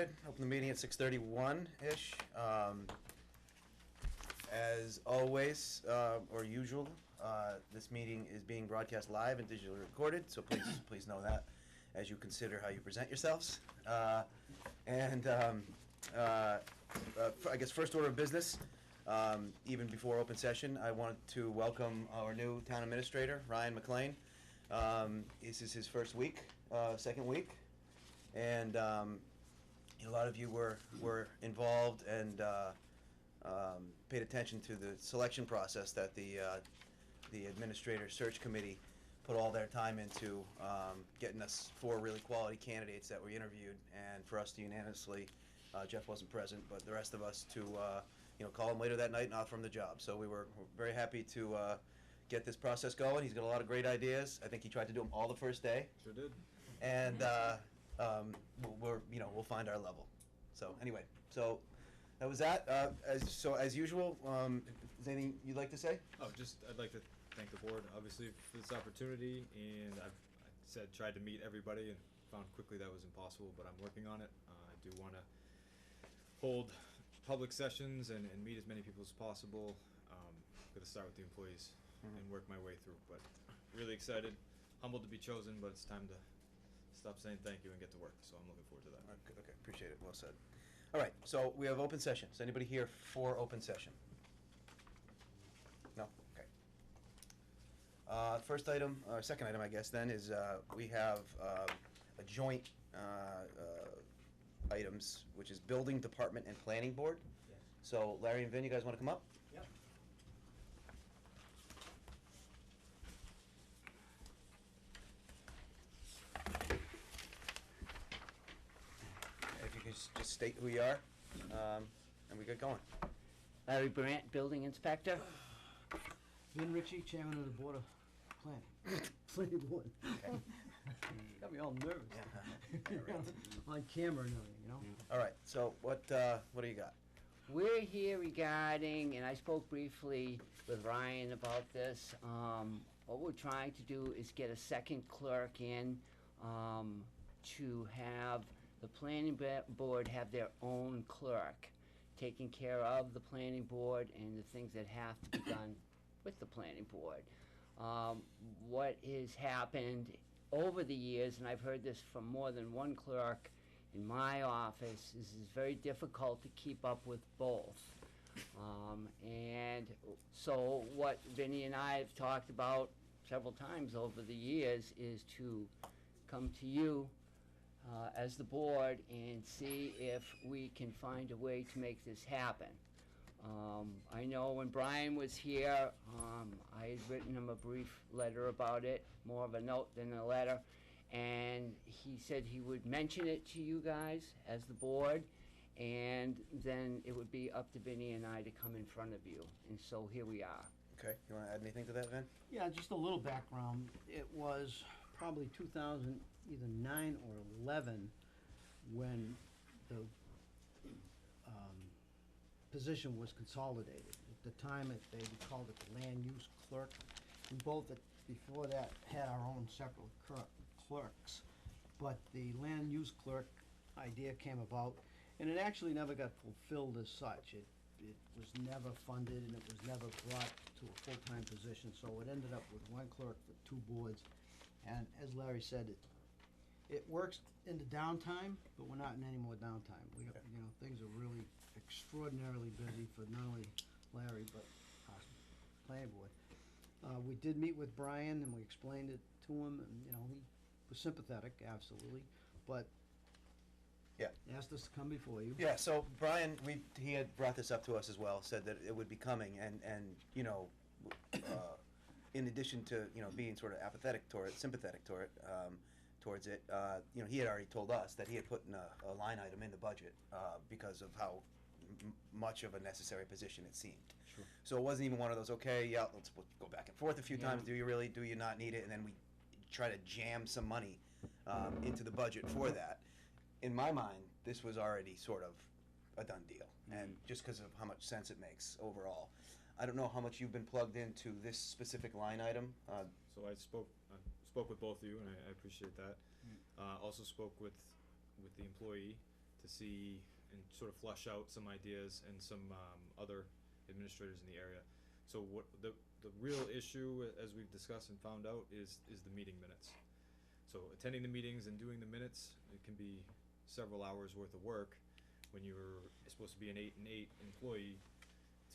started. Open the meeting at 6:31-ish. As always, or usual, this meeting is being broadcast live and digitally recorded, so please know that as you consider how you present yourselves. I guess first order of business, even before open session, I want to welcome our new town administrator, Ryan McLean. This is his first week, second week, and a lot of you were involved and paid attention to the selection process that the administrator search committee put all their time into, getting us 4 really quality candidates that we interviewed, and for us to unanimously, Jeff wasn't present, but the rest of us to call him later that night and offer him the job. So we're very happy to get this process going. He's got a lot of great ideas. I think he tried to do them all the first day. Sure did. And we'll find our level. So anyway, so that was that. As usual, is there anything you'd like to say? I'd like to thank the board, obviously, for this opportunity, and I tried to meet everybody and found quickly that was impossible, but I'm working on it. I do want to hold public sessions and meet as many people as possible. I'm going to start with the employees and work my way through, but really excited, humbled to be chosen, but it's time to stop saying thank you and get to work, so I'm looking forward to that. Okay, appreciate it, well said. All right, so we have open session. Is anybody here for open session? No? Okay. First item, or second item, I guess, then, is we have a joint items, which is Building Department and Planning Board. Yes. So Larry and Vin, you guys want to come up? Yep. If you could just state who you are, and we get going. Larry Brandt, Building Inspector. Vin Ritchie, Chairman of the Board of Planning. Planning Board. Okay. Got me all nervous. Yeah, right. On camera and everything, you know? All right, so what do you got? We're here regarding, and I spoke briefly with Ryan about this, what we're trying to do is get a second clerk in to have the planning board have their own clerk, taking care of the planning board and the things that have to be done with the planning board. What has happened over the years, and I've heard this from more than one clerk in my office, is it's very difficult to keep up with both. And so what Vinny and I have talked about several times over the years is to come to you as the board and see if we can find a way to make this happen. I know when Brian was here, I had written him a brief letter about it, more of a note than a letter, and he said he would mention it to you guys as the board, and then it would be up to Vinny and I to come in front of you, and so here we are. Okay, you want to add anything to that, Vin? Yeah, just a little background. It was probably 2009 or 11 when the position was consolidated. At the time, they called it the land use clerk. We both, before that, had our own separate clerks. But the land use clerk idea came about, and it actually never got fulfilled as such. It was never funded, and it was never brought to a full-time position, so it ended up with one clerk for 2 boards. And as Larry said, it works in the downtime, but we're not in any more downtime. Things are really extraordinarily busy for not only Larry, but us, planning board. We did meet with Brian, and we explained it to him, and, he was sympathetic, absolutely, but Yeah. asked us to come before you. Yeah, so Brian, he had brought this up to us as well, said that it would be coming, and in addition to, being sort of apathetic toward it, sympathetic toward it, towards it, he had already told us that he had put in a line item in the budget because of how much of a necessary position it seemed. Sure. So it wasn't even one of those, okay, yeah, let's go back and forth a few times, do you not need it, and then we try to jam some money into the budget for that. In my mind, this was already sort of a done deal, and just because of how much sense it makes overall. I don't know how much you've been plugged into this specific line item. So I spoke with both of you, and I appreciate that. Also spoke with the employee to see and sort of flush out some ideas and some other administrators in the area. So what the real issue, as we've discussed and found out, is the meeting minutes. So attending the meetings and doing the minutes, it can be several hours worth of work when you're supposed to be an 8 and 8 employee.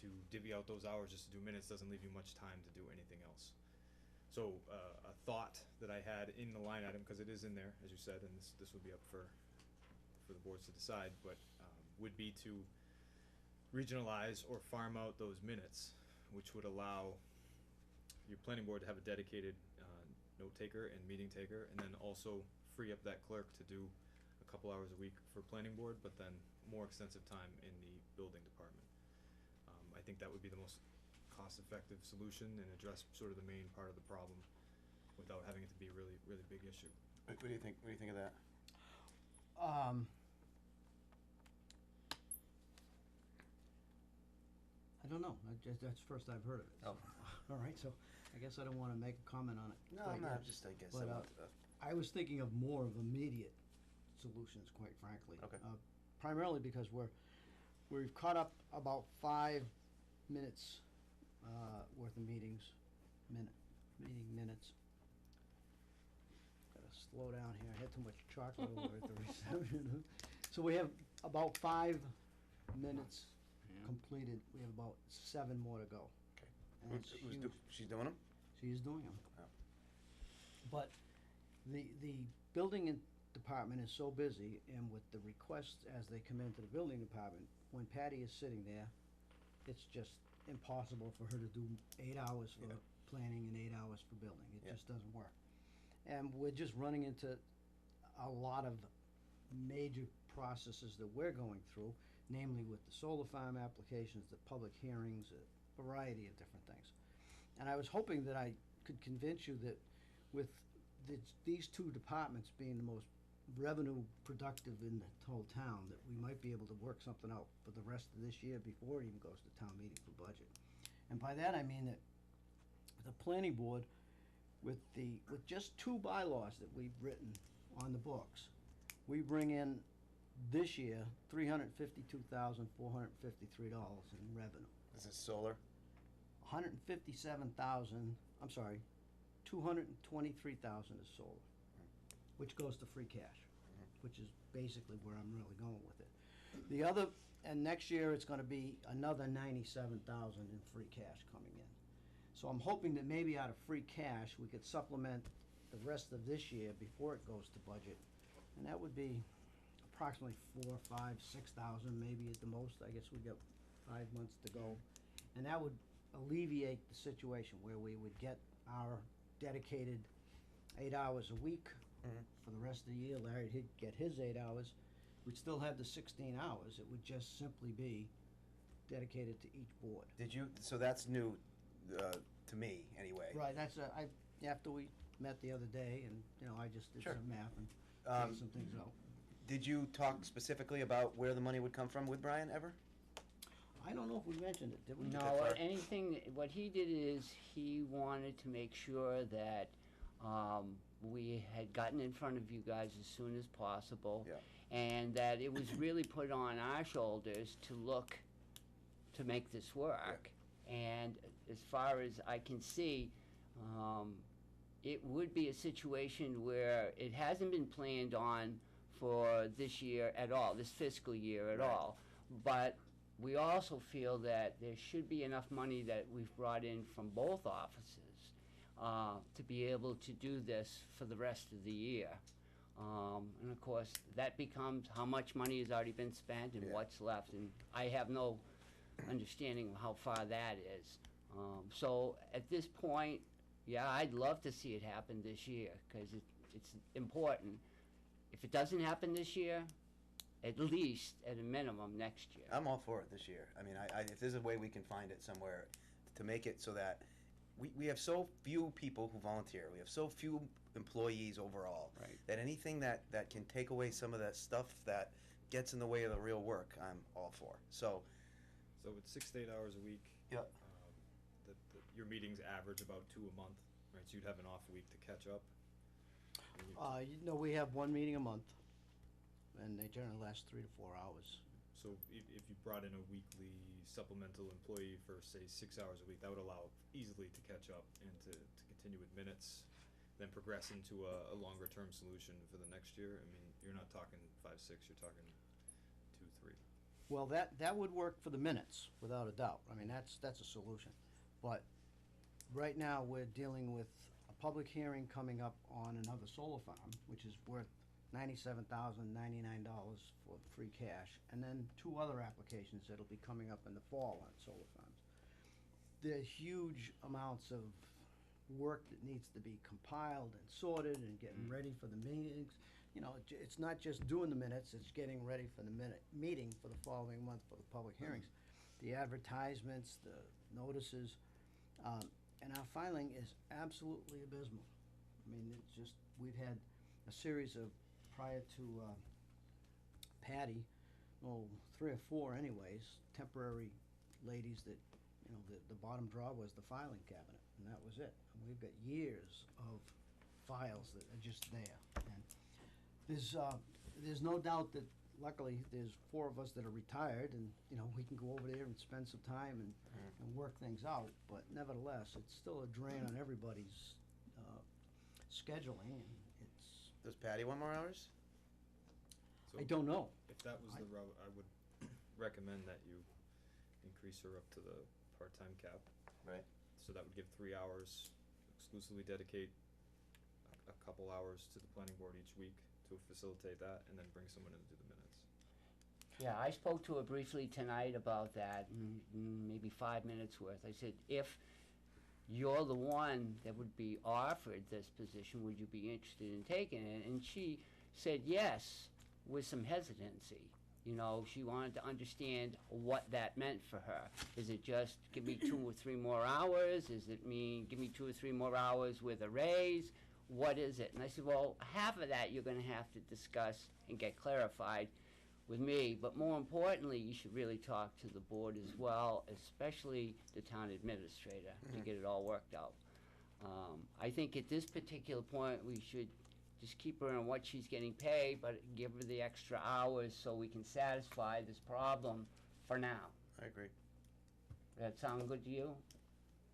To divvy out those hours just to do minutes doesn't leave you much time to do anything else. So a thought that I had in the line item, because it is in there, as you said, and this would be up for the boards to decide, but would be to regionalize or farm out those minutes, which would allow your planning board to have a dedicated note taker and meeting taker, and then also free up that clerk to do a couple hours a week for planning board, but then more extensive time in the building department. I think that would be the most cost-effective solution and address sort of the main part of the problem without having it to be a really, really big issue. What do you think? What do you think of that? I don't know, that's the first I've heard of it. Oh. All right, so I guess I don't wanna make a comment on it. No, quite I'm not. yet. Just I guess But, I want to. I was thinking of more of immediate solutions, quite frankly. Okay. Primarily because we've caught up about 5 minutes, worth of meeting minutes. Gotta slow down here, I had too much chocolate over at the reception. So we have about 5 minutes Yeah. completed, we have about 7 more to go. Okay. And that's huge. She's doing them. She is doing them. Oh. But the building department is so busy, and with the requests as they come into the building department, when Patty is sitting there, it's just impossible for her to do 8 hours for Yeah. planning and 8 hours for building. It Yeah. just doesn't work. And we're just running into a lot of major processes that we're going through, namely with the solar farm applications, the public hearings, a variety of different things. And I was hoping that I could convince you that with these 2 departments being the most revenue productive in the whole town, that we might be able to work something out for the rest of this year before it even goes to town meeting for budget. And by that I mean that the planning board, with just 2 bylaws that we've written on the books, we bring in this year $352,453 in revenue. This is solar. $223,000 is solar, which goes to free cash, which is basically where I'm really going with it. The other, and next year it's gonna be another 97,000 in free cash coming in. So I'm hoping that maybe out of free cash, we could supplement the rest of this year before it goes to budget. And that would be approximately 4, 5, 6,000, maybe at the most. I guess we got 5 months to go. And that would alleviate the situation where we would get our dedicated 8 hours a week for the rest of the year. Larry'd get his 8 hours. We'd still have the 16 hours. It would just simply be dedicated to each board. Did you? So that's new to me, anyway. Right, that's, after we met the other day, and, I just did Sure. some math and figured some things out. Did you talk specifically about where the money would come from with Brian ever? I don't know if we mentioned it, did we? No, far. what he did is he wanted to make sure that we had gotten in front of you guys as soon as possible. Yeah. And that it was really put on our shoulders to look to make this work. And as far as I can see, it would be a situation where it hasn't been planned on for this year at all, this fiscal year at Right. all. But we also feel that there should be enough money that we've brought in from both offices to be able to do this for the rest of the year. And of course, that becomes how much money has already been spent and Yeah. what's left. And I have no understanding of how far that is. So at this point, yeah, I'd love to see it happen this year because it's important. If it doesn't happen this year, at least at a minimum next year. I'm all for it this year. I mean, if there's a way we can find it somewhere to make it so that we have so few people who volunteer, we have so few employees overall, Right. that anything that can take away some of that stuff that gets in the way of the real work, I'm all for. So with 6 to 8 hours a week, Yeah. your meetings average about 2 a month, right? So you'd have an off week to catch up. And We have 1 meeting a month. and they generally last 3 to 4 hours. So if you brought in a weekly supplemental employee for, say, 6 hours a week, that would allow easily to catch up and to continue with minutes, then progress into a longer-term solution for the next year? I mean, you're not talking 5, 6, you're talking 2, 3. Well, that would work for the minutes, without a doubt. I mean, that's a solution. But right now, we're dealing with a public hearing coming up on another solar farm, which is worth $97,099 for free cash, and then 2 other applications that'll be coming up in the fall on solar farms. There's huge amounts of work that needs to be compiled and sorted and getting ready for the meetings. You know, it's not just doing the minutes, it's getting ready for the meeting for the following month for the public hearings. The advertisements, the notices, and our filing is absolutely abysmal. I mean, it's just, we've had a series of, prior to Patty, 3 or 4 anyways, temporary ladies that, you know, the bottom drawer was the filing cabinet, and that was it. And we've got years of files that are just there. And there's no doubt that luckily there's 4 of us that are retired, and, you know, we can go over there and spend some time and work things out, but nevertheless, it's still a drain on everybody's scheduling, and it's, Does Patty want more hours? So I don't know. if that was the route, I would recommend that you increase her up to the part-time cap. Right. So that would give 3 hours, exclusively dedicate a couple hours to the planning board each week to facilitate that, and then bring someone in to do the minutes. Yeah, I spoke to her briefly tonight about that, maybe 5 minutes worth. I said, if you're the one that would be offered this position, would you be interested in taking it? And she said yes, with some hesitancy. You know, she wanted to understand what that meant for her. Is it just give me 2 or 3 more hours? Is it mean give me 2 or 3 more hours with a raise? What is it? And I said, well, half of that you're going to have to discuss and get clarified with me. But more importantly, you should really talk to the board as well, especially the town administrator, to get it all worked out. I think at this particular point, we should just keep her on what she's getting paid, but give her the extra hours so we can satisfy this problem for now. I agree. Does that sound good to you?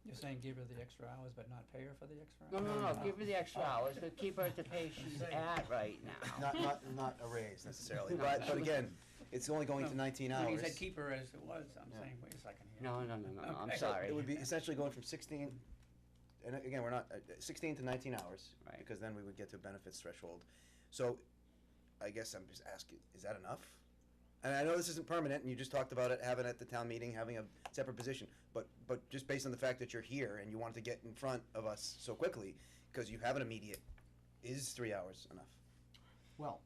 You're saying give her the extra hours but not pay her for the extra No, hours? give her the extra hours, but keep her at the pay she's at right now. Not a raise necessarily, but again, it's only going to 19 hours. When you said keep her as it was, I'm saying, wait a second here. No, I'm Okay. sorry. It would be essentially going from 16, and again, we're not, 16 to 19 hours. Right. Because then we would get to a benefits threshold. So, I guess I'm just asking, is that enough? And I know this isn't permanent, and you just talked about it, having at the town meeting, having a separate position, but just based on the fact that you're here and you wanted to get in front of us so quickly, because you have an immediate, is 3 hours enough? well,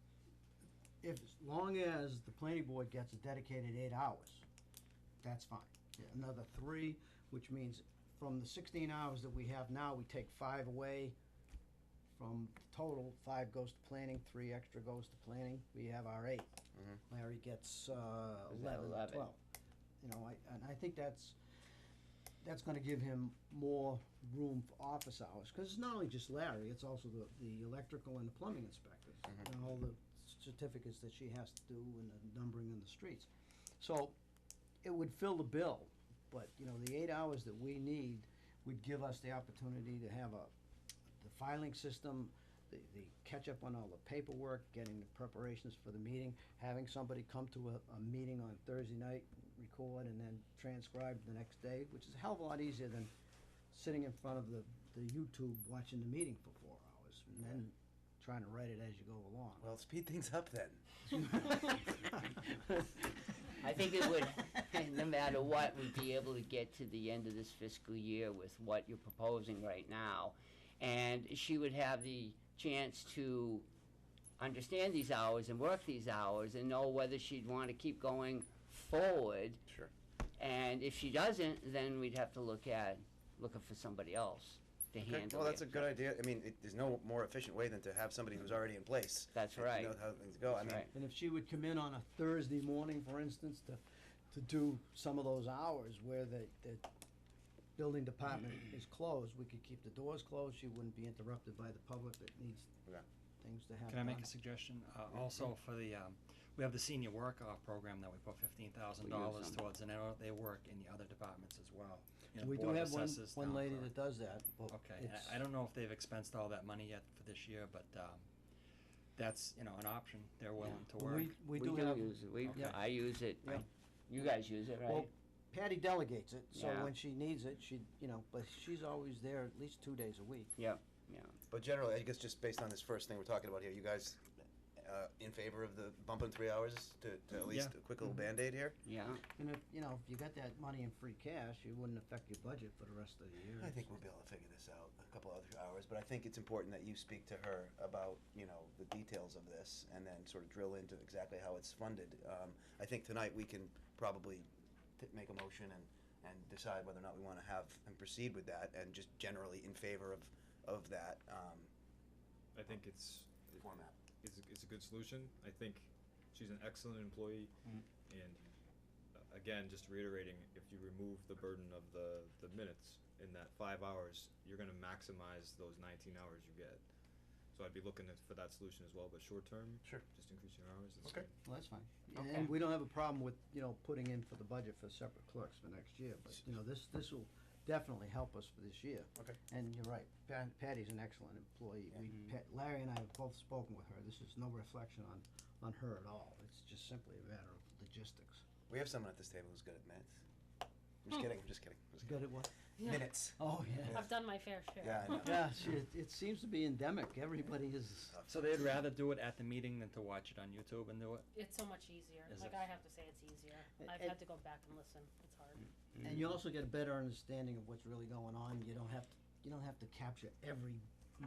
as long as the planning board gets a dedicated 8 hours, that's fine. Another 3, which means from the 16 hours that we have now, we take 5 away. From total, 5 goes to planning, 3 extra goes to planning. We have our 8. Larry gets 11, 12. You know, and I think that's going to give him more room for office hours, because it's not only just Larry, it's also the electrical and the plumbing inspectors, and all the certificates that she has to do, and the numbering in the streets. So it would fill the bill, but you know, the 8 hours that we need would give us the opportunity to have the filing system, the catch up on all the paperwork, getting the preparations for the meeting, having somebody come to a meeting on Thursday night, record, and then transcribe the next day, which is a hell of a lot easier than sitting in front of the YouTube watching the meeting for 4 hours, and then trying to write it as you go along. Well, speed things up then. I think it would, no matter what, we'd be able to get to the end of this fiscal year with what you're proposing right now. And she would have the chance to understand these hours and work these hours and know whether she'd want to keep going forward. Sure. And if she doesn't, then we'd have to look at looking for somebody else to Okay, handle well, that's a it. good idea. I mean, there's no more efficient way than to have somebody who's already in place. That's and right. know how things go. I That's mean, right. And if she would come in on a Thursday morning, for instance, to do some of those hours where the building department is closed, we could keep the doors closed, she wouldn't be interrupted by the public that needs Okay. to things to have Can I make done. a suggestion? Also for the, we have the senior work-off program that we put $15,000 them. towards, and I know they work in the other departments as well. You know, We do Board of have one, Assessors, one town lady clerk. that does that, but Okay, and it's, I don't know if they've expensed all that money yet for this year, but, that's, you know, an option. They're willing to but work. we do have, use it, we, Okay. I use it, Yep. you guys use it, right? well, Patty delegates it, so Yeah. when she needs it, she, you know, but she's always there at least 2 days a week. Yep, But generally, I guess just based on this first thing we're talking about here, you guys in favor of the bumping 3 hours to at least Yeah. a quick little Band-Aid here? yeah. And if, you know, if you got that money in free cash, it wouldn't affect your budget for the rest of the year. I think we'll be able to figure this out a couple other hours, but I think it's important that you speak to her about, you know, the details of this and then sort of drill into exactly how it's funded. I think tonight we can probably make a motion and decide whether or not we want to have and proceed with that, and just generally in favor of that I think it's format. it's a good solution. I think she's an excellent employee, and again, just reiterating, if you remove the burden of the minutes in that 5 hours, you're going to maximize those 19 hours you get. So I'd be looking for that solution as well, but short term, Sure. just increasing your hours. That's Okay. good. Well, that's fine. Okay. And we don't have a problem with, you know, putting in for the budget for separate clerks for next year, but, you know, this will definitely help us for this year. Okay. And you're right, Patty's an excellent employee. Larry and I have both spoken with her. This is no reflection on her at all. It's just simply a matter of logistics. We have someone at this table who's good at minutes. I'm just kidding. I'm just kidding. I'm just Good kidding. at what? Yeah. Minutes. Oh, yeah. I've done my fair share. Yeah, I know. Yeah, it seems to be endemic. Everybody is, So they'd rather do it at the meeting than to watch it on YouTube and do it? It's so much easier. Is Like, it? I have to say it's easier. I've And- had to go back and listen. It's hard. and you also get a better understanding of what's really going on. You don't have to capture every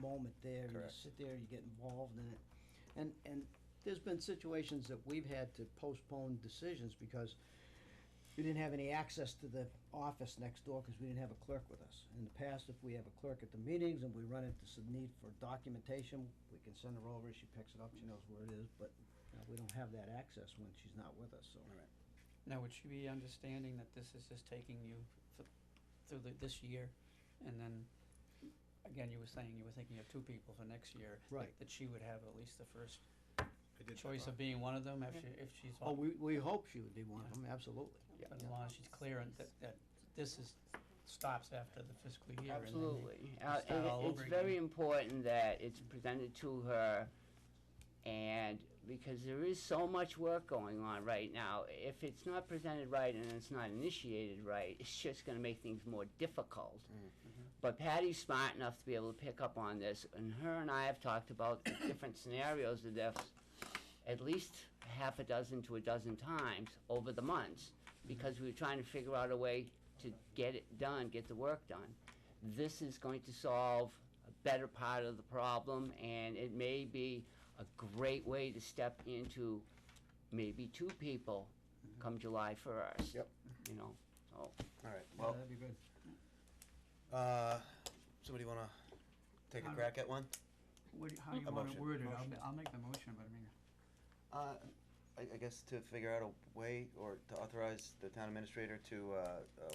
moment there. You Correct. sit there, you get involved in it. And there's been situations that we've had to postpone decisions because we didn't have any access to the office next door because we didn't have a clerk with us. In the past, if we have a clerk at the meetings and we run into some need for documentation, we can send her over, she picks it up, she knows where it is, but we don't have that access when she's not with us, so. All right. Now, would she be understanding that this is just taking you through this year, and then, again, you were saying you were thinking of 2 people for next year? Right. That she would have at least the first I did choice that. of being one of them if she's. Oh, we hope she would be one of them, absolutely. But as long as she's clear on that this stops after the fiscal year. and then they Absolutely. start all It's over very again. important that it's presented to her, and because there is so much work going on right now, if it's not presented right and it's not initiated right, it's just gonna make things more difficult. But Patty's smart enough to be able to pick up on this, and her and I have talked about the different scenarios of this at least half a dozen to a dozen times over the months, because we were trying to figure out a way to get it done, get the work done. This is going to solve a better part of the problem, and it may be a great way to step into maybe 2 people come July 1st. Yep. You know, so. All right. Yeah, Well, that'd be good. somebody want to take a Um, crack at one? How do you A want motion. to word it? Motion. I'll make the motion, but I mean, I guess to figure out a way or to authorize the town administrator to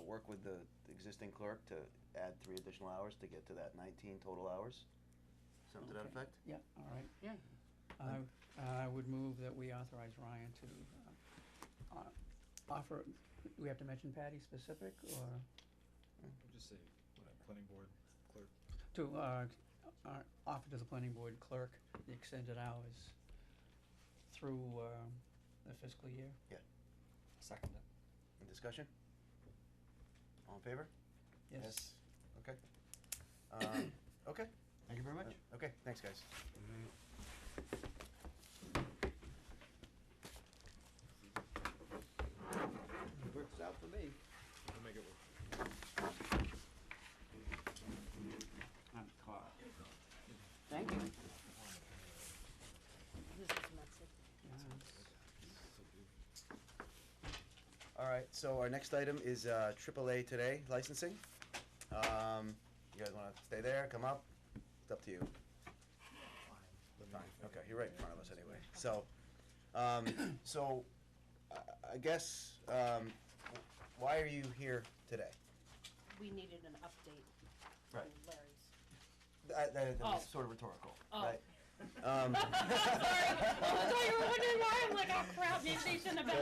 work with the existing clerk to add 3 additional hours to get to that 19 total hours. Something to that Okay. effect? yeah, all right. Yeah. I would move that we authorize Ryan to offer, do we have to mention Patty specific, or I'll just say, planning board clerk. to offer to the planning board clerk the extended hours through the fiscal year? Second it. Any discussion? All in favor? Yes. Okay. Okay. Thank you very much. Okay, thanks, guys. Works out for me. We'll make it work. I'm caught. Thank you. This is messy. All right, so our next item is AAA Today licensing. You guys want to stay there, come up? It's up to you. Fine, okay, you're right in front of us anyway. So, I guess, why are you here today? We needed an update Right. on Larry's. That is Oh. sort of rhetorical, Oh. right? Um, Sorry, I thought you were wondering why. I'm like, oh crap, maybe they shouldn't have been.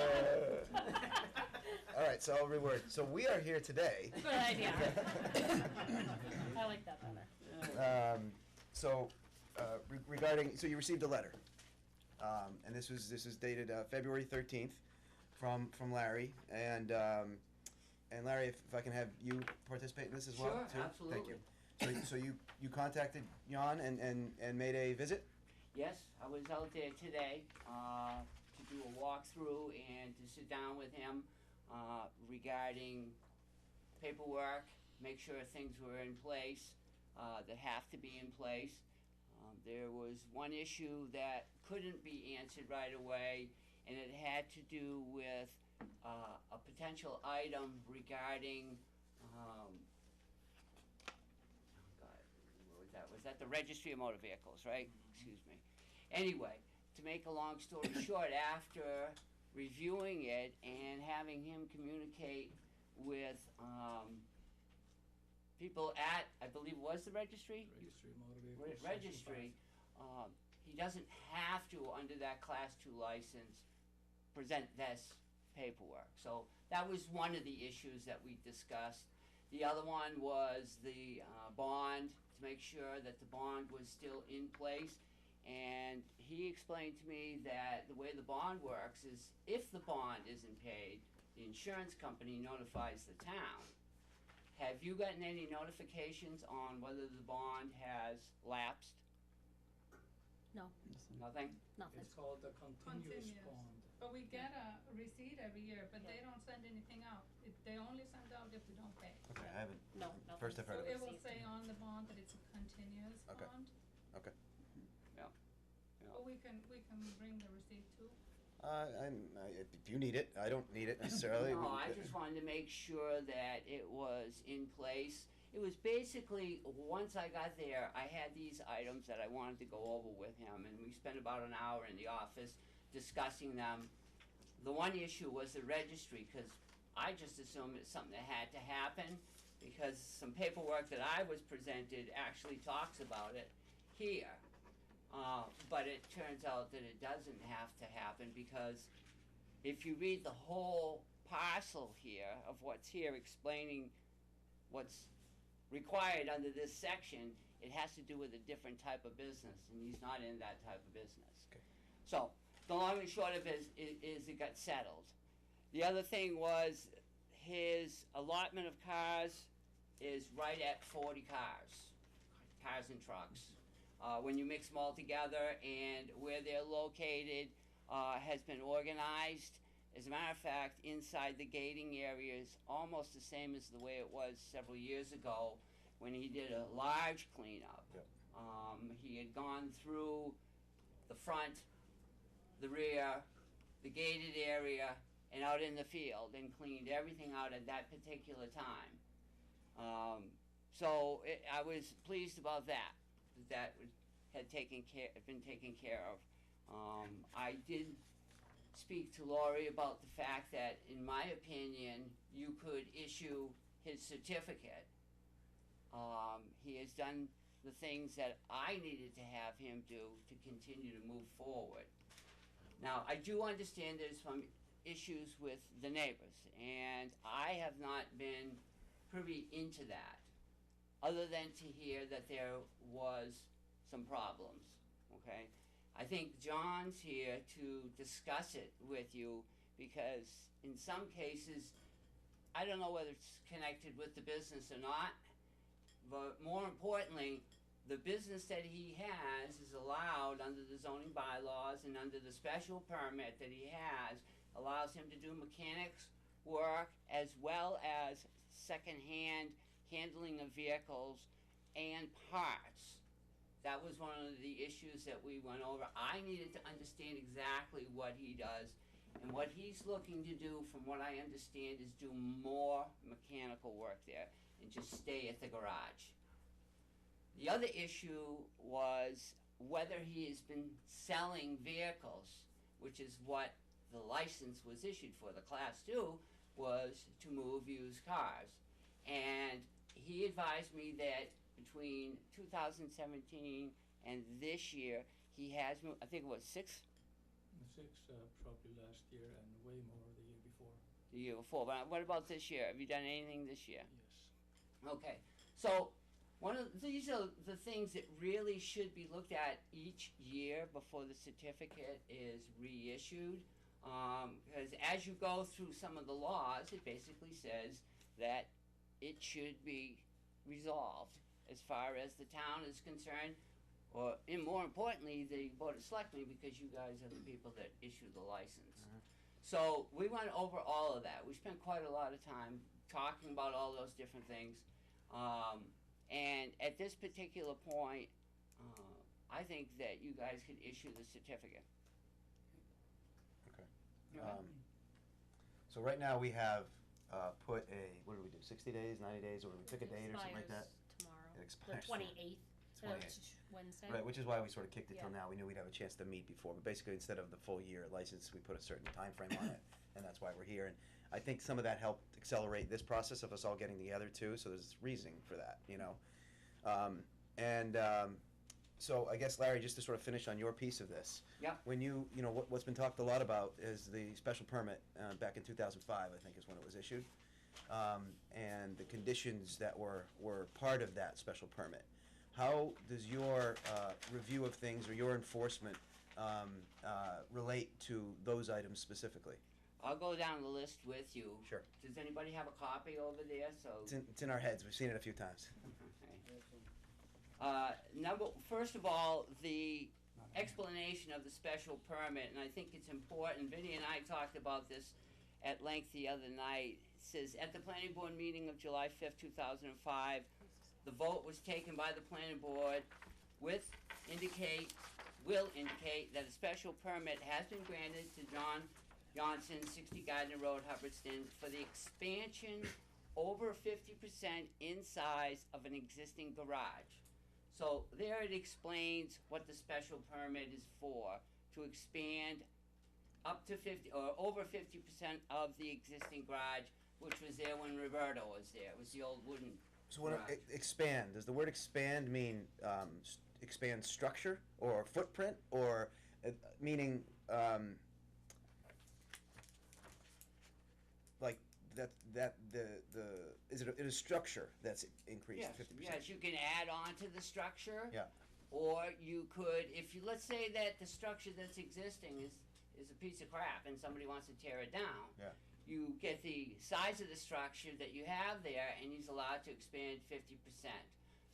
all right, so I'll reword. So we are here today. Good idea. I like that better. So, regarding, so you received a letter, and this was dated February 13th from Larry, and Larry, if I can have you participate in this as well, Sure, too? Thank you. absolutely. So you contacted Jan and made a visit? Yes, I was out there today, to do a walkthrough and to sit down with him, regarding paperwork, make sure things were in place, that have to be in place. There was one issue that couldn't be answered right away, and it had to do with, a potential item regarding, oh God, what was that? Was that the registry of motor vehicles, right? Excuse me. Anyway, to make a long story short, after reviewing it and having him communicate with, people at, I believe it was the registry? Registry of motor vehicles. Registry, he doesn't have to, under that class 2 license, present this paperwork. So that was one of the issues that we discussed. The other one was the bond, to make sure that the bond was still in place. And he explained to me that the way the bond works is if the bond isn't paid, the insurance company notifies the town. Have you gotten any notifications on whether the bond has lapsed? No, Nothing? nothing. It's called a continuous bond. But we get a receipt every year, but they don't send anything out. They only send out if we don't pay. Okay, I haven't. No, nothing. First I've heard So of it. it will say on the bond that it's a continuous Okay. bond. Okay. Yeah. But we can bring the receipt too. If you need it, I don't need it necessarily. No, I just wanted to make sure that it was in place. It was basically, once I got there, I had these items that I wanted to go over with him, and we spent about an hour in the office discussing them. The one issue was the registry, because I just assumed it's something that had to happen, because some paperwork that I was presented actually talks about it here. But it turns out that it doesn't have to happen, because if you read the whole parcel here of what's here explaining what's required under this section, it has to do with a different type of business, and he's not in that type of business. Okay. So, the long and short of it is it got settled. The other thing was his allotment of cars is right at 40 cars and trucks. When you mix them all together and where they're located has been organized. As a matter of fact, inside the gating area is almost the same as the way it was several years ago when he did a large cleanup. Yep. He had gone through the front, the rear, the gated area, and out in the field and cleaned everything out at that particular time. I was pleased about that. That had been taken care of. I did speak to Laurie about the fact that, in my opinion, you could issue his certificate. He has done the things that I needed to have him do to continue to move forward. Now, I do understand there's some issues with the neighbors, and I have not been privy into that, other than to hear that there was some problems, okay? I think John's here to discuss it with you, because in some cases, I don't know whether it's connected with the business or not, but more importantly, the business that he has is allowed under the zoning bylaws and under the special permit that he has, allows him to do mechanics work as well as secondhand handling of vehicles and parts. That was one of the issues that we went over. I needed to understand exactly what he does, and what he's looking to do, from what I understand, is do more mechanical work there and just stay at the garage. The other issue was whether he has been selling vehicles, which is what the license was issued for. The Class 2 was to move used cars. And he advised me that between 2017 and this year, he has, I think it was 6 6, probably last year, and way more the year before. the year before, but what about this year? Have you done anything this year? Yes. Okay, so these are the things that really should be looked at each year before the certificate is reissued. Because as you go through some of the laws, it basically says that it should be resolved as far as the town is concerned, and more importantly, the Board of Selectmen, because you guys are the people that issue the license. So we went over all of that. We spent quite a lot of time talking about all those different things. And at this particular point, I think that you guys could issue the certificate. Okay. Okay. So right now we have put what do we do, 60 days, 90 days, or we pick a date or something like that? Tomorrow. It expires The 28th. 28th. Wednesday. Right, which is why we sort of kicked it till Yeah. now. We knew we'd have a chance to meet before, but basically instead of the full year license, we put a certain time frame on it, and that's why we're here. And I think some of that helped accelerate this process of us all getting together too, so there's reasoning for that, you know. So I guess, Larry, just to sort of finish on your piece of this. Yeah. When you know, what's been talked a lot about is the special permit back in 2005, I think is when it was issued, and the conditions that were part of that special permit. How does your review of things or your enforcement relate to those items specifically? I'll go down the list with you. Sure. Does anybody have a copy over there? So. It's in our heads. We've seen it a few times. First of all, the explanation of the special permit, and I think it's important. Vinny and I talked about this at length the other night. It says, at the planning board meeting of July 5th, 2005, the vote was taken by the planning board will indicate that a special permit has been granted to John Johnson, 60 Gardner Road, Hubbardston, for the expansion over 50% in size of an existing garage. So there it explains what the special permit is for, to expand up to 50 or over 50% of the existing garage, which was there when Roberto was there. It was the old wooden So when garage. expand, does the word expand mean expand structure or footprint, or meaning like that the is it a structure that's increased 50%? Yes, you can add on to the structure. Yeah. Or you could, let's say that the structure that's existing is a piece of crap and somebody wants to tear it down. Yeah. You get the size of the structure that you have there, and he's allowed to expand 50%.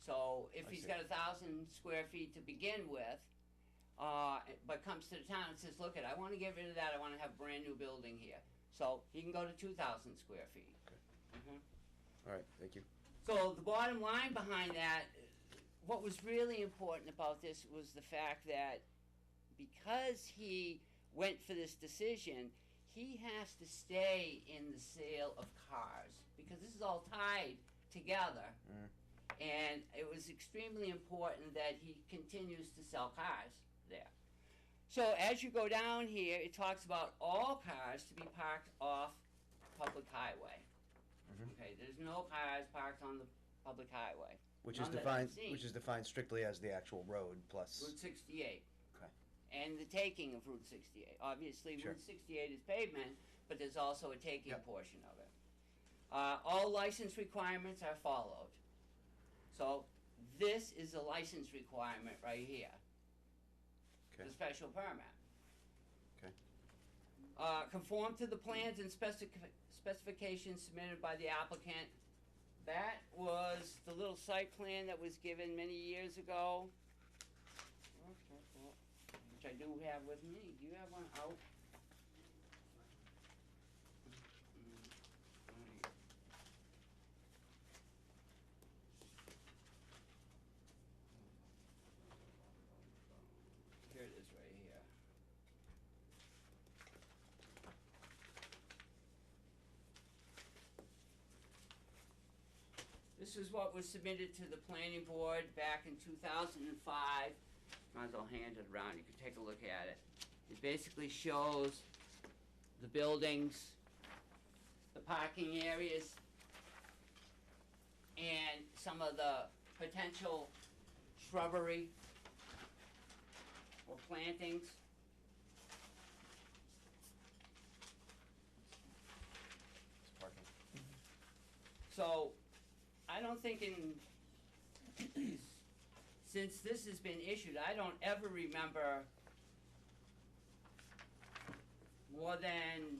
So if I he's see. got 1,000 square feet to begin with, but comes to the town and says, look, I want to get rid of that, I want to have a brand new building here. So he can go to 2,000 square feet. Okay. Mhm. All right. Thank you. So the bottom line behind that, what was really important about this was the fact that because he went for this decision, he has to stay in the sale of cars, because this is all tied together. And it was extremely important that he continues to sell cars there. So as you go down here, it talks about all cars to be parked off public highway. Okay, there's no cars parked on the public highway. Which None is that I've defined. seen. Which is defined strictly as the actual road plus. Route 68. Okay. And the taking of Route 68. Obviously, Sure. Route 68 is pavement, but there's also a taking Yep. portion of it. All license requirements are followed. So this is a license requirement right here. Okay. The special permit. Okay. Conform to the plans and specifications submitted by the applicant. That was the little site plan that was given many years ago, which I do have with me. Do you have one out? Here it is right here. This is what was submitted to the planning board back in 2005. Might as well hand it around, you can take a look at it. It basically shows the buildings, the parking areas, and some of the potential shrubbery or plantings. It's parking. So, I don't think since this has been issued, I don't ever remember more than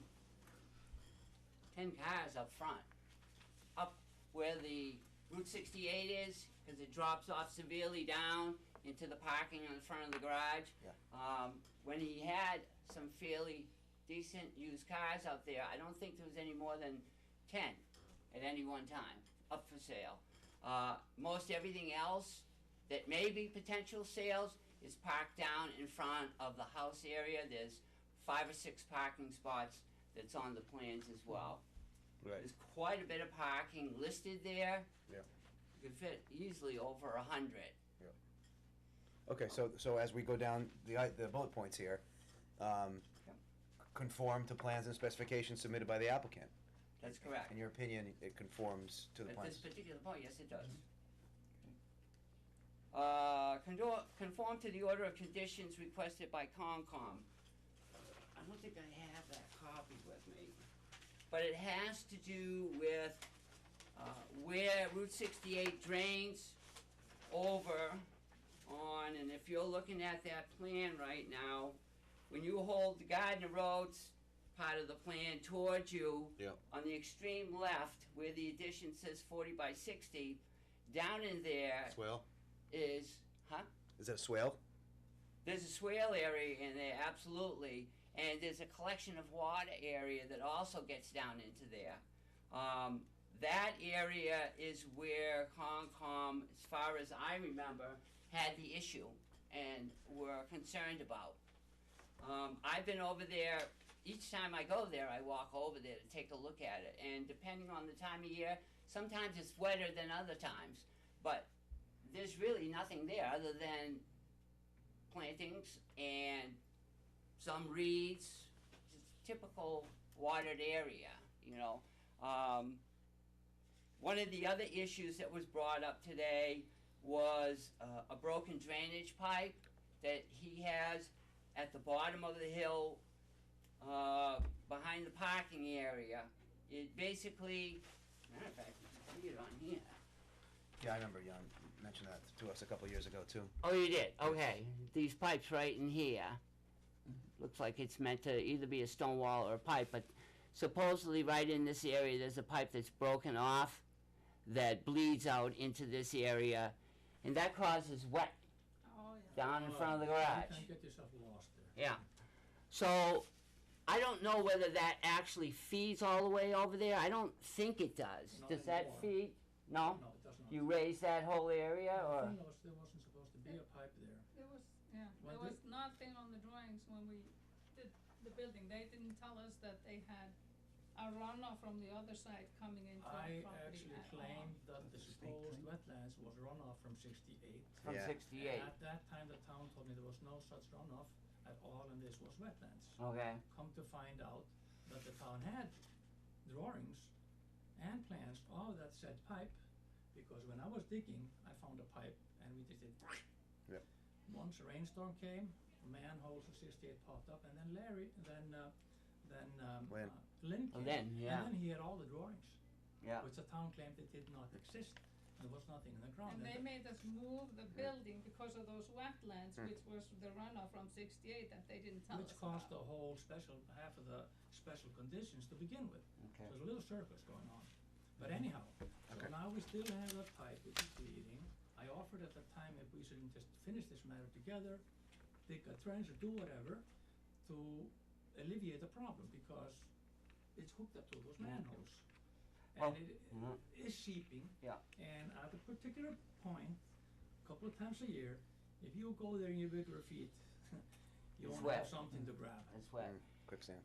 10 cars up front. Up where the Route 68 is, because it drops off severely down into the parking in the front of the garage. Yeah. When he had some fairly decent used cars out there, I don't think there was any more than 10 at any one time up for sale. Most everything else that may be potential sales is parked down in front of the house area. There's 5 or 6 parking spots that's on the plans as well. Right. There's quite a bit of parking listed there. Yeah. You could fit easily over 100. Okay, so as we go down the bullet points here, conform to plans and specifications submitted by the applicant. That's correct. In your opinion, it conforms to the At plans? this particular point, yes, it does. Conform to the order of conditions requested by Concom. I don't think I have that copy with me, but it has to do with where Route 68 drains over on, and if you're looking at that plan right now, when you hold the Gardner Roads part of the plan towards you, Yeah. on the extreme left, where the addition says 40 by 60, down in there Swale? is, huh? Is that a swale? There's a swale area in there, absolutely, and there's a collection of water area that also gets down into there. That area is where Concom, as far as I remember, had the issue and were concerned about. I've been over there, each time I go there, I walk over there to take a look at it, and depending on the time of year, sometimes it's wetter than other times, but there's really nothing there other than plantings and some reeds, just typical watered area, you know. One of the other issues that was brought up today was a broken drainage pipe that he has at the bottom of the hill behind the parking area. It basically, matter of fact, you can see it on here. Yeah, I remember Jan mentioned that to us a couple of years ago too. Oh, you did? Okay. These pipes right in here. Looks like it's meant to either be a stone wall or a pipe, but supposedly right in this area there's a pipe that's broken off that bleeds out into this area, and that causes wet Oh, yeah. down in front of the You garage. can get yourself lost there. Yeah. So, I don't know whether that actually feeds all the way over there. I don't think it does. Not Does that anymore. feed? No? No, it does not. You raise that whole area, The or? thing was, there wasn't supposed to be a pipe there. There was, yeah, Well, there was nothing on the drawings when we did the building. They didn't tell us that they had a runoff from the other side coming into our I property actually at all. claimed that the That's a state supposed thing. wetlands was runoff from 68. From Yeah. 68. At that time, the town told me there was no such runoff at all, and this was wetlands. Okay. Come to find out that the town had drawings and plans of that said pipe, because when I was digging, I found a pipe, and we just did. Yep. Once a rainstorm came, manholes of 68 popped up, and then Lynn. Lynn Oh, came, Lynn, yeah. and then he had all the drawings, Yeah. which the town claimed it did not exist. There was nothing in the ground. And they the- made us move the building because of those wetlands, Hmm. which was the runoff from 68 that they didn't tell us Which caused about. the whole half of the special conditions to begin with. Okay. So there's a little circus going on. But anyhow, Okay. so now we still have a pipe which is bleeding. I offered at the time if we shouldn't just finish this matter together, dig a trench or do whatever to alleviate the problem, because it's hooked up to those Yeah. manholes. Well, And it mhm. is seeping. Yeah. And at a particular point, a couple of times a year, if you go there and you with your feet, you It's wanna have wet. something to grab. That's wet. Quicksand.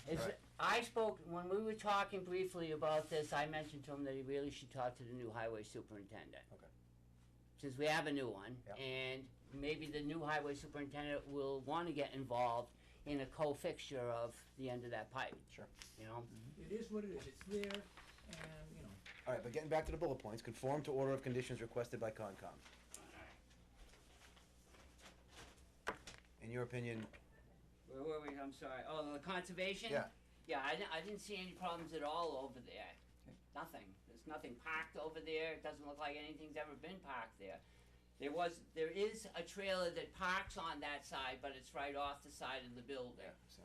It's, Right. I spoke, when we were talking briefly about this, I mentioned to him that he really should talk to the new highway superintendent. Okay. Since we have a new one, Yep. and maybe the new highway superintendent will wanna get involved in a co-fixture of the end of that pipe, Sure. you know? It is what it is, it's there, and, you know, All right, but getting back to the bullet points, conform to order of conditions requested by Concom. In in your opinion, Where were we? I'm sorry. Oh, the conservation? Yeah. Yeah, I didn't see any problems at all over there. Nothing. There's nothing parked over there. It doesn't look like anything's ever been parked there. There is a trailer that parks on that side, but it's right off the side of the building. so,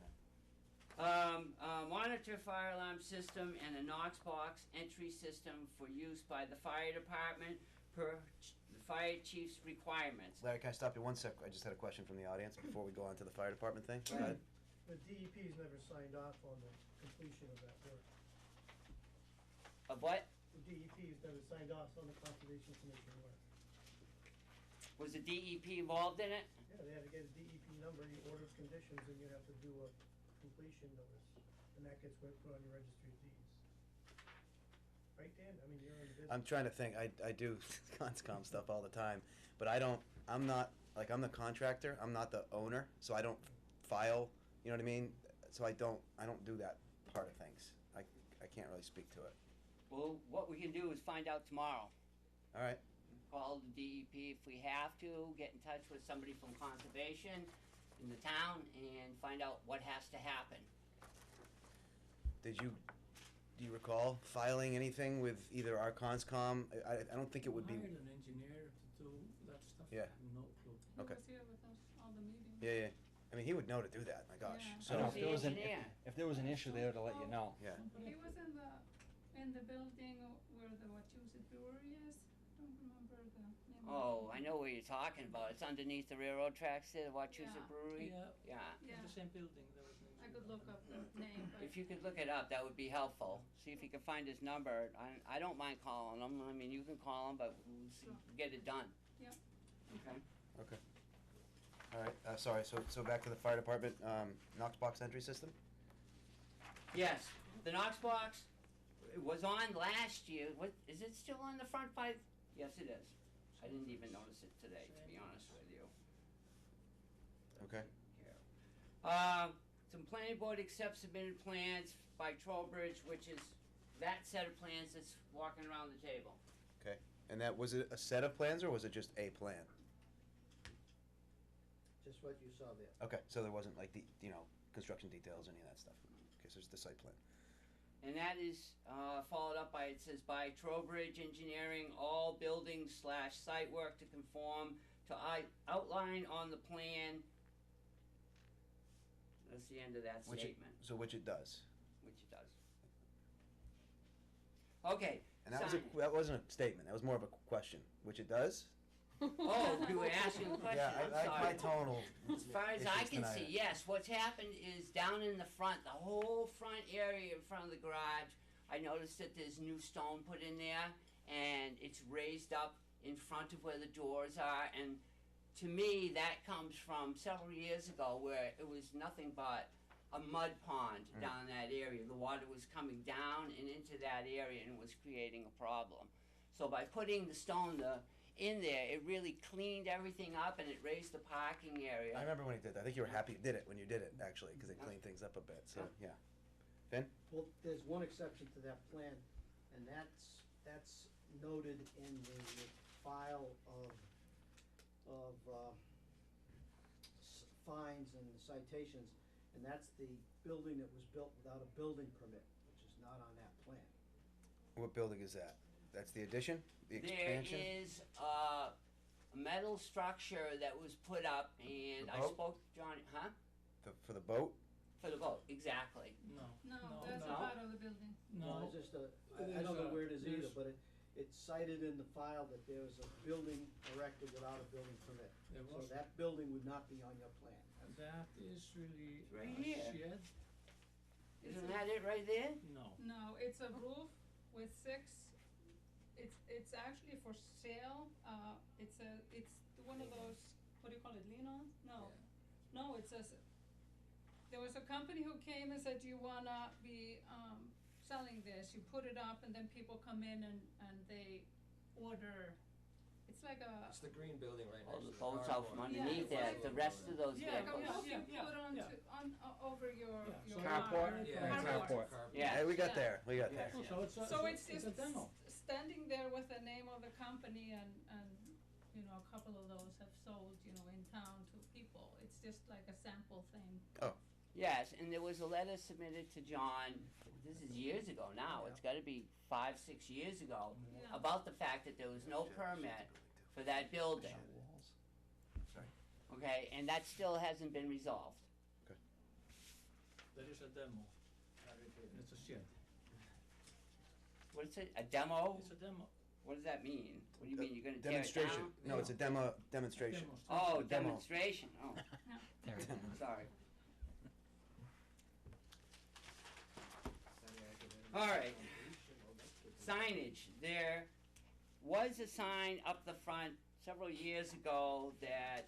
Monitor fire alarm system and a Knox box entry system for use by the fire department per the fire chief's requirements. Larry, can I stop you 1 sec? I just had a question from the audience before we go on to the fire department thing. Go ahead. The DEP's never signed off on the completion of that work. Of what? The DEP's never signed off on the Conservation Commission work. Was the DEP involved in it? Yeah, they had to get a DEP number, you order of conditions, and you have to do a completion notice, and that gets put on your registry of deeds. Right, Dan? I mean, you're in the business. I'm trying to think. I do conscom stuff all the time, but I'm not the contractor. I'm not the owner, so I don't file. You know what I mean? So I don't do that part of things. I can't really speak to it. Well, what we can do is find out tomorrow. All right. Call the DEP if we have to, get in touch with somebody from conservation in the town and find out what has to happen. Do you recall filing anything with either our conscom? I don't think it would be. Hired an engineer to do that stuff. Yeah. No clue. He Okay. was here with us all the meetings. Yeah. I mean, he would know to do that. My gosh. Yeah. I So know, the if there was engineer. if there was an issue, they would have let you know. yeah. He was in the building where the Wachusett Brewery is. Don't remember the name. Oh, I know what you're talking about. It's underneath the railroad tracks there, the Wachusett Yeah. Brewery. Yeah, Yeah. Yeah, the same building, there was an I could look up the name, but. If you could look it up, that would be helpful. See if you can find his number. I don't mind calling him. I mean, you can call him, but we'll Sure. get it done. Yep. Okay. Okay. All right. Sorry. So back to the fire department. Knox box entry system. Yes, the Knox box it was on last year. What is it still on the front by? Yes, it is. I didn't even notice it today, to be honest with you. Okay. Here. Some planning board accepts submitted plans by Trowbridge, which is that set of plans that's walking around the table. Okay. And that was it a set of plans or was it just a plan? Just what you saw there. Okay. So there wasn't like the construction details, any of that stuff. Okay. So it's the site plan. And that is followed up by, it says, by Trowbridge Engineering, all buildings / site work to conform to outline on the plan. That's the end of that statement, Which it does. which it does. Okay. And that sign. that wasn't a statement. That was more of a question. Which it does. Oh, you were asking a question, Yeah. I'm sorry. My tone will. As far as I issues can tonight. see, yes, what's happened is down in the front, the whole front area in front of the garage, I noticed that there's new stone put in there, and it's raised up in front of where the doors are, and to me, that comes from several years ago where it was nothing but a mud pond down in that area. The water was coming down and into that area and was creating a problem. So by putting the stone in there, it really cleaned everything up and it raised the parking area. I remember when he did that. I think you were happy he did it when you did it, actually, because it cleaned things up a bit. So yeah. Finn? Well, there's one exception to that plan, and that's noted in the file of fines and citations, and that's the building that was built without a building permit, which is not on that plan. What building is that? That's the addition? The There expansion? is a metal structure that was put up, and The I boat? spoke to Johnny, huh? For the boat? For the boat, exactly. No. No, that's a no. part of the building. No. It's just It I don't is, know where it is either, there's- but it's cited in the file that there was a building erected without a building permit. There So was, that building would not be on your plan. that is really It's right a here. shed? Isn't that it right there? No. No, it's a roof with 6. It's actually for sale. It's one of those, what do you call it, lean-ons? No, it says, there was a company who came and said, do you wanna be, selling this? You put it up and then people come in and they order. It's like a. It's the green building right All next the to the boats out from carport. underneath Yeah, there, it's the like- rest of those Yeah, Like a vehicles. roof you yeah, put on yeah. over your Yeah, so- Carport? Yeah, carport. carport. Yeah. Hey, we got Yeah. there. We got Yeah. there. So it's a, So it's it's a demo. standing there with the name of the company and you know, a couple of those have sold, you know, in town to people. It's just like a sample thing. Yes, and there was a letter submitted to John, this is years ago now, it's gotta be 5-6 years ago, Yeah. about the fact that there was no permit for that building. Sorry. Okay, and that still hasn't been resolved. There is a demo. It's a shed. What is it, a demo? It's a demo. What does that mean? What do you mean, you're gonna tear it down? Demonstration. No, it's a demonstration. Oh, Demo. demonstration, oh, There it is. sorry. Alright, signage, there was a sign up the front several years ago that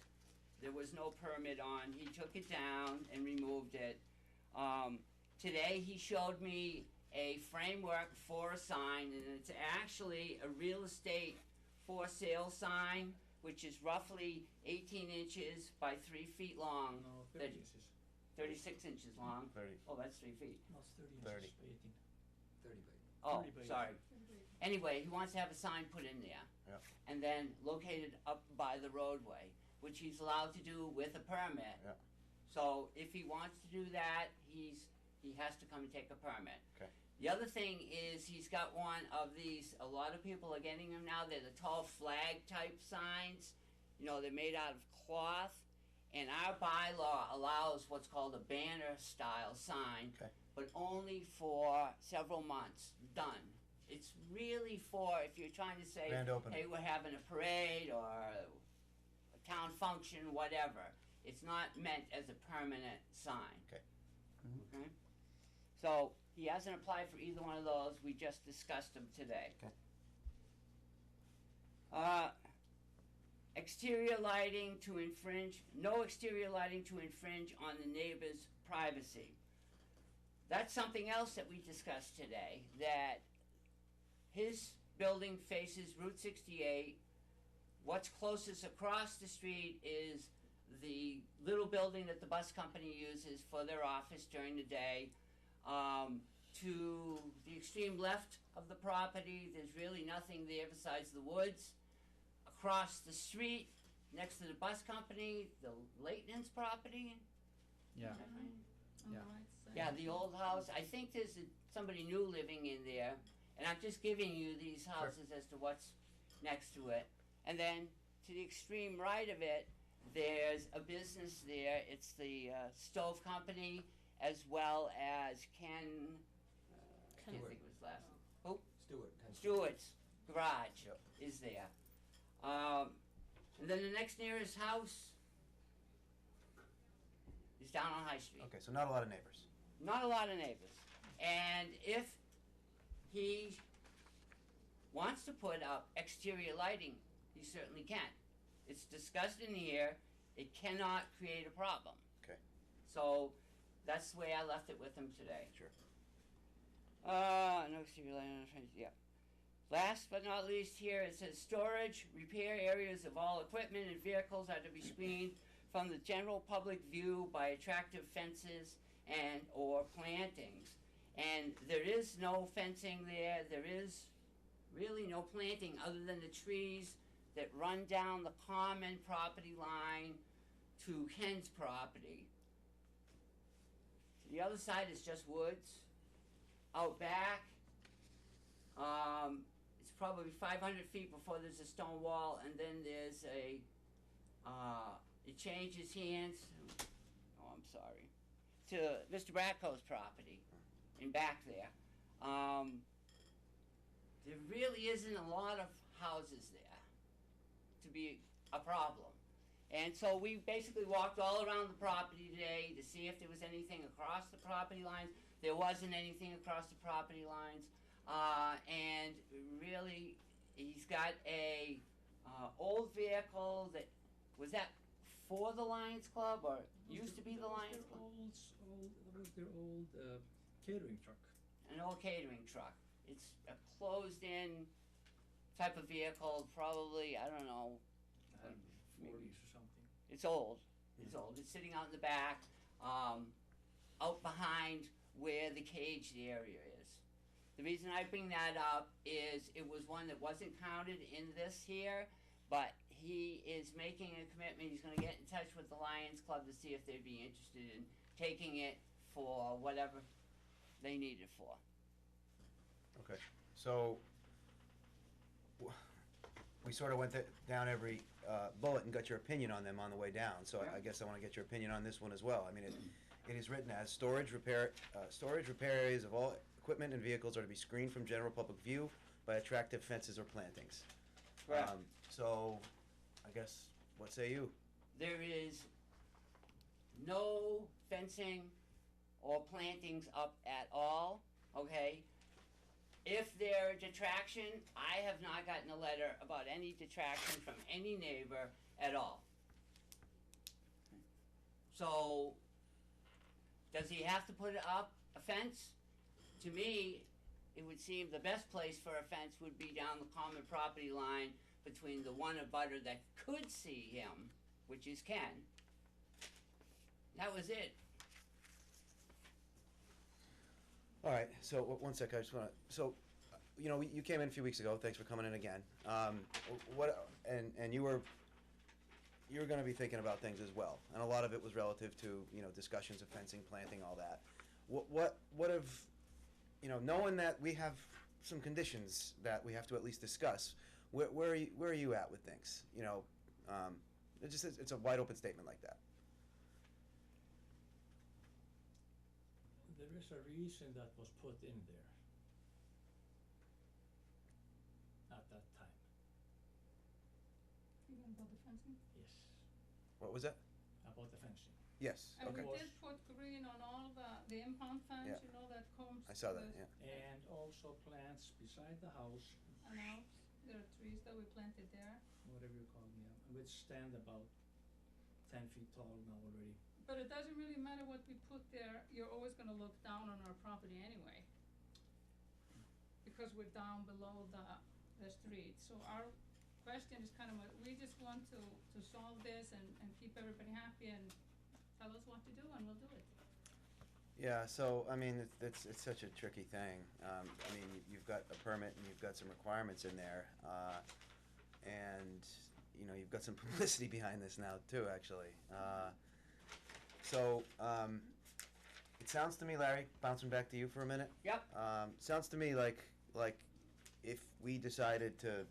there was no permit on, he took it down and removed it. Today he showed me a framework for a sign, and it's actually a real estate for sale sign, which is roughly 18 inches by 3 feet long, No, that- 30 inches. 36 inches long. 30. Oh, that's 3 feet. Not 30 30. inches, 18. Oh, 30 by sorry. Anyway, he wants to have a sign put in there. Yep. And then located up by the roadway, which he's allowed to do with a permit. Yep. So if he wants to do that, he has to come and take a permit. Okay. The other thing is he's got one of these, a lot of people are getting them now, they're the tall flag type signs. You know, they're made out of cloth. And our bylaw allows what's called a banner style sign, Okay. but only for several months, done. It's really for if you're trying to say, Grand opening. hey, we're having a parade or a town function, whatever. It's not meant as a permanent sign. Okay. Okay? So, he hasn't applied for either one of those, we just discussed them today. Okay. Exterior lighting to infringe, no exterior lighting to infringe on the neighbor's privacy. That's something else that we discussed today, that his building faces Route 68. What's closest across the street is the little building that the bus company uses for their office during the day. To the extreme left of the property, there's really nothing there besides the woods. Across the street, next to the bus company, the Leighton's property. Yeah. Is that right? On the Yeah. right side. Yeah, the old house, I think there's somebody new living in there, and I'm just giving you these houses as to what's next to it. And then, to the extreme right of it, there's a business there, it's the stove company, as well as Ken, I can't think of his last name. Who? Stewart's garage Yep. is there. And then the next nearest house is down on High Street. Okay, so not a lot of neighbors. Not a lot of neighbors. And if he wants to put up exterior lighting, he certainly can. It's discussed in here, it cannot create a problem. Okay. So, that's the way I left it with him today. Sure. No exterior lighting, yeah. Last but not least here, it says storage, repair areas of all equipment and vehicles are to be screened from the general public view by attractive fences and or plantings. And there is no fencing there, there is really no planting other than the trees that run down the common property line to Ken's property. The other side is just woods. Out back, it's probably 500 feet before there's a stone wall, and then there's it changes hands, oh, I'm sorry, to Mr. Bracco's property, in back there. There really isn't a lot of houses there to be a problem. And so we basically walked all around the property today to see if there was anything across the property lines. There wasn't anything across the property lines. And really, he's got a old vehicle that, was that for the Lions Club or used to be the Lions Club? That was their old catering truck. An old catering truck. It's a closed-in type of vehicle, probably, I don't know, maybe 40s or something. it's old. It's old. It's sitting out in the back, out behind where the caged area is. The reason I bring that up is it was one that wasn't counted in this here, but he is making a commitment, he's gonna get in touch with the Lions Club to see if they'd be interested in taking it for whatever they need it for. Okay, so we sort of went down every bullet and got your opinion on them on the way down. So I guess I want to get your opinion on this one as well. I mean, it is written as storage repair areas of all equipment and vehicles are to be screened from general public view by attractive fences or plantings. Correct. So I guess, what say you? There is no fencing or plantings up at all, okay? If they're a detraction, I have not gotten a letter about any detraction from any neighbor at all. So, does he have to put up a fence? To me, it would seem the best place for a fence would be down the common property line between the one abutter that could see him, which is Ken. That was it. All right, so one sec, I just want to, so, you know, you came in a few weeks ago, thanks for coming in again. And you were going to be thinking about things as well, and a lot of it was relative to, you know, discussions of fencing, planting, all that. What have, you know, knowing that we have some conditions that we have to at least discuss, where are you at with things? You know, it's a wide open statement like that. There is a reason that was put in there at that time. You gonna build the fencing? Yes, What was that? about the fencing. Yes, And okay. we did put green on all the impound fence, Yeah. you know, that comes. I saw that, with- yeah. And also plants beside the house, And out, there are trees that we planted there. whatever you call them, which stand about 10 feet tall now already. But it doesn't really matter what we put there, you're always gonna look down on our property anyway. Because we're down below the street, so our question is kind of, we just want to solve this and keep everybody happy and tell us what to do and we'll do it. Yeah, so, I mean, it's such a tricky thing. I mean, you've got a permit and you've got some requirements in there, and, you know, you've got some publicity behind this now, too, actually. So, it sounds to me, Larry, bouncing back to you for a minute. Yep. Sounds to me like if we decided to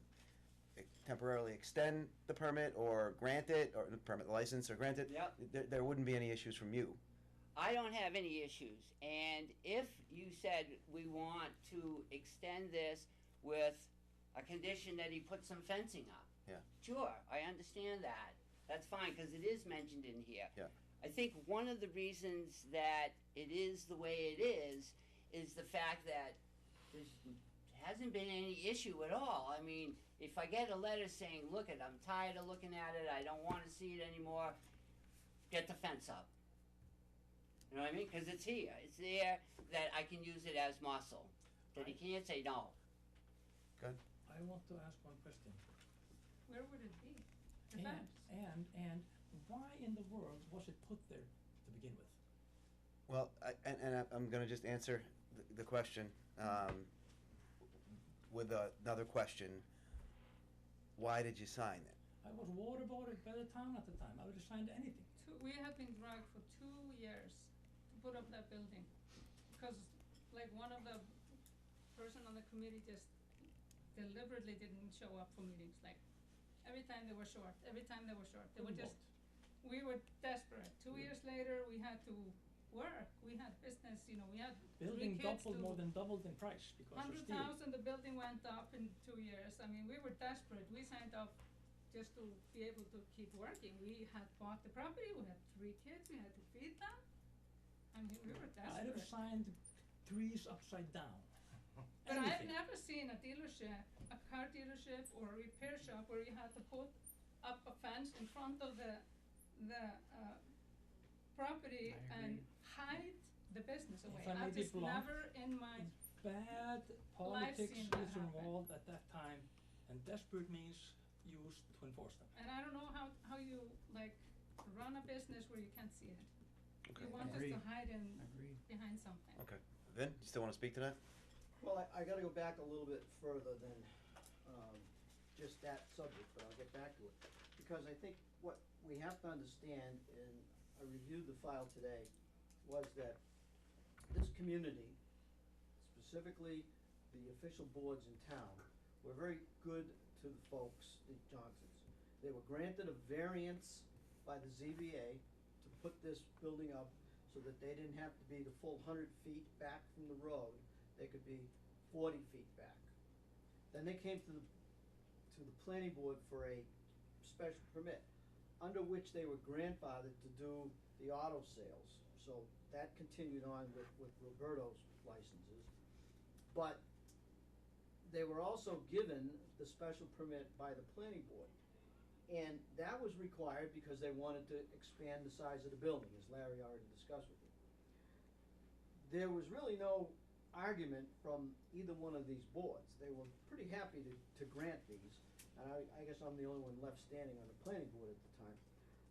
temporarily extend the permit or grant it, or the permit license or grant it, Yep. there wouldn't be any issues from you. I don't have any issues, and if you said we want to extend this with a condition that he put some fencing up. Yeah. Sure, I understand that. That's fine, because it is mentioned in here. Yeah. I think one of the reasons that it is the way it is the fact that there hasn't been any issue at all. I mean, if I get a letter saying, look it, I'm tired of looking at it, I don't want to see it anymore, get the fence up. You know what I mean? Because it's here. It's there that I can use it as muscle. That he can't say no. Good. I want to ask one question. Where would it be? The fence? And why in the world was it put there to begin with? Well, I'm going to just answer the question with another question. Why did you sign it? I was waterboarded by the town at the time. I would have signed anything. We have been dragged for 2 years to put up that building, because like one of the person on the committee just deliberately didn't show up for meetings, like every time they were short, they were just, we were desperate. 2 years later, we had to work, we had business, you know, we had Building 3 kids more than doubled in price because of steel. 100,000, the building went up in 2 years. I mean, we were desperate. We signed up just to be able to keep working. We had bought the property, we had 3 kids, we had to feed them. I mean, we were I'd have desperate. signed trees upside down. But I've Anything. never seen a dealership, a car dealership or a repair shop where you had to put up a fence in front of the property I and agree. hide the business away. I may I've be just blunt, never in my, Bad seen politics that is happen. involved at that time, and desperate means used to enforce them. and I don't know how you like run a business where you can't see it. Okay. You want us Agreed. to hide in Agreed. behind something. Okay. Vin, you still want to speak to that? Well, I gotta go back a little bit further than, just that subject, but I'll get back to it. Because I think what we have to understand, and I reviewed the file today, was that this community, specifically the official boards in town, were very good to the folks, the Johnsons. They were granted a variance by the ZBA to put this building up so that they didn't have to be the full 100 feet back from the road, they could be 40 feet back. Then they came to the planning board for a special permit, under which they were grandfathered to do the auto sales. So that continued on with Roberto's licenses. But they were also given the special permit by the planning board. And that was required because they wanted to expand the size of the building, as Larry already discussed with you. There was really no argument from either one of these boards. They were pretty happy to grant these, and I guess I'm the only one left standing on the planning board at the time.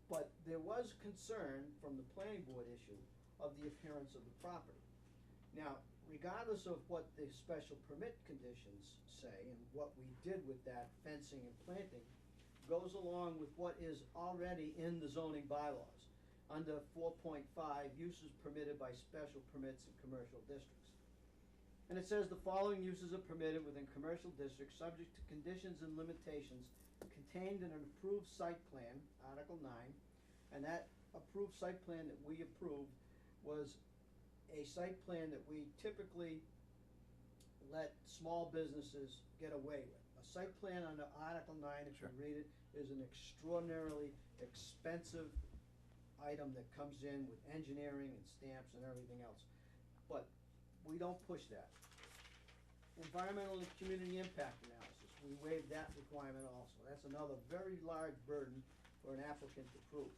But there was concern from the planning board issue of the appearance of the property. Now, regardless of what the special permit conditions say and what we did with that fencing and planting, goes along with what is already in the zoning bylaws. Under 4.5, uses permitted by special permits in commercial districts. And it says the following uses are permitted within commercial districts subject to conditions and limitations contained in an approved site plan, Article 9, and that approved site plan that we approved was a site plan that we typically let small businesses get away with. A site plan under Article 9, if you read it, is an extraordinarily expensive item that comes in with engineering and stamps and everything else. But we don't push that. Environmental and community impact analysis, we waive that requirement also. That's another very large burden for an applicant to prove.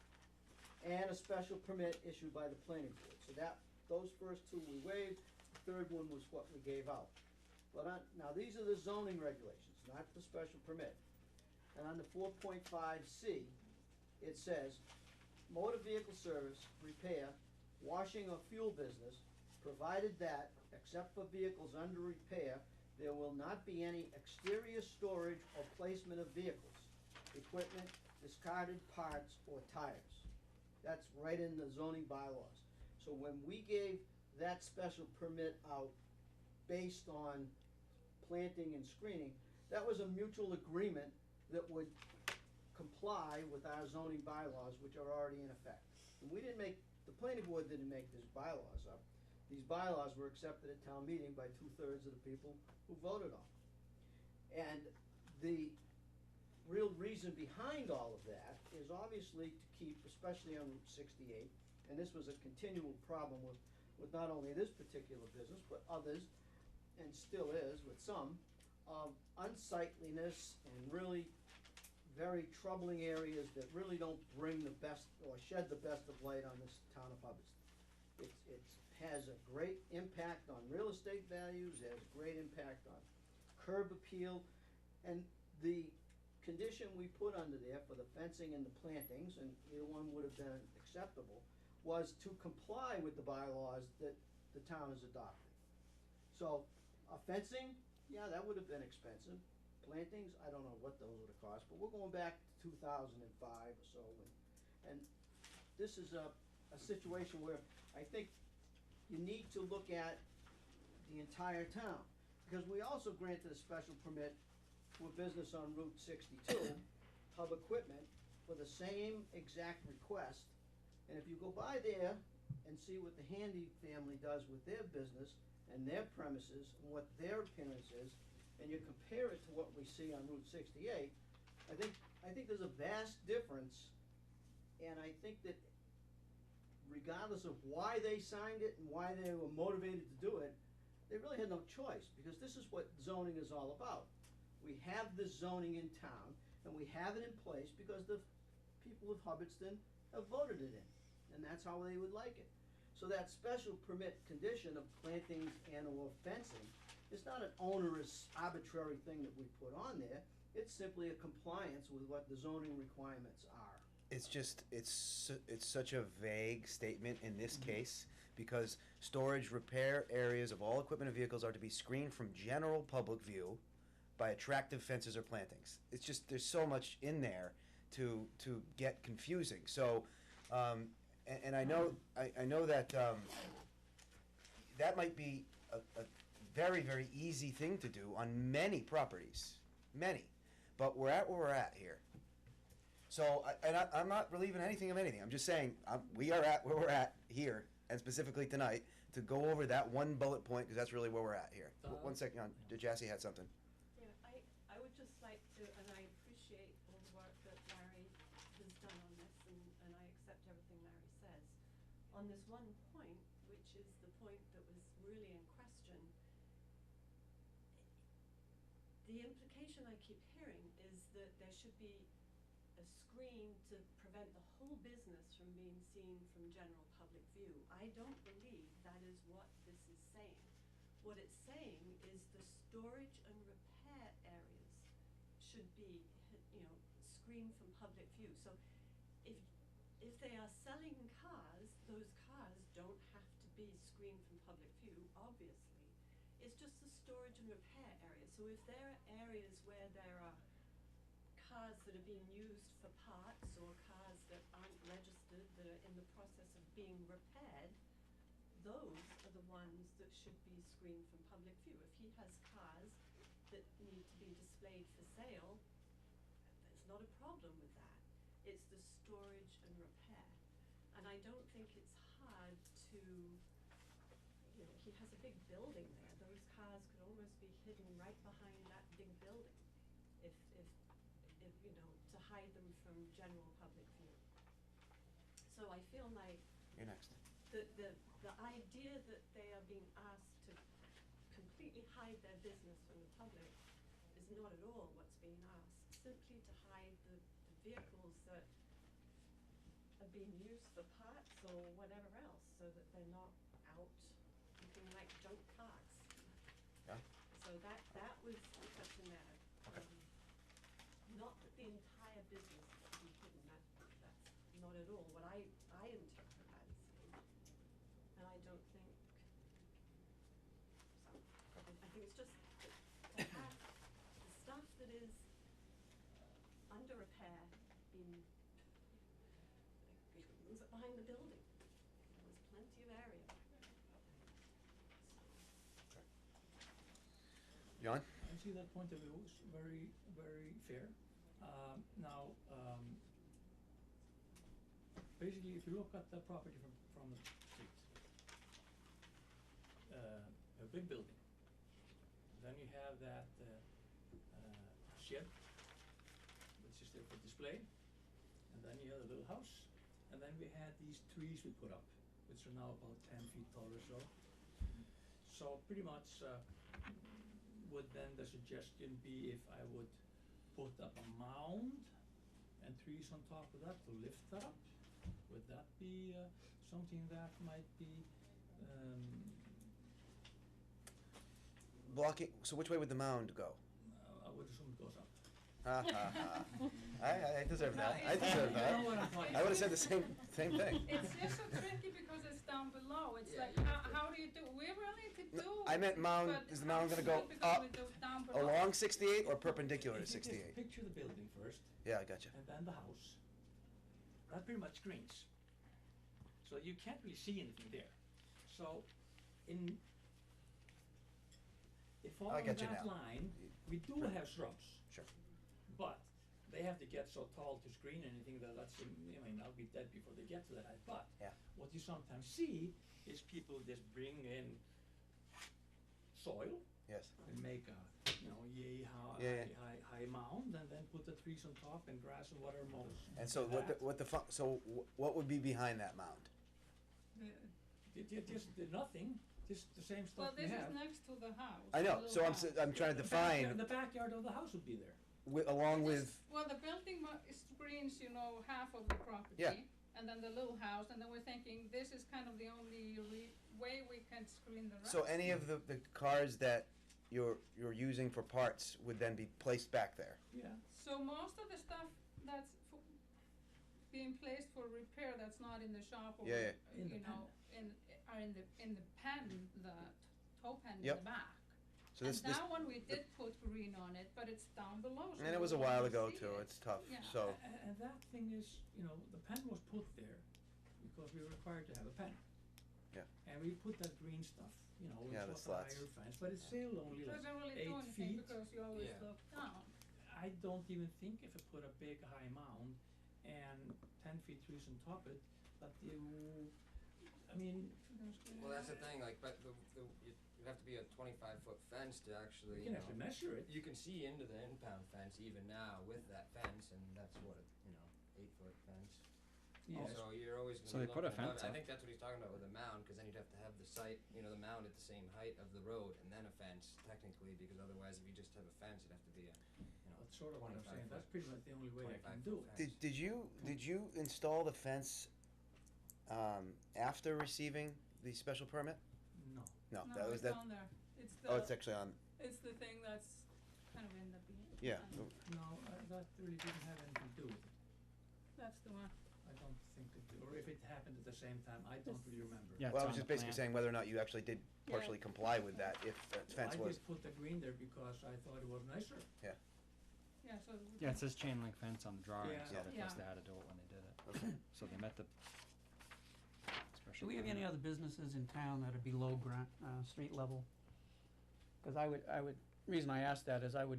And a special permit issued by the planning board. So those first two we waived, the third one was what we gave out. But now these are the zoning regulations, not the special permit. And on the 4.5C, it says, motor vehicle service, repair, washing or fuel business, provided that, except for vehicles under repair, there will not be any exterior storage or placement of vehicles, equipment, discarded parts, or tires. That's right in the zoning bylaws. So when we gave that special permit out based on planting and screening, that was a mutual agreement that would comply with our zoning bylaws, which are already in effect. And the planning board didn't make these bylaws up. These bylaws were accepted at town meeting by 2/3 of the people who voted on them. And the real reason behind all of that is obviously to keep, especially on Route 68, and this was a continual problem with not only this particular business, but others, and still is with some, of unsightliness and really very troubling areas that really don't bring the best or shed the best of light on this town of Hubbardston. It has a great impact on real estate values, it has a great impact on curb appeal, and the condition we put under there for the fencing and the plantings, and either one would have been acceptable, was to comply with the bylaws that the town has adopted. So, fencing, yeah, that would have been expensive. Plantings, I don't know what those would have cost, but we're going back to 2005 or so, and this is a situation where I think you need to look at the entire town, because we also granted a special permit to a business on Route 62, Hub Equipment, for the same exact request. And if you go by there and see what the Handy family does with their business and their premises and what their appearance is, and you compare it to what we see on Route 68, I think there's a vast difference. And I think that regardless of why they signed it and why they were motivated to do it, they really had no choice, because this is what zoning is all about. We have this zoning in town, and we have it in place because the people of Hubbardston have voted it in, and that's how they would like it. So that special permit condition of plantings and or fencing is not an onerous, arbitrary thing that we put on there. It's simply a compliance with what the zoning requirements are. It's just, it's such a vague statement in this case, because storage, repair areas of all equipment and vehicles are to be screened from general public view by attractive fences or plantings. It's just, there's so much in there to get confusing. So, and I know, I know that, that might be a very, very easy thing to do on many properties, many, but we're at where we're at here. So, I'm not relieving anything of anything, I'm just saying, we are at where we're at here, and specifically tonight, to go over that one bullet point, because that's really where we're at here. One second, Jassy had something. Yeah, I would just like to, and I appreciate all the work that Larry has done on this, and I accept everything Larry says. On this one point, which is the point that was really in question, the implication I keep hearing is that there should be a screen to prevent the whole business from being seen from general public view. I don't believe that is what this is saying. What it's saying is the storage and repair areas should be, screened from public view. So if they are selling cars, those cars don't have to be screened from public view, obviously. It's just the storage and repair area. So if there are areas where there are cars that are being used for parts or cars that aren't registered, that are in the process of being repaired, those are the ones that should be screened from public view. If he has cars that need to be displayed for sale, there's not a problem with that. It's the storage and repair. And I don't think it's hard to, he has a big building there. Those cars could almost be hidden right behind that big building if to hide them from general public view. So I feel like You're next. the idea that they are being asked to completely hide their business from the public is not at all what's being asked. Simply to hide the vehicles that are being used for parts or whatever else, so that they're not out looking like junk cars. Yeah. So that was the question there. Okay. Not that the entire business is to be hidden, that's not at all what I interpret as. And I don't think, so, I think it's just to have the stuff that is under repair being, leaves it behind the building. There's plenty of area. John? I see that point of view is very, very fair. Now, basically, if you look at the property from the street, a big building, then you have that shed, which is there for display, and then you have a little house, and then we had these trees we put up, which are now about 10 feet tall or so. So pretty much, would then the suggestion be if I would put up a mound and trees on top of that to lift that up? Would that be something that might be Blocking, so which way would the mound go? I would assume it goes up. Ha ha ha. I deserve that. I No, deserve that. You know what I'm talking I would have said the same thing. It's just so tricky because it's down below. It's like, how do you do? We really could do. I meant mound, but is the mound gonna how go do we do it because up we do down below? along 68 or perpendicular to If you just 68? picture the building first, Yeah, I gotcha. and then the house, that pretty much screens. So you can't really see anything there. So if following get you that now. line, we do have shrubs. Sure. But they have to get so tall to screen anything that I'll be dead before they get to that height. But Yeah. what you sometimes see is people just bring in soil Yes. and make a yay Yeah. high mound, and then put the trees on top and grass and whatever mows. And so what would be behind that mound? Just nothing, just the same Well, stuff we this have. is next to the house. I know. the So little house. I'm trying to define The backyard of the house would be there. along It with. is- Well, the building screens, half of the property. Yeah. And then the little house, and then we're thinking this is kind of the only way we can screen the rest. So any of the cars that you're using for parts would then be placed back there. Yeah. So most of the stuff that's being placed for repair, that's not in the shop or, Yeah, In the are in the pen, the toe pen in Yep. the back. So And this, that one we did put green on it, but it's down below, so and it you was a won't while ago see too, it. it's tough, Yeah. so, And that thing is, you know, the pen was put there because we were required to have a pen. Yeah. And we put that green stuff, you know, Yeah, the it's what slats. higher fence, but it's still only So like it doesn't really do 8 anything feet. because you always Yeah. look down. I don't even think if I put a big high mound and 10 feet trees on top of it, that you, I mean, Well, that's the thing, like, but it'd have to be a 25-foot fence to actually, you you can know. actually measure it. You can see into the impound fence even now with that fence, and that's what, 8-foot fence. Yes. So you're always So gonna they be put a looking above fence it. I up. think that's what he's talking about with a mound, cause then you'd have to have the site, the mound at the same height of the road, and then a fence technically, because otherwise if you just have a fence, it'd have to be a, That's sort of what I'm 25 saying, that's foot. pretty much the only way I can 25 do foot it. fence. did you install the fence, after receiving the special permit? No. No, No, that was it's that, on there. It's oh, the, it's actually on, it's the thing that's kind of in the beginning. yeah, No, that really didn't have anything to do with it. That's the one. I don't think it, or if it happened at the same time, I don't really remember. Yeah, well, I it's was on just the basically plan. saying whether or not you actually did Yeah. partially comply with that, if the fence I was, just put the green there because I thought it was nicer. Yeah, so. Yeah, it says chain link fence on the drawing, Yeah. so Yeah. they Yeah. must have had to do it when they did it. okay. So they met the Do special we have any permit. other businesses in town that are below street level? Cause I would, reason I ask that is I'm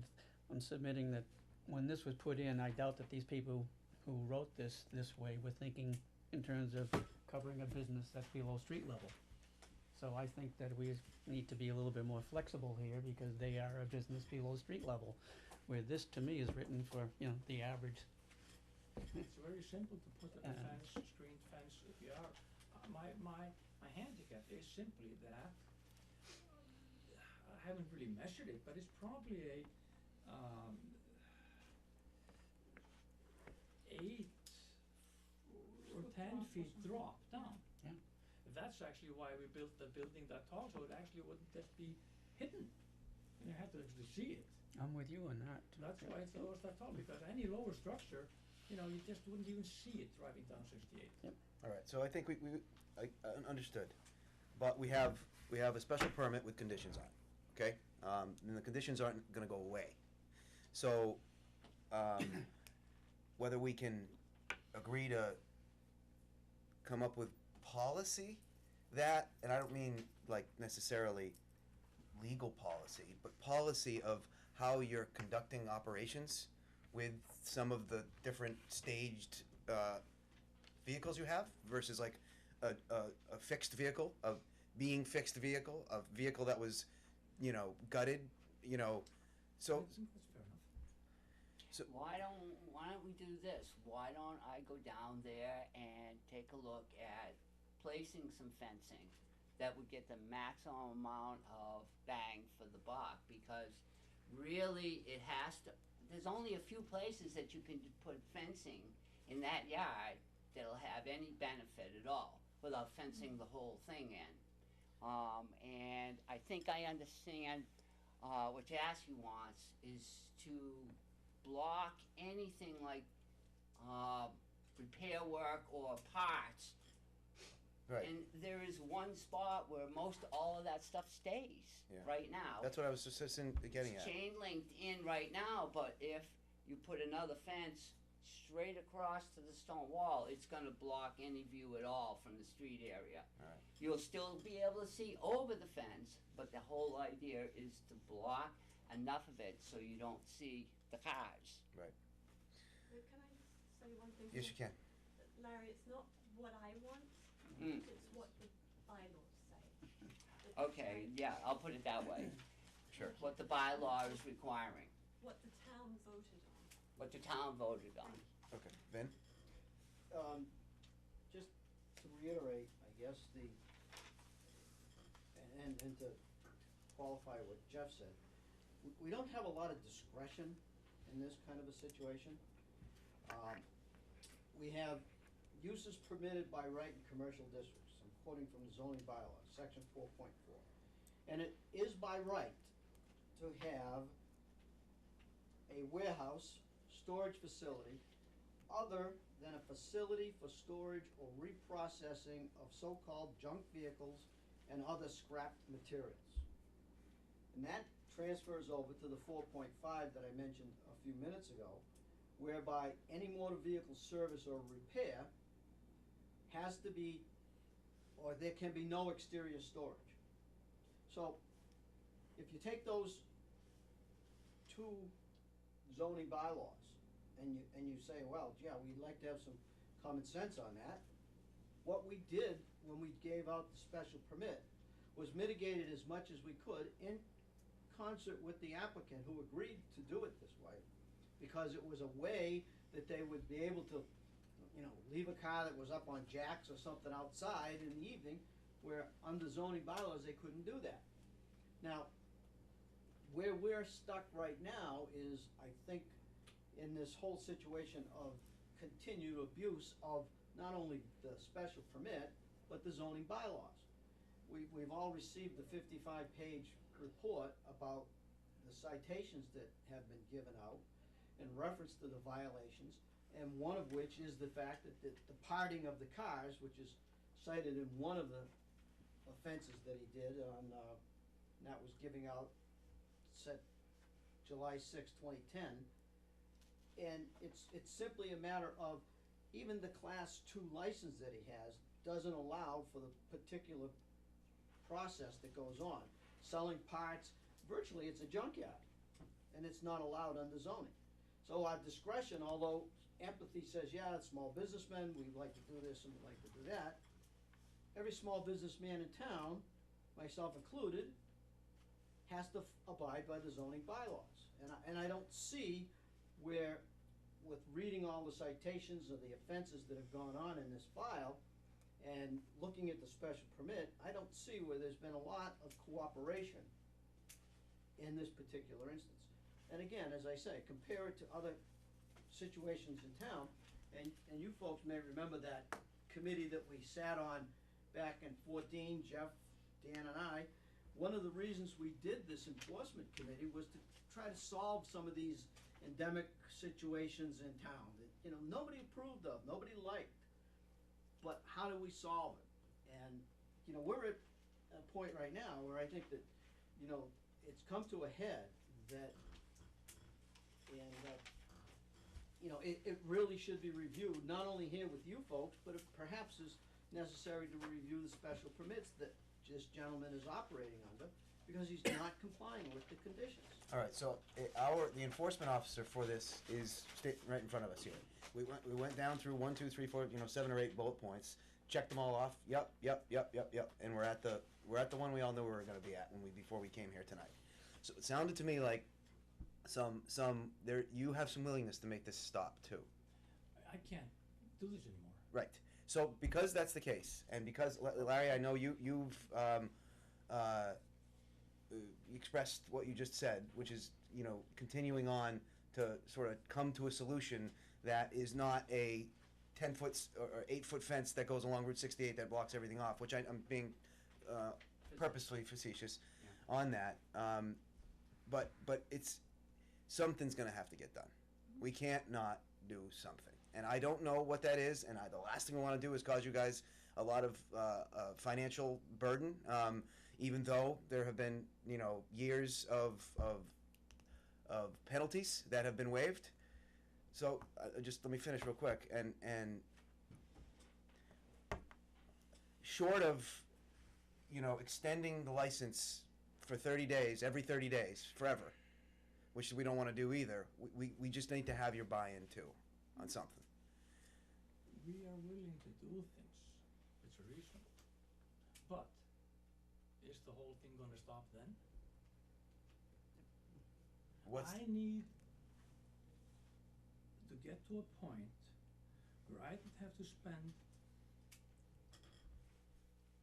submitting that when this was put in, I doubt that these people who wrote this way were thinking in terms of covering a business that's below street level. So I think that we need to be a little bit more flexible here because they are a business below street level. Where this to me is written for, the average. It's very simple to put a Uh. fence, screened fence, if you are. My handicap is simply that, I haven't really measured it, but it's probably a, 8 or 10 feet drop down. Yeah. That's actually why we built the building that tall, so it actually wouldn't just be hidden. You have to actually see it. I'm with you on that. That's why it's always that tall, because any lower structure, you just wouldn't even see it driving down 68. All right, so I think I understood, but we have a special permit with conditions on it, okay? And the conditions aren't gonna go away. So, whether we can agree to come up with policy that, and I don't mean like necessarily legal policy, but policy of how you're conducting operations with some of the different staged, vehicles you have versus like a fixed vehicle, a being fixed vehicle, a vehicle that was, gutted, so, I think that's fair enough. so, Why don't we do this? Why don't I go down there and take a look at placing some fencing that would get the maximum amount of bang for the buck? Because really, there's only a few places that you can put fencing in that yard that'll have any benefit at all without fencing the whole thing in. And I think I understand what Jassy wants is to block anything like repair work or parts. right, And there is one spot where most all of that stuff stays Yeah. right now. that's what I was just getting It's at. chain linked in right now, but if you put another fence straight across to the stone wall, it's gonna block any view at all from the street area. Alright. You'll still be able to see over the fence, but the whole idea is to block enough of it so you don't see the cars. Can I just say one thing? Yes, you can. Larry, it's not what I want, Mm. it's what the bylaws say. Okay, yeah, I'll put it that way. Sure. What the bylaw is requiring, What the town voted on. what the town voted on. Okay, Vin? Just to reiterate, I guess, and to qualify what Jeff said, we don't have a lot of discretion in this kind of a situation. We have uses permitted by right in commercial districts. I'm quoting from the zoning bylaws, section 4.4. And it is by right to have a warehouse, storage facility, other than a facility for storage or reprocessing of so-called junk vehicles and other scrap materials. And that transfers over to the 4.5 that I mentioned a few minutes ago, whereby any motor vehicle service or repair has to be, or there can be no exterior storage. So, if you take those two zoning bylaws and you say, well, yeah, we'd like to have some common sense on that, what we did when we gave out the special permit was mitigated as much as we could in concert with the applicant who agreed to do it this way, because it was a way that they would be able to, you know, leave a car that was up on jacks or something outside in the evening, where under zoning bylaws they couldn't do that. Now, where we're stuck right now is, I think, in this whole situation of continued abuse of not only the special permit, but the zoning bylaws. We've all received the 55-page report about the citations that have been given out in reference to the violations, and one of which is the fact that the parting of the cars, which is cited in one of the offenses that he did on, that was giving out, set July 6, 2010. And it's simply a matter of, even the Class 2 license that he has doesn't allow for the particular process that goes on. Selling parts, virtually it's a junkyard, and it's not allowed under zoning. So our discretion, although empathy says, yeah, it's small businessmen, we'd like to do this and we'd like to do that, every small businessman in town, myself included, has to abide by the zoning bylaws. And I don't see where, with reading all the citations of the offenses that have gone on in this file, and looking at the special permit, I don't see where there's been a lot of cooperation in this particular instance. And again, as I say, compare it to other situations in town, and you folks may remember that committee that we sat on back in 14, Jeff, Dan and I. One of the reasons we did this enforcement committee was to try to solve some of these endemic situations in town that, you know, nobody approved of, nobody liked. But how do we solve it? And, you know, we're at a point right now where I think that, you know, it's come to a head that, and you know, it really should be reviewed, not only here with you folks, but it perhaps is necessary to review the special permits that this gentleman is operating under, because he's not complying with the conditions. All right, so the enforcement officer for this is right in front of us here. We went down through 1, 2, 3, 4, 7 or 8 bullet points, checked them all off. Yep, and we're at the one we all knew we were going to be at before we came here tonight. So it sounded to me like you have some willingness to make this stop too. I can't do this anymore. Right. So because that's the case, and because Larry, I know you've expressed what you just said, which is, you know, continuing on to sort of come to a solution that is not a 10-foot or 8-foot fence that goes along Route 68 that blocks everything off, which I'm being purposefully facetious on that. But it's something's going to have to get done. We can't not do something, and I don't know what that is. And the last thing I want to do is cause you guys a lot of financial burden, even though there have been, you know, years of penalties that have been waived. So just let me finish real quick, and short of, you know, extending the license for 30 days, every 30 days, forever, which we don't want to do either, we just need to have your buy-in too on something. We are willing to do things. It's a reason. But is the whole thing gonna stop then? I need to get to a point where I don't have to spend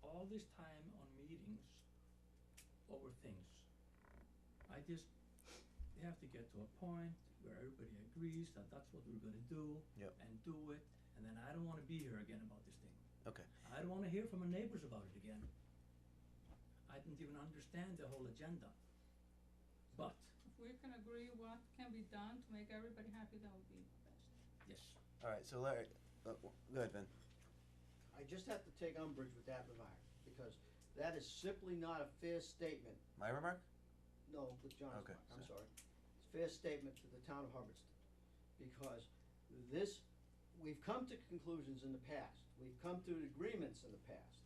all this time on meetings over things. I just have to get to a point where everybody agrees that that's what we're gonna do. Yep. And do it, and then I don't wanna be here again about this thing. Okay. I don't wanna hear from my neighbors about it again. I didn't even understand the whole agenda. But, If we can agree what can be done to make everybody happy, that would be best. yes, All right. So Larry, go ahead, Ben. I just have to take umbrage with that remark, because that is simply not a fair statement. My remark? no, with John's Okay, mark, I'm sorry. sorry. It's a fair statement to the town of Hubbardston, because this, we've come to conclusions in the past, we've come to agreements in the past.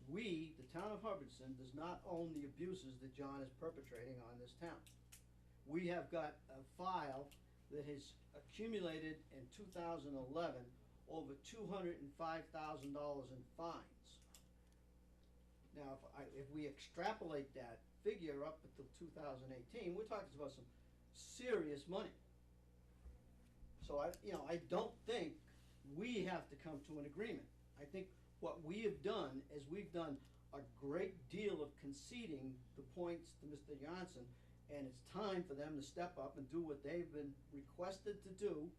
We, the town of Hubbardston, does not own the abuses that John is perpetrating on this town. We have got a file that has accumulated in 2011 over $205,000 in fines. Now, if we extrapolate that figure up until 2018, we're talking about some serious money. So I don't think we have to come to an agreement. I think what we have done is we've done a great deal of conceding the points to Mr. Johnson, and it's time for them to step up and do what they've been requested to do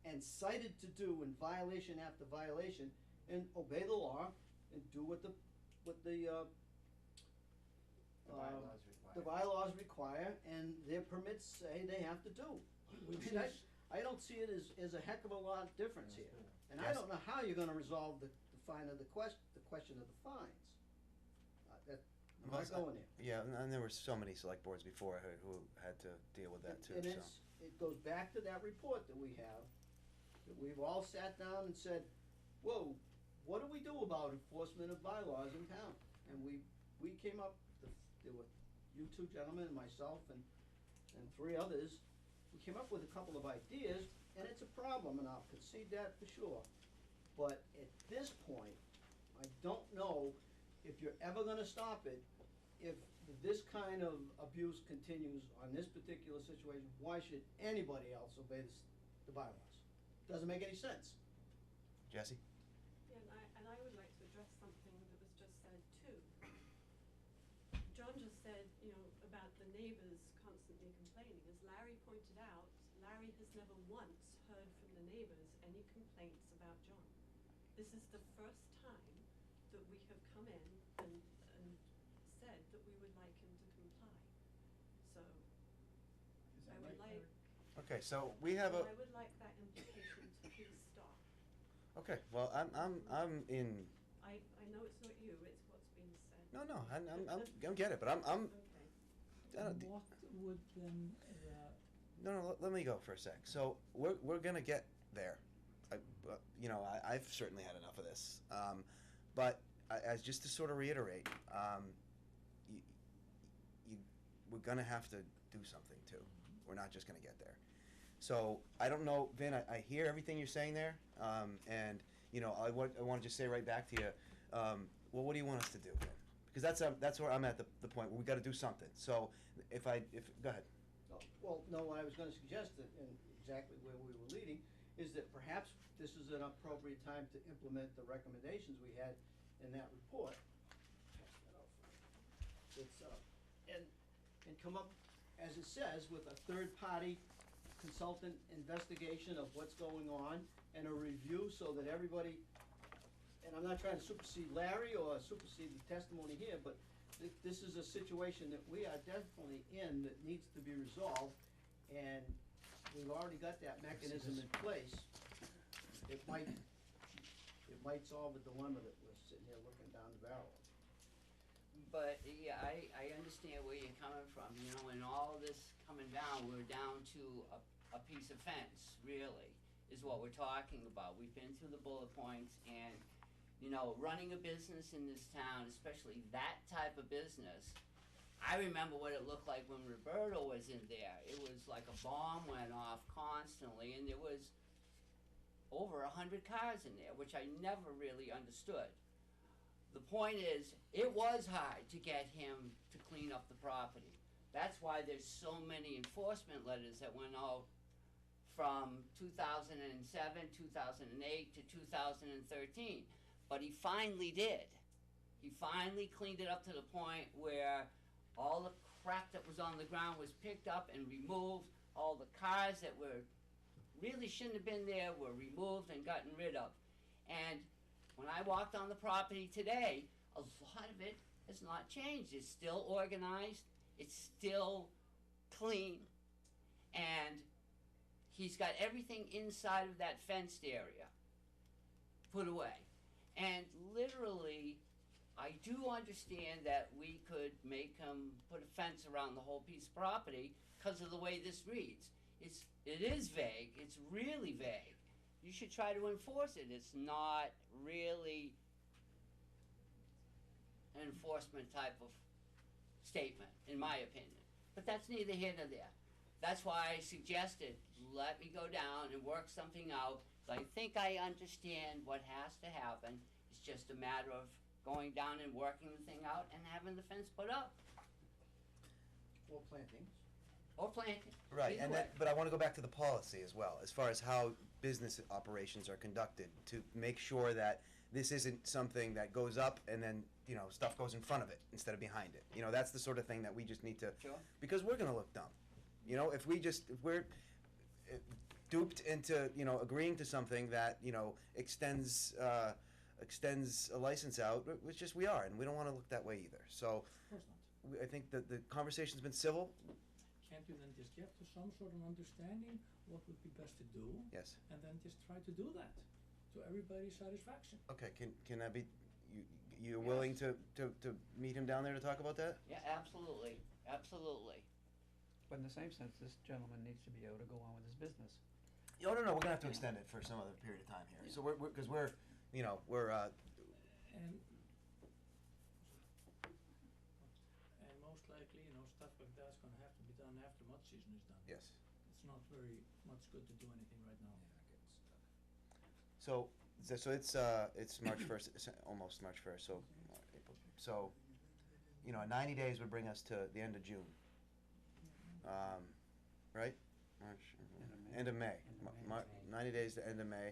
and cited to do in violation after violation, and obey the law and do what the bylaws require and their permits say they have to do. Which And is, I don't see it as a heck of a lot of difference here. And I Yes. don't know how you're gonna resolve the question of the fines. I'm not going there. Yeah, and there were so many select boards before who had to deal with that too, And so. it goes back to that report that we have, that we've all sat down and said, whoa, what do we do about enforcement of bylaws in town? And we came up, there were you two gentlemen and myself and three others, we came up with a couple of ideas, and it's a problem, and I'll concede that for sure. But at this point, I don't know if you're ever gonna stop it. If this kind of abuse continues on this particular situation, why should anybody else obey the bylaws? Doesn't make any sense. Jesse? Yeah, and I would like to address something that was just said too. John just said, about the neighbors constantly complaining. As Larry pointed out, Larry has never once heard from the neighbors any complaints about John. This is the first time that we have come in and said that we would like him to comply. So, I would like, Okay, so we have a, I would like that implication to please stop. okay, well, I'm in, I know it's not you, it's what's being said. no, I'm get it, but I'm, Okay. I don't, what would then, no, let me go for a sec. So we're gonna get there. I've certainly had enough of this. But as just to sort of reiterate, we're gonna have to do something too. We're not just gonna get there. So I don't know, Vin. I hear everything you're saying there, and I want to just say right back to you. Well, what do you want us to do, Vin? Because that's where I'm at the point where we got to do something. So if go ahead. Well, no, what I was gonna suggest, and exactly where we were leading, is that perhaps this is an appropriate time to implement the recommendations we had in that report. Pass that out for me. It's, and come up, as it says, with a third-party consultant investigation of what's going on and a review so that everybody, and I'm not trying to supersede Larry or supersede the testimony here, but this is a situation that we are definitely in that needs to be resolved, and we've already got that mechanism in place. It might solve a dilemma that we're sitting here looking down the barrel of. But, yeah, I understand where you're coming from, and all this coming down, we're down to a piece of fence, really, is what we're talking about. We've been through the bullet points, and running a business in this town, especially that type of business, I remember what it looked like when Roberto was in there. It was like a bomb went off constantly, and there was over 100 cars in there, which I never really understood. The point is, it was hard to get him to clean up the property. That's why there's so many enforcement letters that went out from 2007, 2008 to 2013. But he finally did. He finally cleaned it up to the point where all the crap that was on the ground was picked up and removed. All the cars that really shouldn't have been there were removed and gotten rid of. And when I walked on the property today, a lot of it has not changed. It's still organized. It's still clean. And he's got everything inside of that fenced area put away. And literally, I do understand that we could make him put a fence around the whole piece of property because of the way this reads. It is vague, it's really vague. You should try to enforce it, it's not really an enforcement type of statement, in my opinion. But that's neither here nor there. That's why I suggested, let me go down and work something out. So I think I understand what has to happen. It's just a matter of going down and working the thing out and having the fence put up. Or plantings. Or planting. Right, Either and way. that, but I wanna go back to the policy as well, as far as how business operations are conducted, to make sure that this isn't something that goes up and then, you know, stuff goes in front of it instead of behind it. You know, that's the sort of thing that we just need to, Sure. because we're gonna look dumb. You know, if we're duped into, you know, agreeing to something that, you know, extends a license out, it's just we are, and we don't wanna look that way either. So, Of course not. I think that the conversation's been civil, Can't you then just get to some sort of understanding what would be best to do, yes. and then just try to do that to everybody's satisfaction? Okay, can that be, you're willing to meet him down there to talk about that? Yeah, absolutely, absolutely. But in the same sense, this gentleman needs to be able to go on with his business. Oh, no, we're gonna have to extend it for some other period of time here. So cause we're, you know, And most likely, you know, stuff like that's gonna have to be done after mud season is done. yes. It's not very much good to do anything right now. So it's March first, almost March first, so, April. So, you know, 90 days would bring us to the end of June. Right? March, end of May. End of May. 90 days to end of May.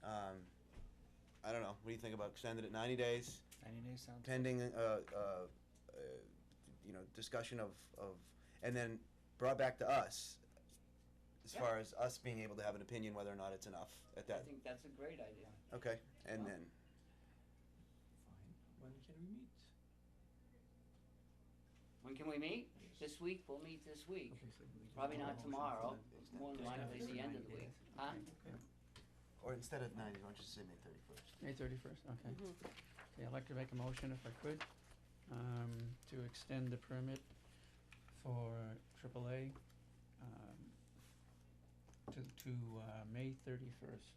I don't know, what do you think about extending it 90 days? 90 days sounds. Pending, you know, discussion of, and then brought back to us, as Yeah. far as us being able to have an opinion whether or not it's enough at I that. think that's a great idea. Okay, and Well, then, Fine. When can we meet? When can we meet? This week, we'll meet this week. Probably not tomorrow, more than likely the end of the week. Huh? or instead of 90, why don't you say May 31st? May 31st, okay. Okay, I'd like to make a motion if I could, to extend the permit for AAA, to May 31st.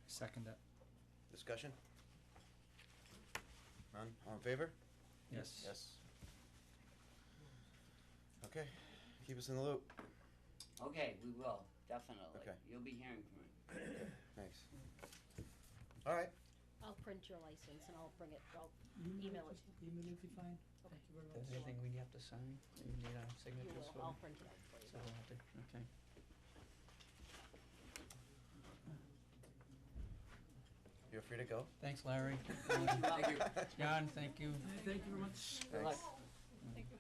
Second that. Discussion? None, all in favor? Yes. Yes. Okay, keep us in the loop, Okay, we will, definitely. Okay. You'll be hearing from me. thanks. All right, I'll print your license and I'll bring it, I'll Email email it. Email will be fine. Okay. Thank you very Is much. there anything we have to sign? You need our You signatures will, for? I'll print it out for you. So we'll have to, okay. you're free to go. Thanks, Larry. Thank you. John, thank you. Thank you very much. Good luck. Thank you.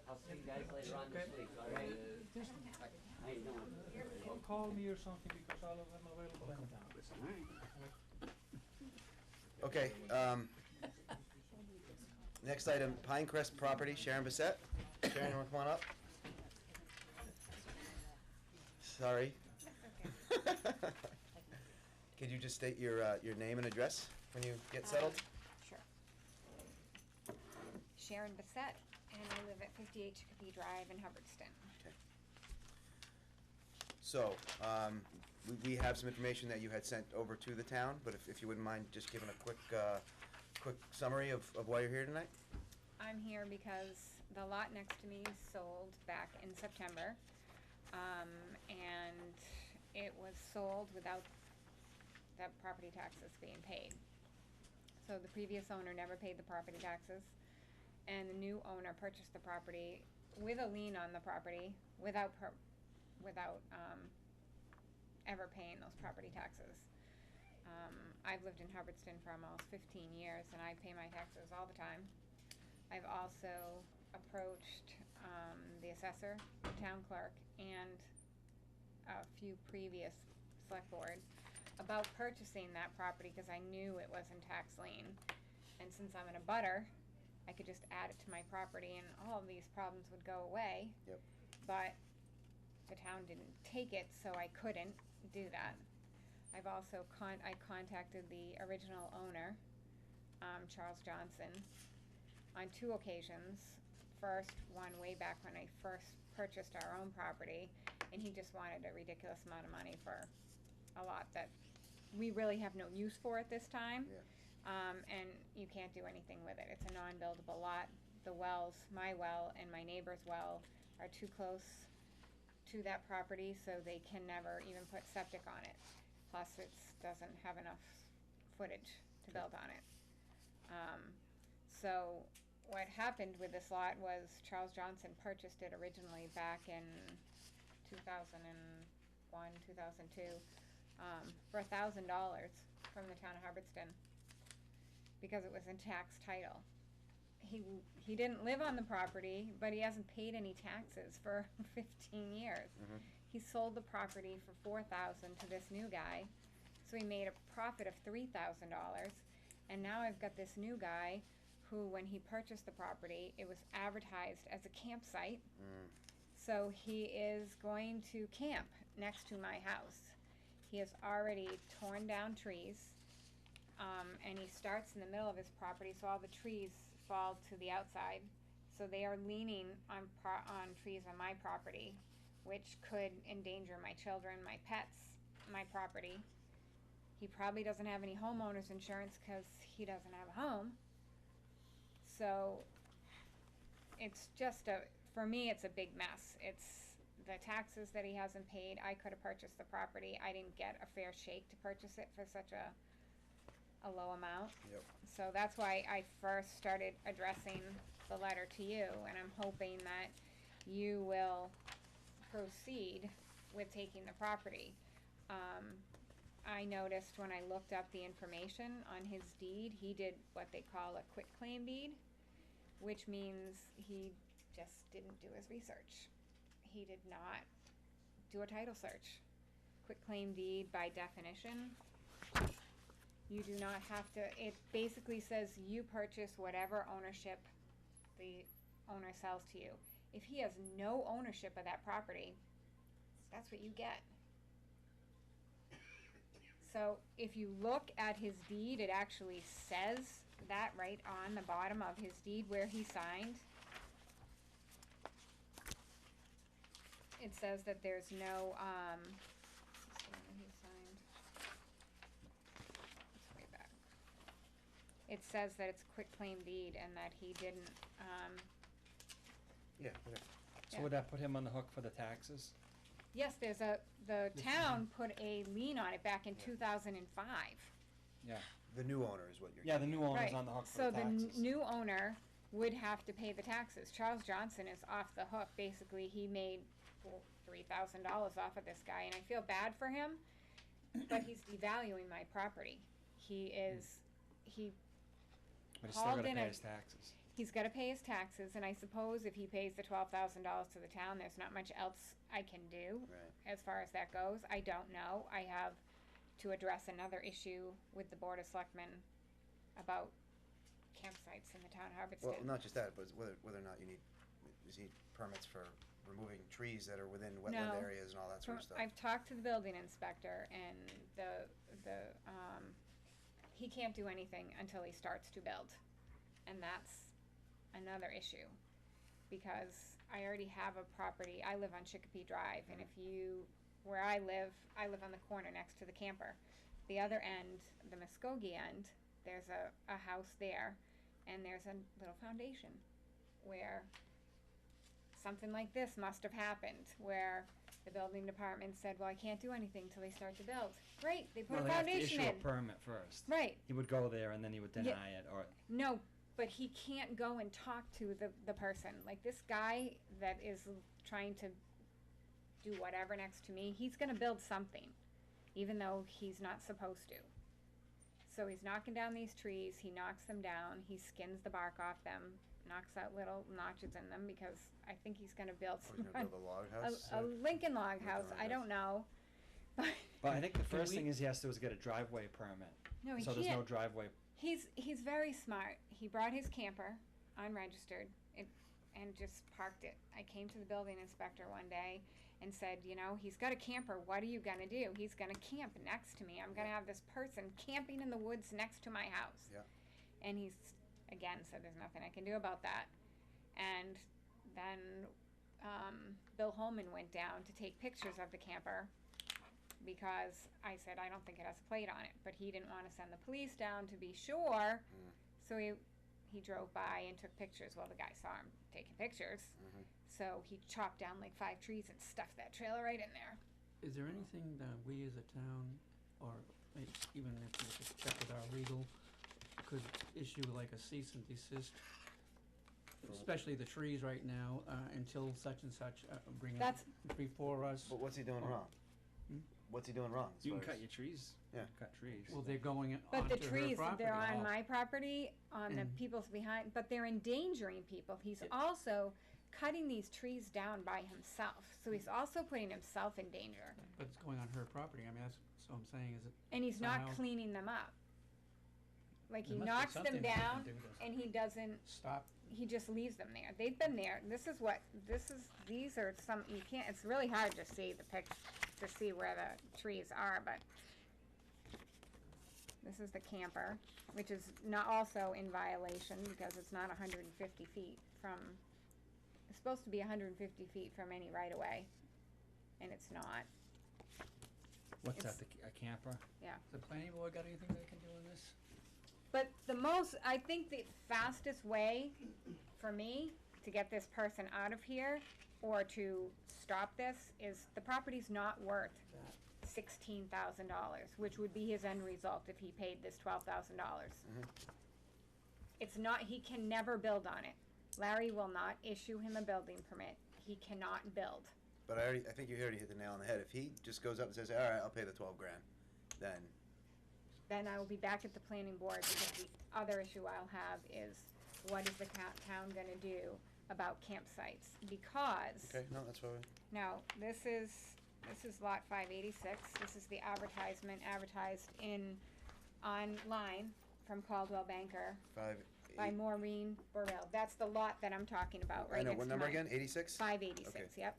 I'll see you guys later on this week, all right? Just How you doing? call me or something because I'm available anytime. All right. Okay, next item, Pinecrest property, Sharon Bissett. Sharon, you wanna come on up? Sorry. Could you just state your name and address when you get settled? Sure. Sharon Bissett, and I live at 58 Chicopee Drive in Hubbardston. Okay. So, we have some information that you had sent over to the town, but if you wouldn't mind just giving a quick summary of why you're here tonight? I'm here because the lot next to me sold back in September, and it was sold without the property taxes being paid. So the previous owner never paid the property taxes, and the new owner purchased the property with a lien on the property without ever paying those property taxes. I've lived in Hubbardston for almost 15 years, and I pay my taxes all the time. I've also approached the assessor, the town clerk, and a few previous select board about purchasing that property because I knew it wasn't tax lien. And since I'm in a butter, I could just add it to my property and all of these problems would go away. Yep. But the town didn't take it, so I couldn't do that. I've also I contacted the original owner, Charles Johnson, on 2 occasions. First, one way back when I first purchased our own property, and he just wanted a ridiculous amount of money for a lot that we really have no use for at this time. Yeah. And you can't do anything with it. It's a non-buildable lot. The wells, my well and my neighbor's well, are too close to that property, so they can never even put septic on it. Plus, it doesn't have enough footage to build on it. So what happened with this lot was Charles Johnson purchased it originally back in 2001, 2002, for $1,000 from the town of Hubbardston, because it was in tax title. He didn't live on the property, but he hasn't paid any taxes for 15 years. He sold the property for $4,000 to this new guy, so he made a profit of $3,000. And now I've got this new guy who, when he purchased the property, it was advertised as a campsite. So he is going to camp next to my house. He has already torn down trees, and he starts in the middle of his property, so all the trees fall to the outside. So they are leaning on trees on my property, which could endanger my children, my pets, my property. He probably doesn't have any homeowner's insurance because he doesn't have a home. So it's just for me, it's a big mess. It's the taxes that he hasn't paid. I could have purchased the property. I didn't get a fair shake to purchase it for such a low amount. Yep. So that's why I first started addressing the letter to you, and I'm hoping that you will proceed with taking the property. I noticed when I looked up the information on his deed, he did what they call a quitclaim deed, which means he just didn't do his research. He did not do a title search. Quitclaim deed, by definition, you do not have to, it basically says you purchase whatever ownership the owner sells to you. If he has no ownership of that property, that's what you get. So if you look at his deed, it actually says that right on the bottom of his deed where he signed. It says that there's no, this is the one he signed. It's way back. It says that it's a quitclaim deed and that he didn't, Yeah, okay. So Yeah. would that put him on the hook for the taxes? yes, the town put a lien on it back in 2005. Yeah. The new owner is what you're. Yeah, the new owner's Right. on the hook for So the the taxes. new owner would have to pay the taxes. Charles Johnson is off the hook. Basically, he made $3,000 off of this guy, and I feel bad for him, but he's devaluing my property. He But he's still called gotta in pay a- his taxes. he's got to pay his taxes, and I suppose if he pays the $12,000 to the town, there's not much else I can do Right. as far as that goes. I don't know. I have to address another issue with the Board of Selectmen about campsites in the town of Hubbardston. Well, not just that, but whether or not you need permits for removing trees that are within wetland No. areas and all that sort of stuff. I've talked to the building inspector, and he can't do anything until he starts to build. And that's another issue, because I already have a property. I live on Chicopee Drive, and where I live on the corner next to the camper. The other end, the Muskogee end, there's a house there, and there's a little foundation where something like this must have happened, where the building department said, well, I can't do anything till they start to build. Great, they put Well, a they have to foundation issue in. a permit first. Right. He would go there and then he would deny it, or No, but he can't go and talk to the person. Like this guy that is trying to do whatever next to me, he's gonna build something, even though he's not supposed to. So he's knocking down these trees, he knocks them down, he skins the bark off them, knocks out little notches in them, because I think he's gonna build Or he's some gonna build a log house. a Lincoln log house, log I house. don't know. But I think the first we- thing is he has to do is get a driveway permit. No, he So there's no can't. driveway. He's very smart. He brought his camper unregistered and just parked it. I came to the building inspector one day and said, he's got a camper. What are you gonna do? He's gonna camp next to me. I'm gonna have this person camping in the woods next to my house. Yeah. And again, said there's nothing I can do about that. And then, Bill Holman went down to take pictures of the camper because I said, I don't think it has a plate on it, but he didn't wanna send the police down to be sure, so he drove by and took pictures. Well, the guy saw him taking pictures, so he chopped down like 5 trees and stuffed that trailer right in there. Is there anything that we as a town, or even if we could check with our legal, could issue like a cease and desist? Especially the trees right now, until such and such, bring it That's- before us. But what's he doing wrong? What's he doing wrong? as You can far cut as- your trees. Yeah. Cut trees. Well, they're going But onto the her trees, property. they're on Oh. my property, on the And- people's behind, but they're endangering people. He's also cutting these trees down by himself, so he's also putting himself in danger. But it's going on her property, I mean, that's what I'm saying, is it? And he's not somehow cleaning them up. Like, he There must be knocks something them we can down, do to and he doesn't, Stop, he just leaves them there. They've been there. These are some, you can't, it's really hard to see the to see where the trees are, but this is the camper, which is not also in violation because it's not 150 feet from, it's supposed to be 150 feet from any right of way, and it's not. What's It's- that, a camper? Yeah. the planning board got anything they can do on this? But I think the fastest way for me to get this person out of here or to stop this is the property's not worth $16,000, which would be his end result if he paid this $12,000. It's not, he can never build on it. Larry will not issue him a building permit. He cannot build. But I think you already hit the nail on the head. If he just goes up and says, all right, I'll pay the 12 grand, then I will be back at the planning board because the other issue I'll have is what is the town gonna do about campsites? Because, okay, no, that's fine. now, this is lot 586. This is the advertisement advertised online from Caldwell Banker by Maureen Burrell. That's the lot that I'm talking about right I know, next what to number mine. again? 86? 586, Okay. yep.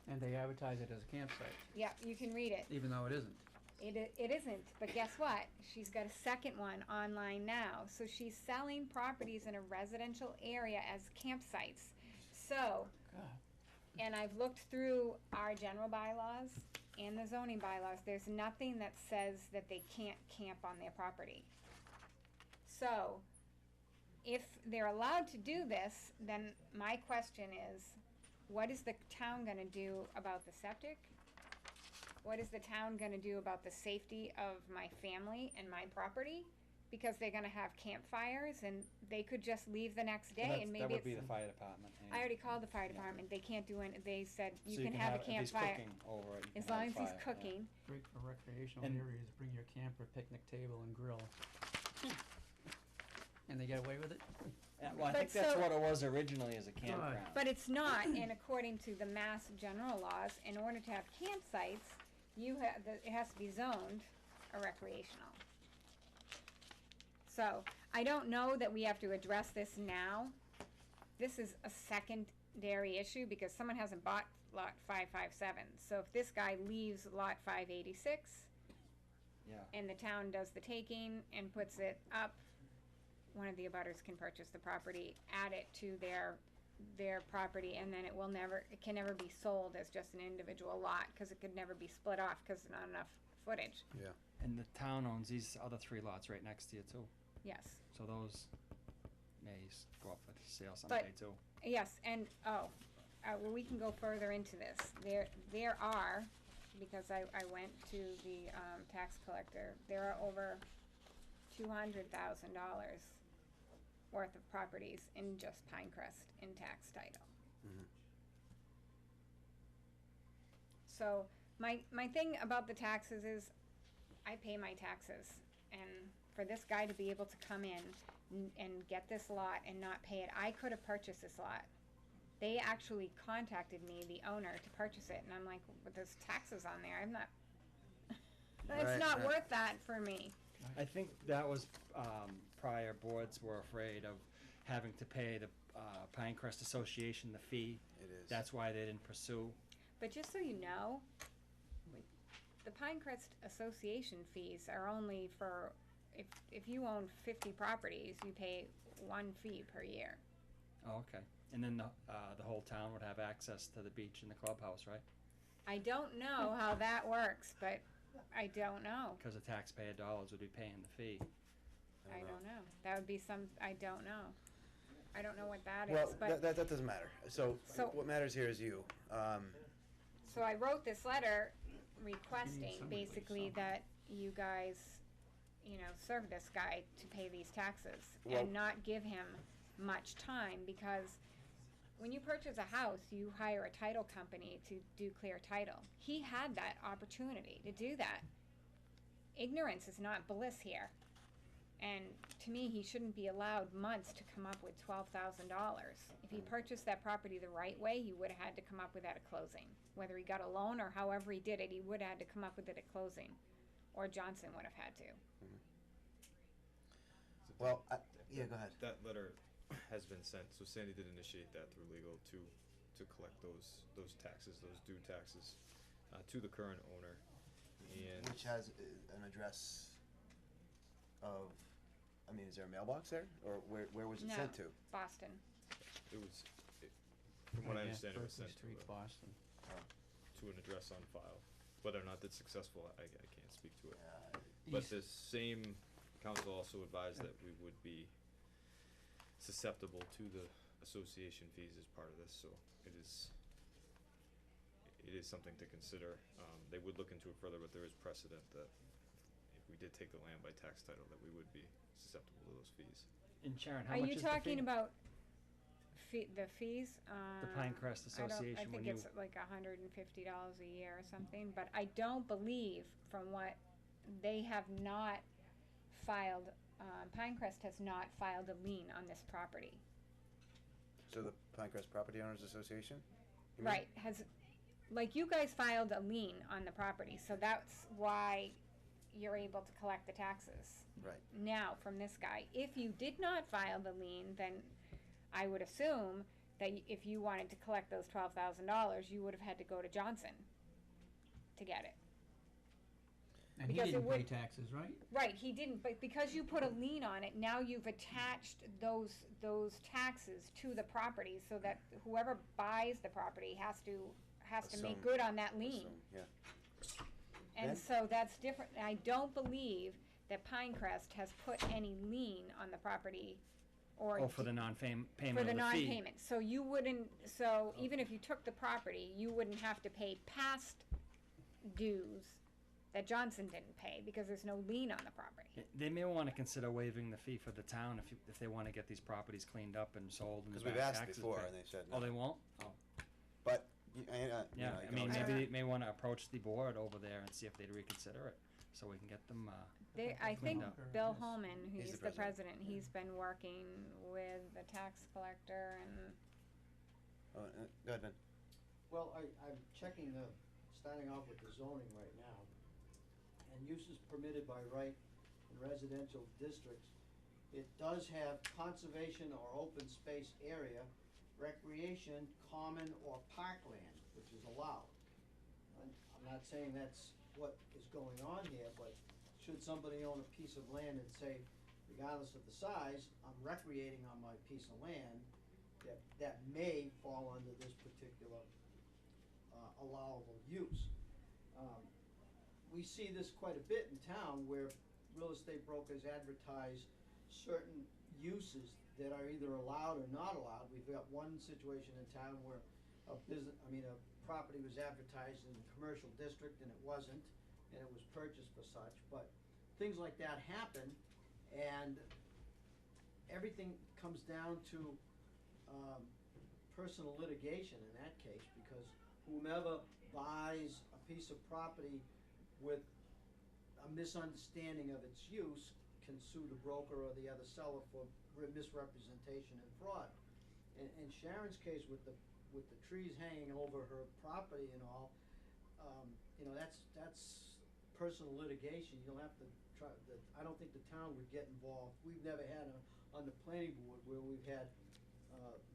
And they advertise it as a campsite, Yep, you can read it. even though it isn't. It isn't, but guess what? She's got a second one online now. So she's selling properties in a residential area as campsites. So, God. and I've looked through our general bylaws and the zoning bylaws. There's nothing that says that they can't camp on their property. So, if they're allowed to do this, then my question is, what is the town gonna do about the septic? What is the town gonna do about the safety of my family and my property? Because they're gonna have campfires and they could just leave the next day and maybe That would it's. be the fire department. I already called the fire department, they can't do it, they said you So can have a if he's campfire, cooking over it, you as can long have as he's fire, yeah. cooking. Great for recreational And- areas, bring your camper, picnic table and grill. And they get away with it? Yeah, well, I But think that's so- what it was originally as a campground. But it's not, and according to the mass general laws, in order to have campsites, it has to be zoned a recreational. So, I don't know that we have to address this now. This is a secondary issue because someone hasn't bought lot 557. So if this guy leaves lot 586 Yeah. and the town does the taking and puts it up, one of the abutters can purchase the property, add it to their property, and then it can never be sold as just an individual lot, cause it could never be split off, cause there's not enough footage. Yeah. And the town owns these other 3 lots right next to you too. Yes, So those may go up for sale someday too. yes, and, well, we can go further into this. There are, because I went to the, tax collector, there are over $200,000 worth of properties in just Pinecrest in tax title. So, my thing about the taxes is, I pay my taxes, and for this guy to be able to come in and get this lot and not pay it, I could have purchased this lot. They actually contacted me, the owner, to purchase it, and I'm like, but there's taxes on there, I'm not, it's Right, not right. worth that for me. I think that was, prior boards were afraid of having to pay the Pinecrest Association the fee. It is. That's why they didn't pursue. But just so you know, the Pinecrest Association fees are only for if you own 50 properties, you pay one fee per year. Oh, okay. And then the whole town would have access to the beach and the clubhouse, right? I don't know how that works, but I don't know. Because the taxpayer dollars would be paying the fee. I don't know. That would be I don't know. I don't know what that is, Well, but. that doesn't matter. So So- what matters here is you. So I wrote this letter requesting somebody basically some. that you guys, serve this guy to pay these taxes Well- and not give him much time, because when you purchase a house, you hire a title company to do clear title. He had that opportunity to do that. Ignorance is not bliss here. And to me, he shouldn't be allowed months to come up with $12,000. If he purchased that property the right way, he would have had to come up with that at closing. Whether he got a loan or however he did it, he would have had to come up with it at closing. Or Johnson would have had to. Well, yeah, go ahead. That letter has been sent, so Sandy did initiate that through legal to collect those taxes, those due taxes, to the current owner, and Which has an address of, is there a mailbox there? Or where was it No. sent to? Boston. from what I Yeah, understand, it was Berkeley sent Street, Boston. to an address on file. Whether or not that's successful, I can't speak to it. Uh, But the same council also advised that we would be susceptible to the association fees as part of this, so it is something to consider. They would look into it further, but there is precedent that if we did take the land by tax title, that we would be susceptible to those fees. And Sharon, how Are much you is the talking fee? about the fees? The Pinecrest I Association, when think you, it's like $150 a year or something, but I don't believe, from what they have not filed, Pinecrest has not filed a lien on this property. So the Pinecrest Property Owners Association? you mean? Right, like you guys filed a lien on the property, so that's why you're able to collect the taxes. Right. Now, from this guy. If you did not file the lien, then I would assume that if you wanted to collect those $12,000, you would have had to go to Johnson to get it. And he Because it didn't pay would- taxes, right? Right, he didn't, but because you put a lien on it, now you've attached those taxes to the property, so that whoever buys the property has to make Assume- good on that lien. Assume, yeah. And Ben? so that's different. I don't believe that Pinecrest has put any lien on the property or for the non-payment for of the the fee. non-payment. So you wouldn't, even if you took the property, you wouldn't have to pay past dues that Johnson didn't pay because there's no lien on the property. They may want to consider waiving the fee for the town if they want to get these properties cleaned up and sold and Because the we've back asked taxes before paid. and they said Oh, no. they won't? Oh, But, you yeah, know, you I can mean, always- maybe they may want to approach the board over there and see if they'd reconsider it, so we can get them, I think Cleaned up. Bill Holman, He's who's the the president, he's been working with the tax collector and Oh, go ahead, Ben. Well, I'm checking starting off with the zoning right now. And uses permitted by right in residential districts. It does have conservation or open space area, recreation, common or parkland, which is allowed. I'm not saying that's what is going on here, but should somebody own a piece of land and say, regardless of the size, I'm recreating on my piece of land, that may fall under this particular allowable use. We see this quite a bit in town where real estate brokers advertise certain uses that are either allowed or not allowed. We've got one situation in town where a property was advertised in the commercial district and it wasn't, and it was purchased for such, but things like that happen, and everything comes down to personal litigation in that case, because whomever buys a piece of property with a misunderstanding of its use can sue the broker or the other seller for misrepresentation and fraud. In Sharon's case with the trees hanging over her property and all, that's personal litigation. You'll have to try, I don't think the town would get involved. We've never had on the planning board where we've had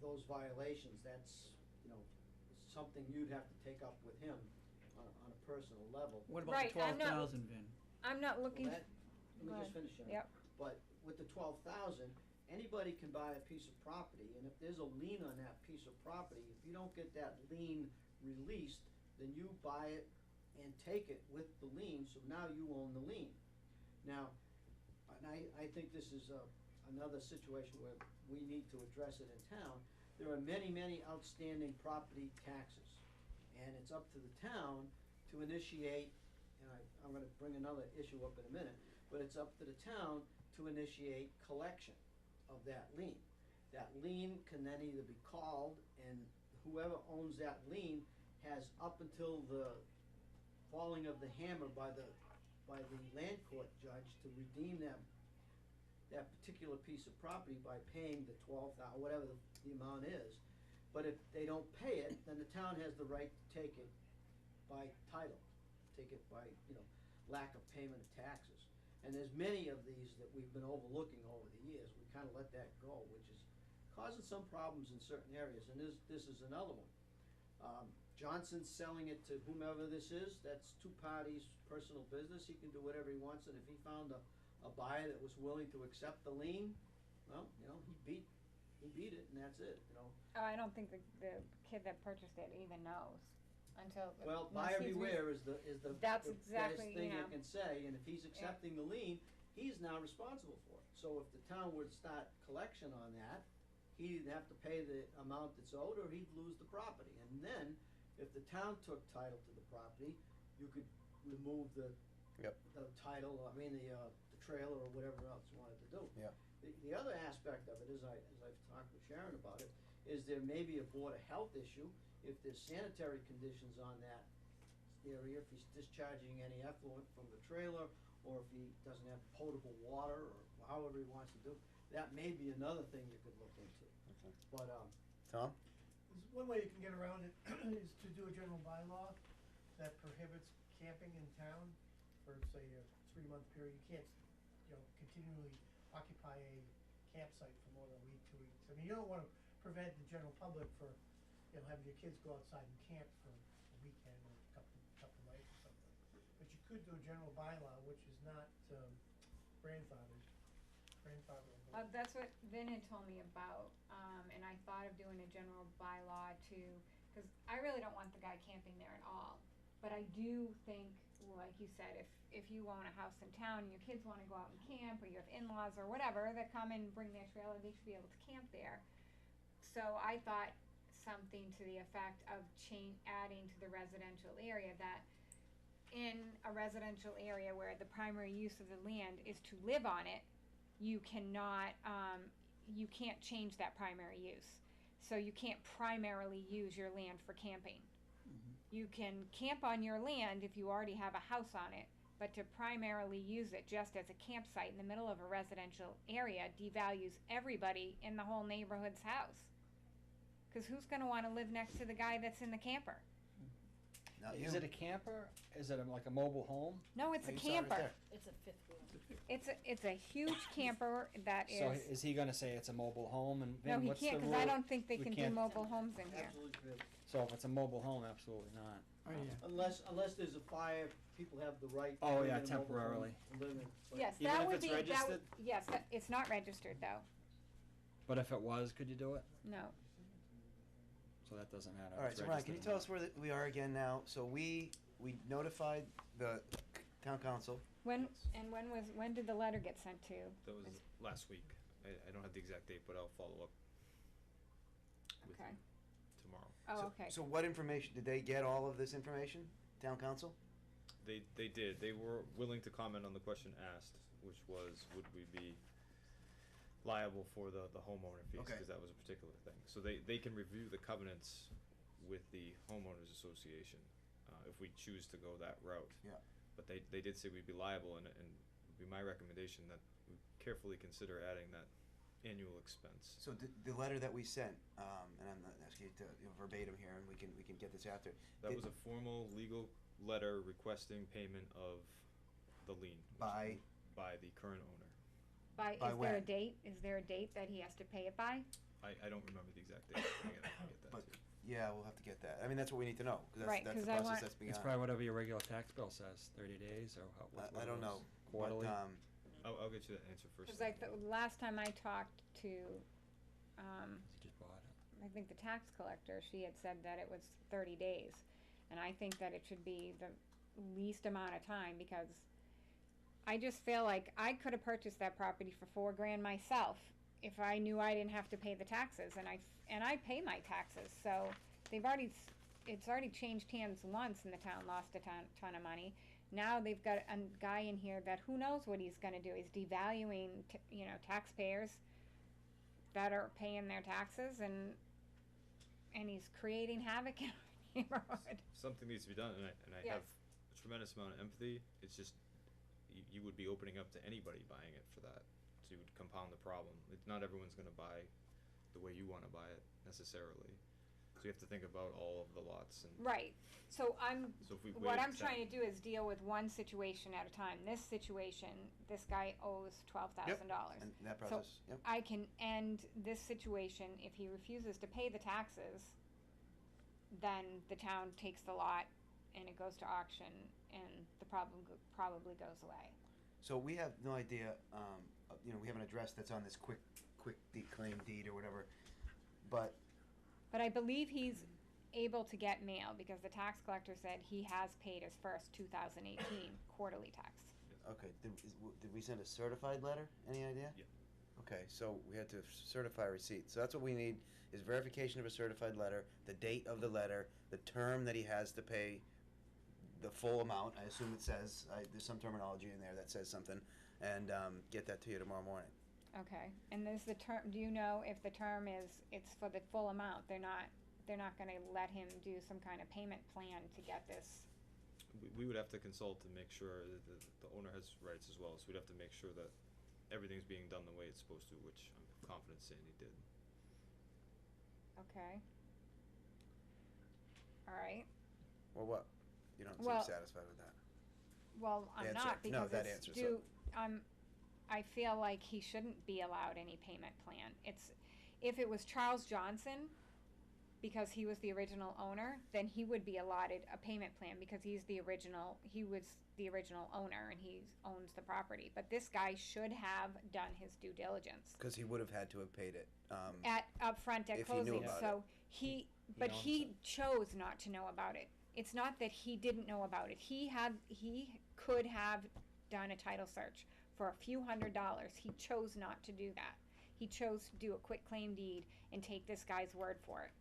those violations. That's, something you'd have to take up with him on a personal level. What about Right, the I'm not- 12,000, Vin? I'm not looking, Well, let me just finish that. Yep. But with the 12,000, anybody can buy a piece of property, and if there's a lien on that piece of property, if you don't get that lien released, then you buy it and take it with the lien, so now you own the lien. Now, and I think this is another situation where we need to address it in town. There are many, many outstanding property taxes, and it's up to the town to initiate, and I'm gonna bring another issue up in a minute, but it's up to the town to initiate collection of that lien. That lien can then either be called, and whoever owns that lien has up until the falling of the hammer by the land court judge to redeem that particular piece of property by paying the 12,000, whatever the amount is. But if they don't pay it, then the town has the right to take it by title, take it by, lack of payment of taxes. And there's many of these that we've been overlooking over the years. We kinda let that go, which is causing some problems in certain areas, and this is another one. Johnson's selling it to whomever this is, that's two parties' personal business, he can do whatever he wants, and if he found a buyer that was willing to accept the lien, well, he beat it, and that's it, Oh, I don't think the kid that purchased it even knows until. Well, unless buyer he's beware is the That's the exactly, best thing you you know. can say, and if he's accepting the lien, he's now responsible for it. So if the town would start collection on that, he'd either have to pay the amount that's owed, or he'd lose the property. And then, if the town took title to the property, you could remove the title, the trailer or whatever else you wanted to do. Yep. The other aspect of it, as I've talked with Sharon about it, is there may be a Board of Health issue if there's sanitary conditions on that area, if he's discharging any effluent from the trailer, or if he doesn't have potable water, or however he wants to do. That may be another thing you could look into. Okay. But, Tom? There's one way you can get around it is to do a general bylaw that prohibits camping in town for, say, a 3-month period. You can't, continually occupy a campsite for more than a week, 2 weeks. I mean, you don't wanna prevent the general public for, having your kids go outside and camp for a weekend or a couple nights or something. But you could do a general bylaw, which is not, grandfathered. That's what Vin had told me about, and I thought of doing a general bylaw too, cause I really don't want the guy camping there at all. But I do think, like you said, if you own a house in town and your kids wanna go out and camp, or you have in-laws or whatever that come and bring their trailer, they should be able to camp there. So I thought something to the effect of adding to the residential area that in a residential area where the primary use of the land is to live on it, you cannot, you can't change that primary use. So you can't primarily use your land for camping. You can camp on your land if you already have a house on it, but to primarily use it just as a campsite in the middle of a residential area devalues everybody in the whole neighborhood's house. Cause who's gonna wanna live next to the guy that's in the camper? Not you. Is it a camper? Is it like a mobile home? No, it's Oh, a you saw it right camper. there. It's a fifth wheel. It's a huge camper that is. So is he gonna say it's a mobile home, and No, Vin, he what's the can't, rule? cause I don't think they We can do can't- mobile homes in here. Absolutely prohibited. So if it's a mobile home, absolutely not. Oh, yeah. Unless there's a fire, people have the right to Oh, live yeah, in a mobile home temporarily. and live in. but- Yes, Even that if would it's be, that would, registered? yes, it's not registered though, But if it was, could you do it? no. So that doesn't matter. All right, It's so Ryan, can you registered tell or us where we are again now? So we notified the town council. When did the letter get sent to? That was last week. I don't have the exact date, but I'll follow up with Okay. you tomorrow. Oh, okay. So what information, did they get all of this information, town council? They did. They were willing to comment on the question asked, which was, would we be liable for the homeowner fees? Okay. Because that was a particular thing. So they can review the covenants with the homeowners association, if we choose to go that route. Yeah. But they did say we'd be liable, and it would be my recommendation that we carefully consider adding that annual expense. So the letter that we sent, and I'm not asking you to verbatim here, and we can get this after. That was a formal legal letter requesting payment of the lien. By the current owner. By Is there a when? date? Is there a date that he has to pay it by? I don't remember the exact date. I gotta get that But too. yeah, we'll have to get that. I mean, that's what we need to know, because Right, that's the 'cause I process want- that's being It's on. probably whatever your regular tax bill says, 30 days or what I don't know, quarterly. but I'll get you that answer first. Cause last time I talked to, He just bought it. I think the tax collector, she had said that it was 30 days. And I think that it should be the least amount of time, because I just feel like I could have purchased that property for $4,000 myself if I knew I didn't have to pay the taxes, and I pay my taxes, so it's already changed hands once, and the town lost a ton of money. Now they've got a guy in here that who knows what he's gonna do. He's devaluing, taxpayers that are paying their taxes, and he's creating havoc in our neighborhood. Something needs to be done, and I Yes. have a tremendous amount of empathy. It's just, you would be opening up to anybody buying it for that, so you would compound the problem. Not everyone's gonna buy the way you wanna buy it necessarily. So you have to think about all of the lots and. Right, so So if we what wait I'm that- trying to do is deal with one situation at a time. This situation, this guy owes $12,000. And that process, yep. I can end this situation if he refuses to pay the taxes, then the town takes the lot and it goes to auction and the problem probably goes away. So we have no idea, we have an address that's on this quick declaim deed or whatever, but But I believe he's able to get mail because the tax collector said he has paid his first 2018 quarterly tax. okay, did we send a certified letter? Any idea? Yeah. Okay, so we had to certify receipt. So that's what we need, is verification of a certified letter, the date of the letter, the term that he has to pay the full amount. I assume it says, there's some terminology in there that says something, and get that to you tomorrow morning. Okay, and there's the term, do you know if the term is, it's for the full amount, they're not gonna let him do some kind of payment plan to get this? We would have to consult to make sure that the owner has rights as well, so we'd have to make sure that everything's being done the way it's supposed to, which I'm confident Sandy did. Okay. Alright, Well, what? You don't Well- seem satisfied with that. well, I'm Answer. not, No, because that it's answer, due, I feel like he shouldn't be allowed any payment plan. If it was Charles Johnson, because he was the original owner, then he would be allotted a payment plan because he was the original owner and he owns the property. But this guy should have done his due diligence Because he would have had to have paid it. upfront at If he knew closing, about so He owns he chose not to know about it. It's not that he didn't know about it. He could have done a title search for a few $100s. He chose not to do that. He chose to do a quick claim deed and take this guy's word for it.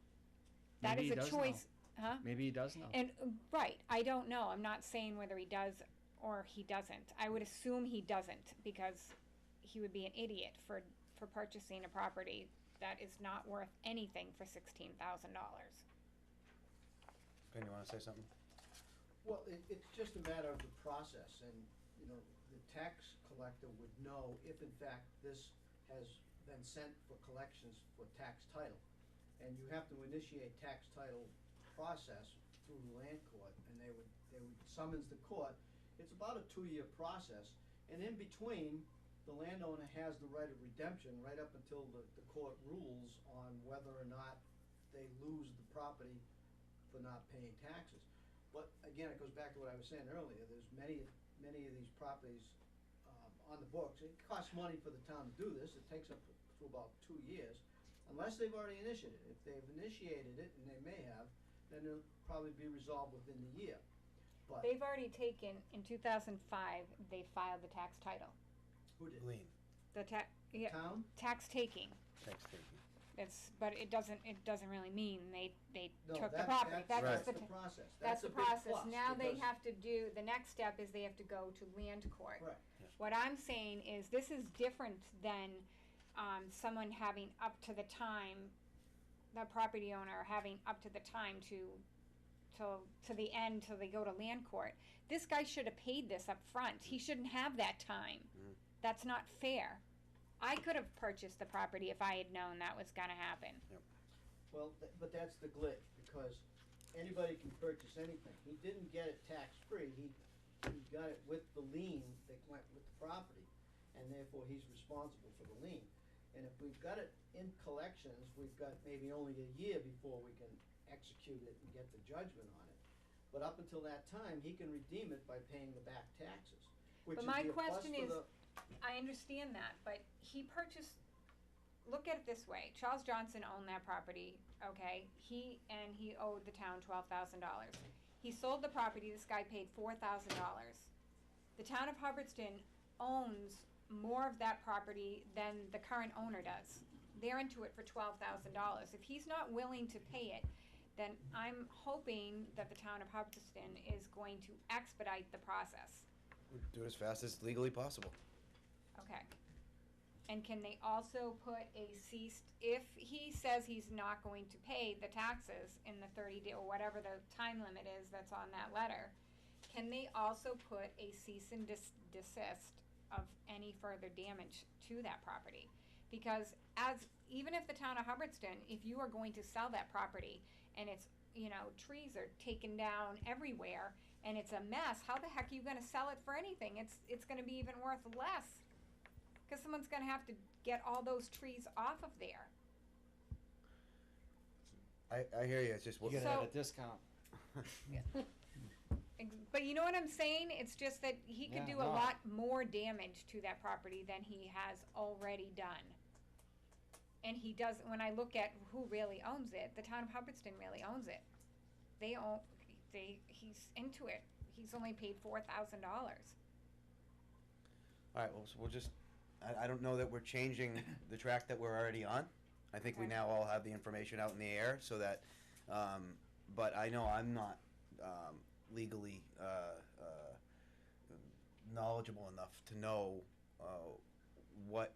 That Maybe is he a does know. choice, huh? Maybe he does know. And, right, I don't know. I'm not saying whether he does or he doesn't. I would assume he doesn't, because he would be an idiot for purchasing a property that is not worth anything for $16,000. Ben, you wanna say something? Well, it's just a matter of the process, and, the tax collector would know if in fact this has been sent for collections for tax title. And you have to initiate tax title process through the land court, and they would summons the court. It's about a 2-year process, and in between, the landowner has the right of redemption right up until the court rules on whether or not they lose the property for not paying taxes. But again, it goes back to what I was saying earlier, there's many of these properties on the books. It costs money for the town to do this, it takes up to about 2 years, unless they've already initiated it. If they've initiated it, and they may have, then it'll probably be resolved within the year. But They've already taken, in 2005, they filed the tax title. who did? Lien, The Town? tax taking. tax taking. But it doesn't really mean they No, took the that- property. that's That's the process. That's the a big process. plus, Now they because- have to do, the next step is they have to go to land court. Correct. What I'm saying is, this is different than, someone having up to the time, the property owner having up to the time to the end, till they go to land court. This guy should have paid this up front. He shouldn't have that time. That's not fair. I could have purchased the property if I had known that was gonna happen. Well, but that's the glitch, because anybody can purchase anything. He didn't get it tax-free, he got it with the lien that went with the property, and therefore he's responsible for the lien. And if we've got it in collections, we've got maybe only a year before we can execute it and get the judgment on it. But up until that time, he can redeem it by paying the back taxes, which But is my be a plus question for is, the I understand that, but he purchased, look at it this way, Charles Johnson owned that property, okay? He owed the town $12,000. He sold the property, this guy paid $4,000. The town of Hubbardston owns more of that property than the current owner does. They're into it for $12,000. If he's not willing to pay it, then I'm hoping that the town of Hubbardston is going to expedite the process. Do it as fast as legally possible. Okay. And can they also put a cease, if he says he's not going to pay the taxes in the 30-day, or whatever the time limit is that's on that letter, can they also put a cease and desist of any further damage to that property? Because even if the town of Hubbardston, if you are going to sell that property and it's, trees are taken down everywhere and it's a mess, how the heck are you gonna sell it for anything? It's gonna be even worth less. Cause someone's gonna have to get all those trees off of there. I hear you, it's just. You get it at a discount. But you know what I'm saying? It's just that he could Yeah, do a no. lot more damage to that property than he has already done. And he does, when I look at who really owns it, the town of Hubbardston really owns it. He's into it. He's only paid $4,000. All right, well, so we'll just, I don't know that we're changing the track that we're already on. I think we Okay. now all have the information out in the air so that, but I know I'm not legally knowledgeable enough to know what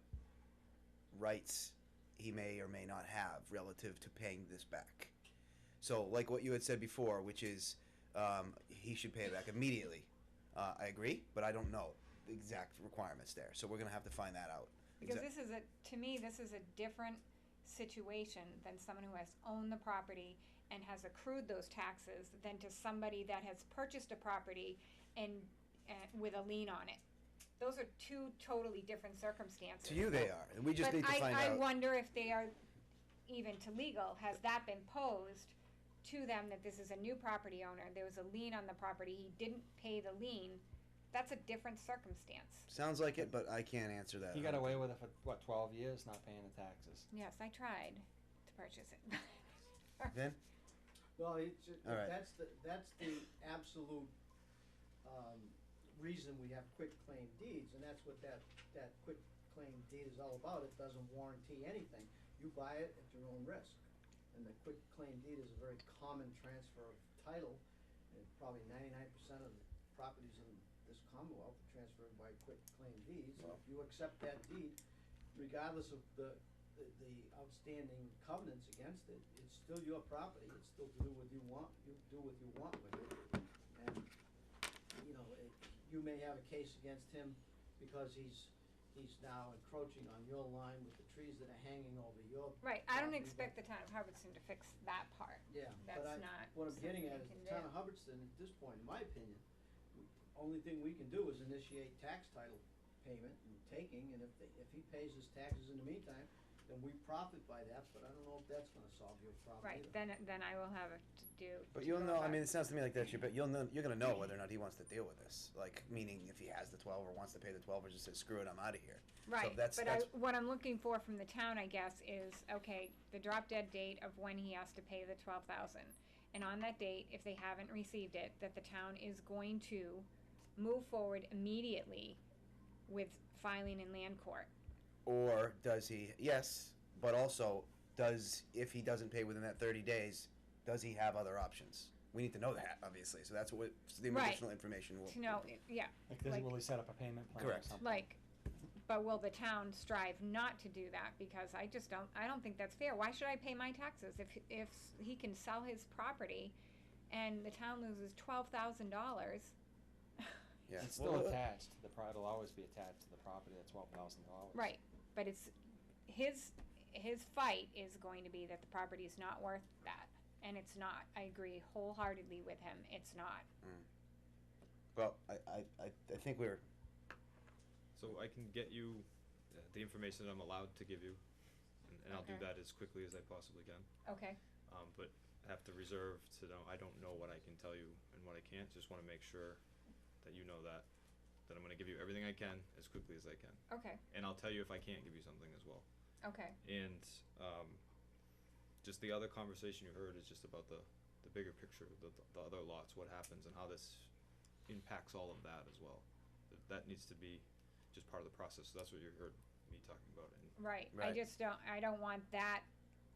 rights he may or may not have relative to paying this back. So, like what you had said before, which is he should pay it back immediately. I agree, but I don't know the exact requirements there. So we're gonna have to find that out. Because to me, this is a different situation than someone who has owned the property and has accrued those taxes than to somebody that has purchased a property and with a lien on it. Those are two totally different circumstances. To you, they are, and we just But need to find I out. wonder if they are even to legal. Has that been posed to them that this is a new property owner? There was a lien on the property. He didn't pay the lien. That's a different circumstance. Sounds like it, but I can't answer that. He got away with it for, what, 12 years, not paying the taxes? Yes, I tried to purchase it. Vin? Well, All right. that's the absolute, reason we have quit claim deeds, and that's what that quit claim deed is all about. It doesn't warranty anything. You buy it at your own risk. And the quit claim deed is a very common transfer of title, and probably 99% of the properties in this Commonwealth are transferred by quit claim deeds. So if you accept that deed, regardless of the outstanding covenants against it, it's still your property. It's still to do what you want. You do what you want with it. And you may have a case against him because he's now encroaching on your line with the trees that are hanging over your. Right, I don't property, expect the town of Hubbardston to fix that part. Yeah, That's but not what I'm getting at is something the we town can of Hubbardston, at this point, in my opinion, only thing we can do is initiate tax title payment and taking, and if he pays his taxes in the meantime, then we profit by that, but I don't know if that's gonna solve your problem Right, either. then I will have it to do. But to you'll go know. I back. mean, it sounds to me like that. But you're gonna know whether or not he wants to deal with this. Like, meaning if he has the 12 or wants to pay the 12 or just says screw it, I'm out of here. Right, So that's but what I'm looking for from the town, I guess, is, okay, the drop dead date of when he has to pay the 12,000. And on that date, if they haven't received it, that the town is going to move forward immediately with filing in land court. Or does he? Yes, but also if he doesn't pay within that 30 days, does he have other options? We need to know that, obviously. So that's what the Right. additional information will. To know, yeah, Like, will he set up a payment plan or Correct. something? but will the town strive not to do that? Because I don't think that's fair. Why should I pay my taxes if he can sell his property and the town loses $12,000? Yeah. It's still attached. It'll always be attached to the property at $12,000. Right, but it's, his fight is going to be that the property is not worth that, and it's not. I agree wholeheartedly with him, it's not. Well, I think we're. So I can get you the information I'm allowed to give you, and I'll do Okay. that as quickly as I possibly can. Okay, But I have to reserve to know, I don't know what I can tell you and what I can't, just wanna make sure that you know that. that I'm gonna give you everything I can as quickly as I can. Okay, And I'll tell you if I can't give you something as well. okay, And just the other conversation you heard is just about the bigger picture, the other lots, what happens and how this impacts all of that as well. That needs to be just part of the process. So that's what you heard me talking about. And right, Right. I don't want that,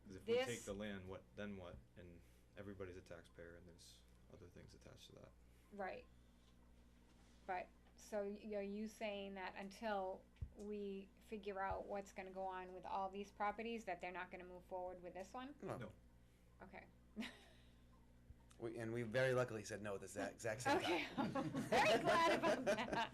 'cause if we This- take the land, what then what? And everybody's a taxpayer, and there's other things attached to that. right. But, so are you saying that until we figure out what's gonna go on with all these properties, that they're not gonna move forward with this one? No. No. Okay. And we very luckily said no at the exact same time. Okay, I'm very glad about that.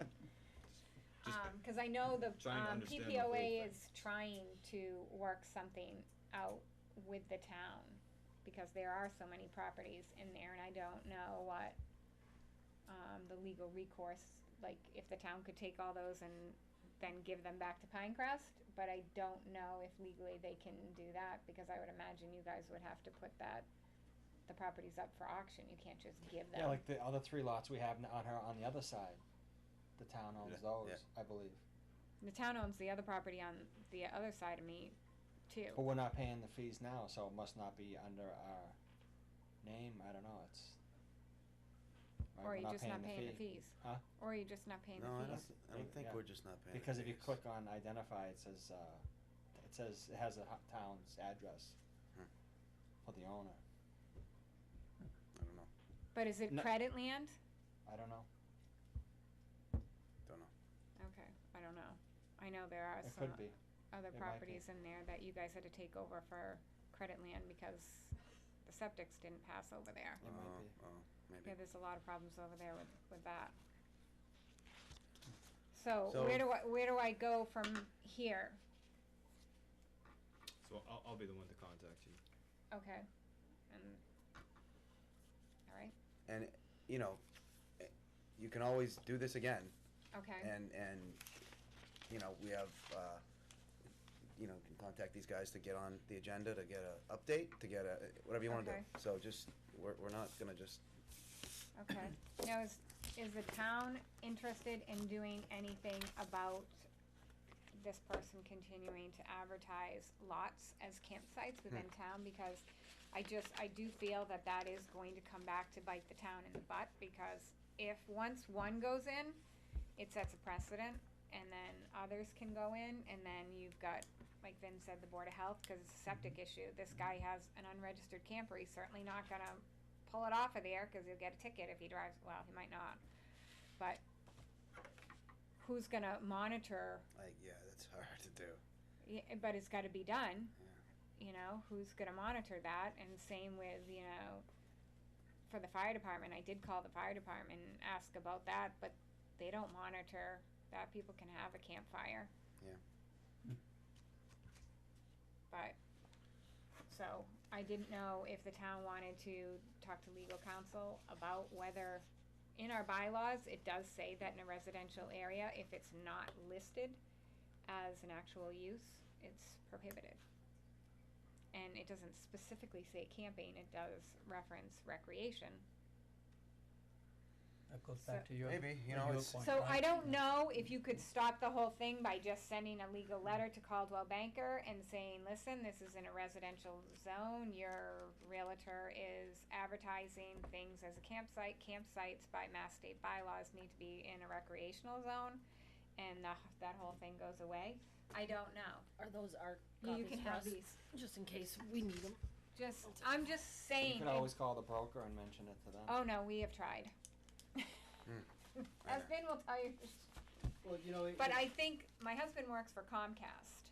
Just Cause I know the, trying to understand the whole PPOA thing. is trying to work something out with the town, because there are so many properties in there, and I don't know what, the legal recourse, like, if the town could take all those and then give them back to Pinecrest, but I don't know if legally they can do that, because I would imagine you guys would have to put the properties up for auction, you can't just give them. Yeah, like the other 3 lots we have on the other side, the town owns Yeah, those, yeah. I believe. The town owns the other property on the other side of me, too. But we're not paying the fees now, so it must not be under our name, I don't know, it's. right, Or we're you're just not paying the fee. fees. Huh? Or you're just not paying No, the fees. I don't think Yeah. we're just not paying. Because if you fees. click on identify, it says it has a town's address Hmm. for the owner. I don't know. But is it No. credit land? I don't know. Don't know. Okay, I don't know. I know there are It some could be. other It might be. properties in there that you guys had to take over for credit land because the septics didn't pass over there. It might be. Oh, maybe. Yeah, there's a lot of problems over there with that. So So- where do I go from here? So I'll be the one to contact you. Okay, and, alright, And, you know, you can always do this again. okay, And you know, we have, you know, can contact these guys to get on the agenda, to get a update, to get a, whatever you wanna do. Okay. So just, we're not gonna just, okay. Now, is the town interested in doing anything about this person continuing to advertise lots as campsites within town? Because I do feel that is going to come back to bite the town in the butt, because if once one goes in, it sets a precedent, and then others can go in, and then you've got, like Vin said, the Board of Health, cause it's a septic issue. This guy has an unregistered camper, he's certainly not gonna pull it off of there, cause he'll get a ticket if he drives, well, he might not. But who's gonna monitor, like, yeah, that's hard to do. but it's gotta be done, you know, who's gonna monitor that? And same with, you know, for the fire department, I did call the fire department and ask about that, but they don't monitor that people can have a campfire. Yeah. But, so, I didn't know if the town wanted to talk to legal counsel about whether, in our bylaws, it does say that in a residential area, if it's not listed as an actual use, it's prohibited. And it doesn't specifically say camping, it does reference recreation. That goes back to your. Maybe, you know, your it's- point, So right? I don't know if you could stop the whole thing by just sending a legal letter to Caldwell Banker and saying, listen, this is in a residential zone, your realtor is advertising things as a campsite, campsites by Mass State bylaws need to be in a recreational zone, and that whole thing goes away. I don't know. Are those our You copies can for have us, these. just in case we need them? I'm just saying. You could always call the broker and mention it to them. Oh, no, we have tried. As Ben will tell you. Well, you know, But I think, my husband works for Comcast,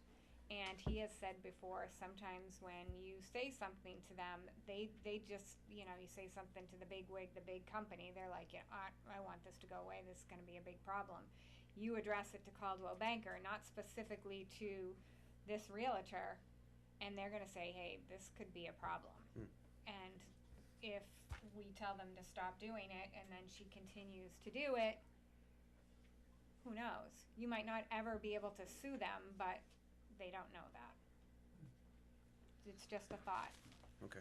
and he has said before, sometimes when you say something to them, they just, you know, you say something to the big wig, the big company, they're like, yeah, I want this to go away, this is gonna be a big problem. You address it to Caldwell Banker, not specifically to this realtor, and they're gonna say, hey, this could be a problem. And if we tell them to stop doing it, and then she continues to do it, who knows? You might not ever be able to sue them, but they don't know that. It's just a thought, Okay.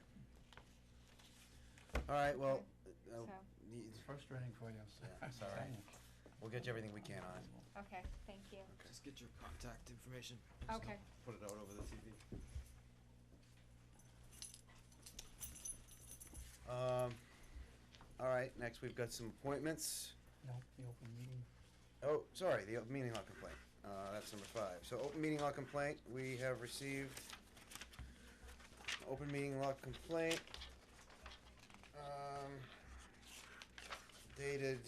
All right, well, so. the- It's frustrating for you, so. Yeah, sorry. We'll get you everything we can on it. Okay, thank you. Just get your contact information. Just Okay. Put it out over the TV. All right, next we've got some appointments. No, the open meeting. Oh, sorry, the open meeting law complaint. That's number 5. So open meeting law complaint, we have received open meeting law complaint, dated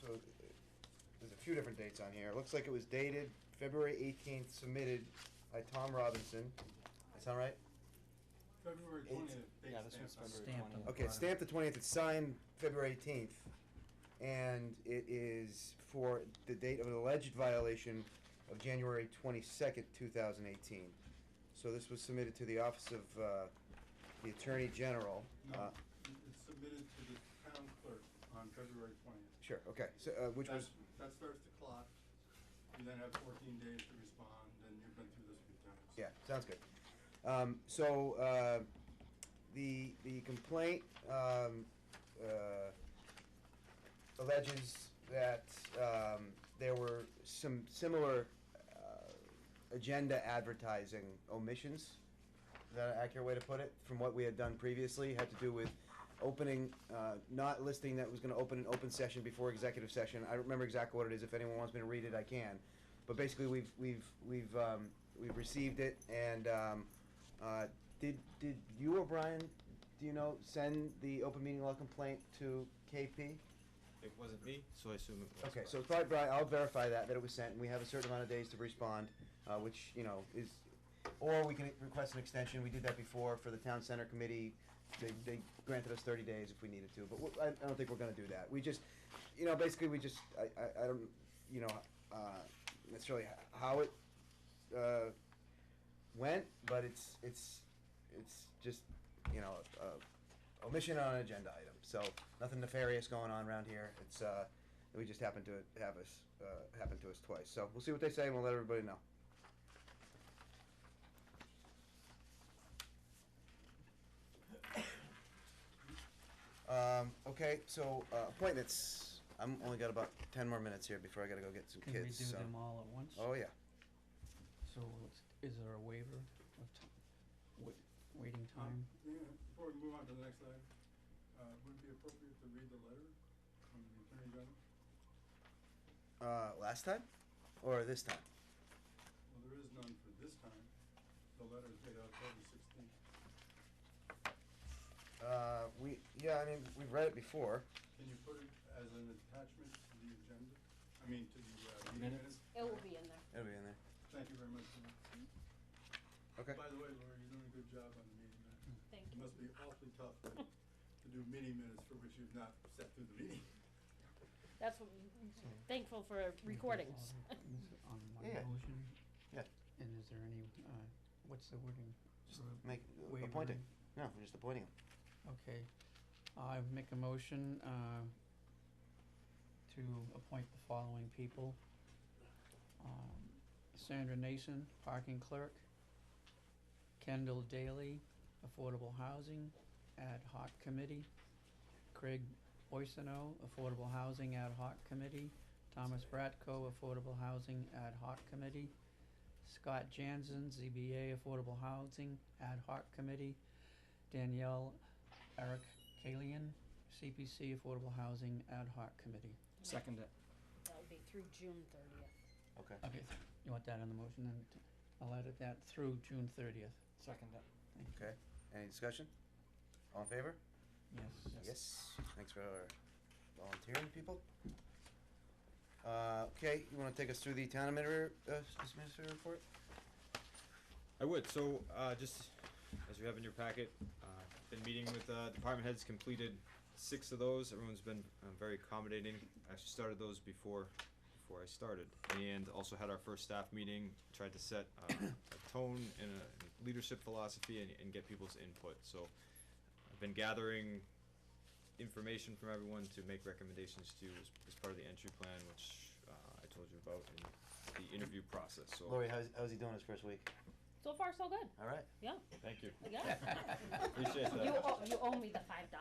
so there's a few different dates on here. It looks like it was dated February 18th, submitted by Tom Robinson. That sound right? February 20th. Yeah, this one's February Stamped 20th. Okay, it's stamped the 20th, it's signed February 18th, and it is for the date of an alleged violation of January 22nd, 2018. So this was submitted to the Office of the Attorney General. No, it's submitted to the town clerk on February 20th. Sure, okay, so, which was, That starts the clock. You then have 14 days to respond, and you've been through this a few times. yeah, sounds good. The complaint alleges that there were some similar agenda advertising omissions. Is that an accurate way to put it? From what we had done previously, had to do with opening, not listing that was going to open an open session before executive session. I don't remember exactly what it is. If anyone wants me to read it, I can. But basically, we've received it, and did you or Brian, do you know, send the open meeting law complaint to KP? It wasn't me, so I assume it was. Okay, so it's probably Brian. I'll verify that it was sent, and we have a certain amount of days to respond, which, you know, is, or we can request an extension. We did that before for the town center committee. They granted us 30 days if we needed to, but I don't think we're gonna do that. We just, you know, basically we just, I don't, you know, necessarily how it went, but it's just, you know, omission on an agenda item. So nothing nefarious going on around here. It's we just happened to have us happen to us twice. So we'll see what they say, and we'll let everybody know. Okay, so appointments. I'm only got about 10 more minutes here before I gotta go get some Can kids. we do so. them all at once? Oh yeah. So is there a waiver of waiting time? Yeah, before we move on to the next item, would it be appropriate to read the letter from the Attorney General? Last time, or this time? Well, there is none for this time. The letter is dated October 16th. I mean, we've read it before. Can you put it as an attachment to the agenda? I mean, to the meeting minutes? It will be in there. It'll be in there. Thank you very much. Okay. By the way, Laura, you're doing a good job on the meeting minutes. Thank It you. must be awfully tough to do meeting minutes for which you've not sat through the meeting. That's what, thankful for recordings. On my Yeah. motion? Yeah. And is there any, what's the wording? Just for make waivering? appointing. No, we're just appointing him. Okay, I make a motion, to appoint the following people. Sandra Nason, parking clerk. Kendall Daly, Affordable Housing Ad Hoc Committee. Craig Boissonneau, Affordable Housing Ad Hoc Committee. Thomas Bratko, Affordable Housing Ad Hoc Committee. Scott Jansen, ZBA Affordable Housing Ad Hoc Committee. Danielle Eric Kalian, CPC Affordable Housing Ad Hoc Committee. Second it. That would be through June 30th. Okay. Okay, you want that in the motion, then I'll edit that through June 30th. Second it. Thank you. Okay. Any discussion? All in favor? Yes. Yes. Thanks for volunteering, people. Okay, you want to take us through the town administrator report? I would. So, just as you have in your packet, been meeting with department heads, completed 6 of those. Everyone's been very accommodating. Actually started those before I started, and also had our first staff meeting. Tried to set a tone and a leadership philosophy and get people's input. So, I've been gathering information from everyone to make recommendations to as part of the entry plan, which I told you about in the interview process. So. Lori, how's he doing his first week? So far, so good. All right. Yeah. Thank you. Yeah. Appreciate that. You owe me the $5.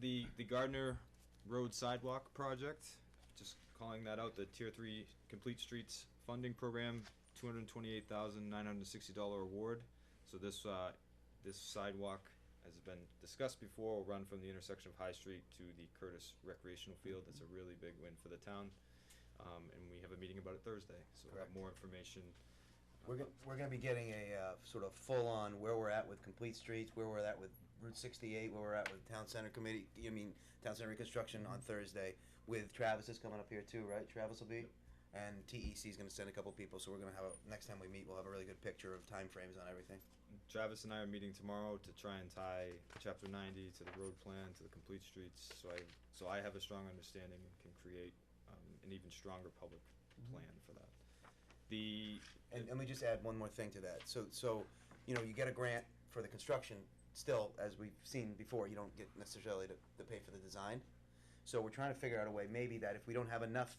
The Gardner Road Sidewalk Project, just calling that out, the Tier 3 Complete Streets Funding Program, $228,960 award. So this sidewalk, as has been discussed before, will run from the intersection of High Street to the Curtis Recreational Field. It's a really big win for the town. And we have a meeting about it Thursday, so we'll have more information. We're gonna be getting a sort of full-on where we're at with Complete Streets, where we're at with Route 68, where we're at with Town Center Committee, Town Center Reconstruction on Thursday, with Travis is coming up here too, right? Travis will be? And TEC is gonna send a couple people, so we're gonna have next time we meet, we'll have a really good picture of timeframes on everything. Travis and I are meeting tomorrow to try and tie Chapter 90 to the road plan, to the Complete Streets, so I have a strong understanding and can create an even stronger public plan for that. And let me just add one more thing to that. So you get a grant for the construction. Still, as we've seen before, you don't get necessarily to pay for the design. So we're trying to figure out a way, maybe that if we don't have enough,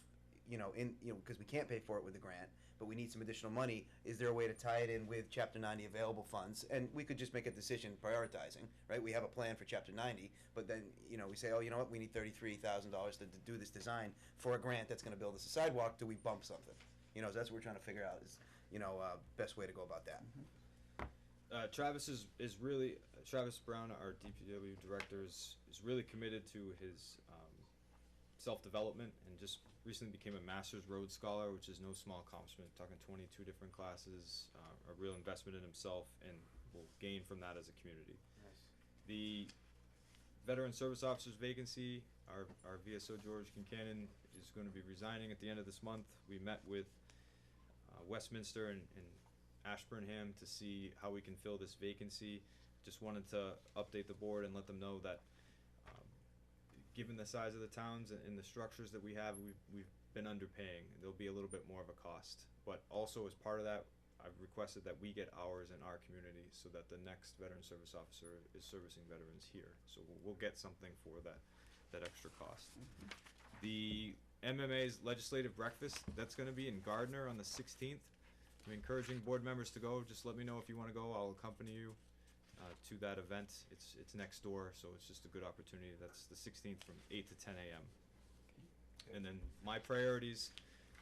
because we can't pay for it with the grant, but we need some additional money, is there a way to tie it in with Chapter 90 available funds? And we could just make a decision prioritizing, right? We have a plan for Chapter 90, but then, we say, oh, you know what, we need $33,000 to do this design for a grant that's gonna build us a sidewalk. Do we bump something? So that's what we're trying to figure out is, best way to go about that. Travis Brown, our DPW director, is really committed to his self-development, and just recently became a Master's Road Scholar, which is no small accomplishment. Talking 22 different classes, a real investment in himself, and will gain from that as a community. Nice. The Veteran Service Officer's vacancy, our VSO George Kincannon is going to be resigning at the end of this month. We met with Westminster and Ashburnham to see how we can fill this vacancy. Just wanted to update the board and let them know that given the size of the towns and the structures that we have, we've been underpaying. There'll be a little bit more of a cost, but also as part of that, I've requested that we get hours in our community so that the next veteran service officer is servicing veterans here. So we'll get something for that extra cost. The MMA's legislative breakfast, that's going to be in Gardner on the 16th. I'm encouraging board members to go. Just let me know if you want to go. I'll accompany you to that event. It's next door, so it's just a good opportunity. That's the 16th from 8 to 10 a.m. And then my priorities,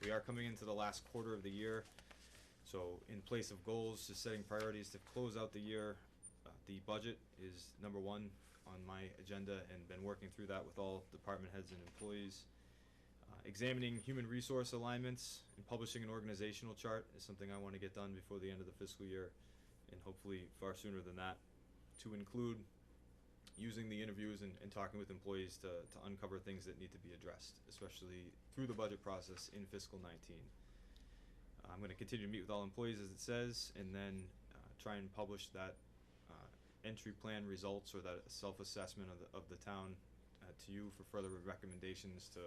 we are coming into the last quarter of the year. So in place of goals, just setting priorities to close out the year. The budget is number one on my agenda, and been working through that with all department heads and employees. Examining human resource alignments and publishing an organizational chart is something I want to get done before the end of the fiscal year, and hopefully far sooner than that, to include using the interviews and talking with employees to uncover things that need to be addressed, especially through the budget process in fiscal 19. I'm going to continue to meet with all employees as it says, and then try and publish that entry plan results, or that self-assessment of the town to you for further recommendations to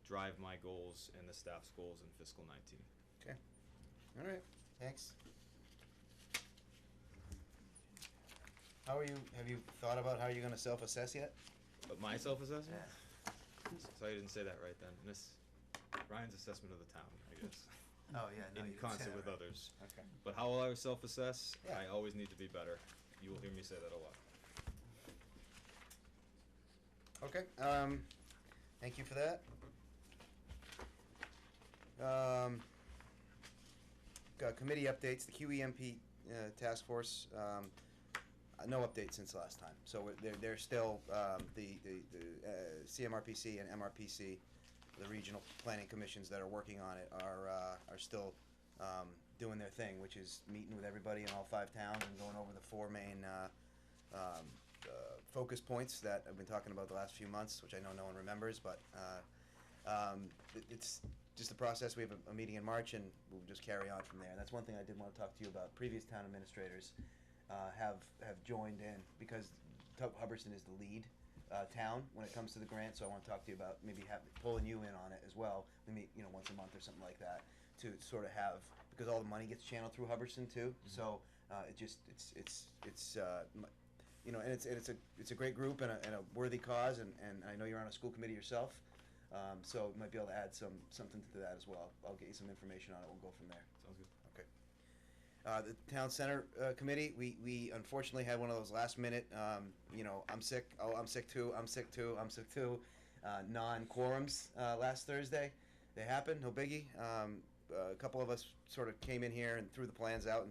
drive my goals and the staff's goals in fiscal 19. Okay. All right. Thanks. Have you thought about how you're gonna self-assess yet? But my self-assessment? Yeah. So you didn't say that right then. Ryan's assessment of the town, I guess. Oh, yeah, no, in you didn't say concert that with right. others. Okay. But how will I self-assess? Yeah. I always need to be better. You will hear me say that a lot. Okay, thank you for that. Got committee updates, the QEMP task force, no update since last time. So they're still, the CMRPC and MRPC, the regional planning commissions that are working on it are still doing their thing, which is meeting with everybody in all 5 towns and going over the 4 main focus points that I've been talking about the last few months, which I know no one remembers, but it's just a process. We have a meeting in March, and we'll just carry on from there. And that's one thing I did want to talk to you about. Previous town administrators have joined in, because Hubbardston is the lead town when it comes to the grant, so I want to talk to you about maybe pulling you in on it as well. We meet once a month or something like that, to sort of have, because all the money gets channeled through Hubbardston too. Mm-hmm. So it's a great group and a worthy cause, and I know you're on a school committee yourself, so you might be able to add something to that as well. I'll get you some information on it. We'll go from there. Sounds good. Okay. The town center committee, we unfortunately had one of those last minute, I'm sick, oh, I'm sick too, I'm sick too, I'm sick too, non-quorums last Thursday. They happened, no biggie. A couple of us sort of came in here and threw the plans out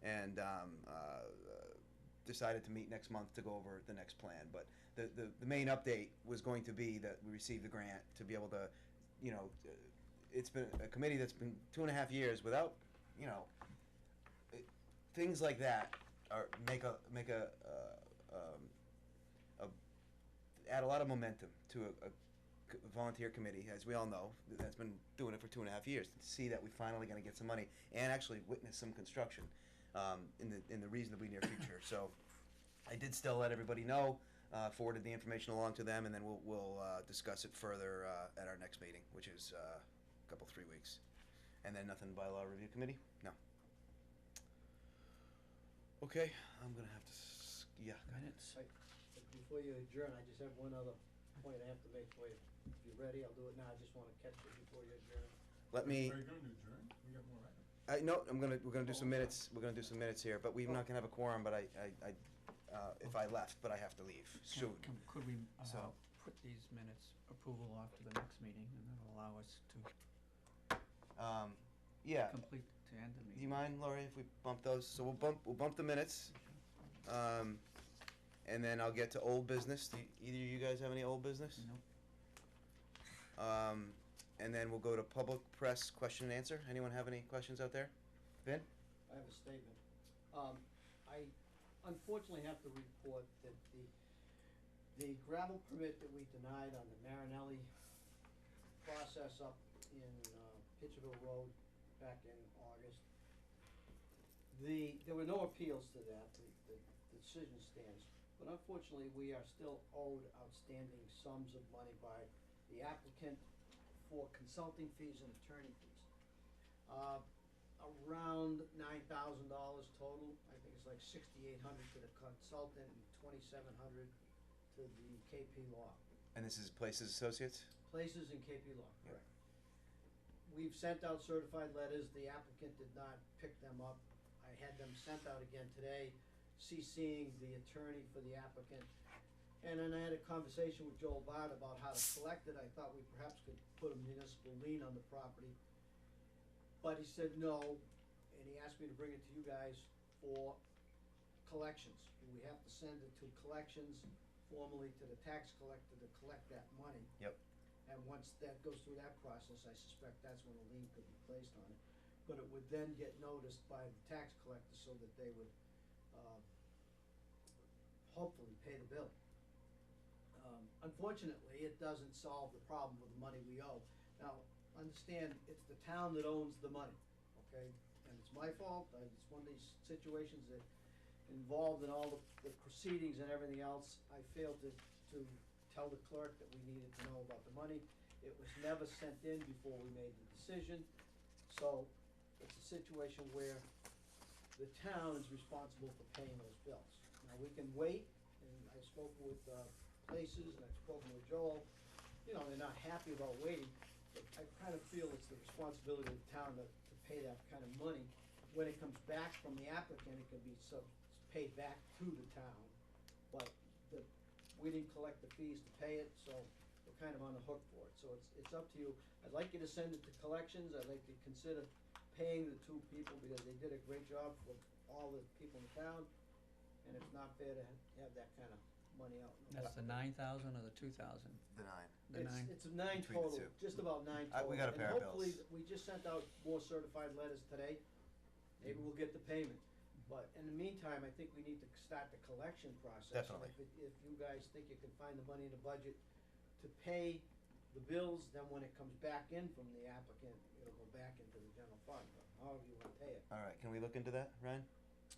and decided to meet next month to go over the next plan. But the main update was going to be that we received the grant to be able to, it's been a committee that's been 2.5 years without, things like that add a lot of momentum to a volunteer committee, as we all know, that's been doing it for 2.5 years. To see that we finally going to get some money and actually witness some construction in the reasonably near future. So I did still let everybody know, forwarded the information along to them, and then we'll discuss it further at our next meeting, which is a couple 3 weeks. And then nothing bylaw review committee? No. Okay, I'm gonna have to. Yeah. Minutes. Before you adjourn, I just have one other point I have to make for you. If you're ready, I'll do it now. I just wanna catch it before you adjourn. Let me. Are you going to adjourn? We got more items. No, we're gonna do some minutes. We're gonna do some minutes here, but we're not gonna have a quorum. But if I left, but I have to leave soon. Could we So- put these minutes approval off to the next meeting, and that'll allow us to Yeah. complete, to end the Do meeting? you mind, Laurie, if we bump those? So we'll bump the minutes, and then I'll get to old business. Do either of you guys have any old business? Nope. And then we'll go to public press question and answer. Anyone have any questions out there? Vin? I have a statement. I unfortunately have to report that the gravel permit that we denied on the Marinelli process up in Pitcherville Road back in August, there were no appeals to that. The decision stands. But unfortunately, we are still owed outstanding sums of money by the applicant for consulting fees and attorney fees. Around $9,000 total. I think it's like $6,800 to the consultant and $2,700 to the KP Law. And this is Places Associates? Places in KP Law, correct. We've sent out certified letters. The applicant did not pick them up. I had them sent out again today, CCing the attorney for the applicant. And then I had a conversation with Joel Bard about how to collect it. I thought we perhaps could put a municipal lien on the property. But he said no, and he asked me to bring it to you guys for collections. We have to send it to collections, formally to the tax collector to collect that money. Yep. And once that goes through that process, I suspect that's when a lien could be placed on it. But it would then get noticed by the tax collector so that they would, hopefully pay the bill. Unfortunately, it doesn't solve the problem with the money we owe. Now, understand, it's the town that owns the money, okay? And it's my fault. It's one of these situations that involved in all the proceedings and everything else. I failed to tell the clerk that we needed to know about the money. It was never sent in before we made the decision. So it's a situation where the town is responsible for paying those bills. Now, we can wait, and I spoke with Places, and I've spoken with Joel. They're not happy about waiting, but I kind of feel it's the responsibility of the town to pay that kind of money. When it comes back from the applicant, it can be paid back to the town, but we didn't collect the fees to pay it, so we're kind of on the hook for it. So it's up to you. I'd like you to send it to collections. I'd like to consider paying the two people because they did a great job for all the people in the town, and it's not fair to have that kind of money out. That's the 9,000 or the 2,000? The 9. The 9? It's a 9 Between the total, two. just about 9 total. We got a pair of And hopefully, bills. we just sent out more certified letters today. Maybe we'll get the payment. But in the meantime, I think we need to start the collection process. Definitely. If you guys think you can find the money in the budget to pay the bills, then when it comes back in from the applicant, it'll go back into the general fund, but however you wanna pay it. All right, can we look into that, Ryan?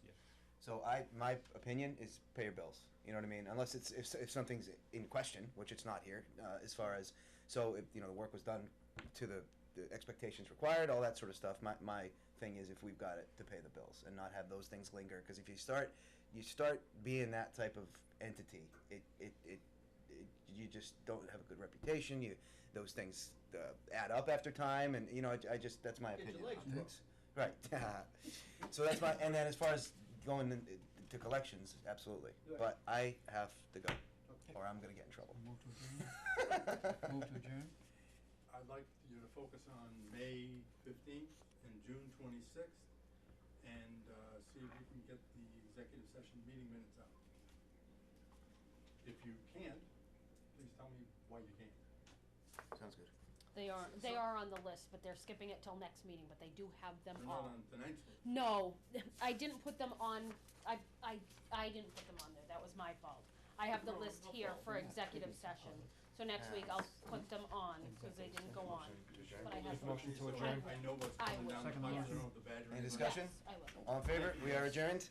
Yeah. So my opinion is pay your bills. You know what I mean? Unless if something's in question, which it's not here, as far as, so if, the work was done to the expectations required, all that sort of stuff. My thing is if we've got it to pay the bills and not have those things linger, because if you start being that type of entity, you just don't have a good reputation. Those things add up after time, and I just, that's my Get your opinion legs on things. Right. So that's my, and then as far as going to collections, absolutely. Right. But I have to go, Okay. or I'm gonna get in trouble. Move to adjourn? Move to adjourn? I'd like you to focus on May 15th and June 26th, and see if we can get the executive session meeting minutes out. If you can't, please tell me why you can't. Sounds good. They are on the list, but they're skipping it till next meeting, but they do have them They're all. not on tonight's list. No, I didn't put them on, I didn't put them on there, that was my fault. I have the list here for executive session, so next week I'll put them on, cause they didn't go on. But I have them. Motion to adjourn. I know what's I coming will. down the Second pipe, I motion. don't have the badger. Any anymore. discussion? Yes, I will. All in favor? We are adjourned.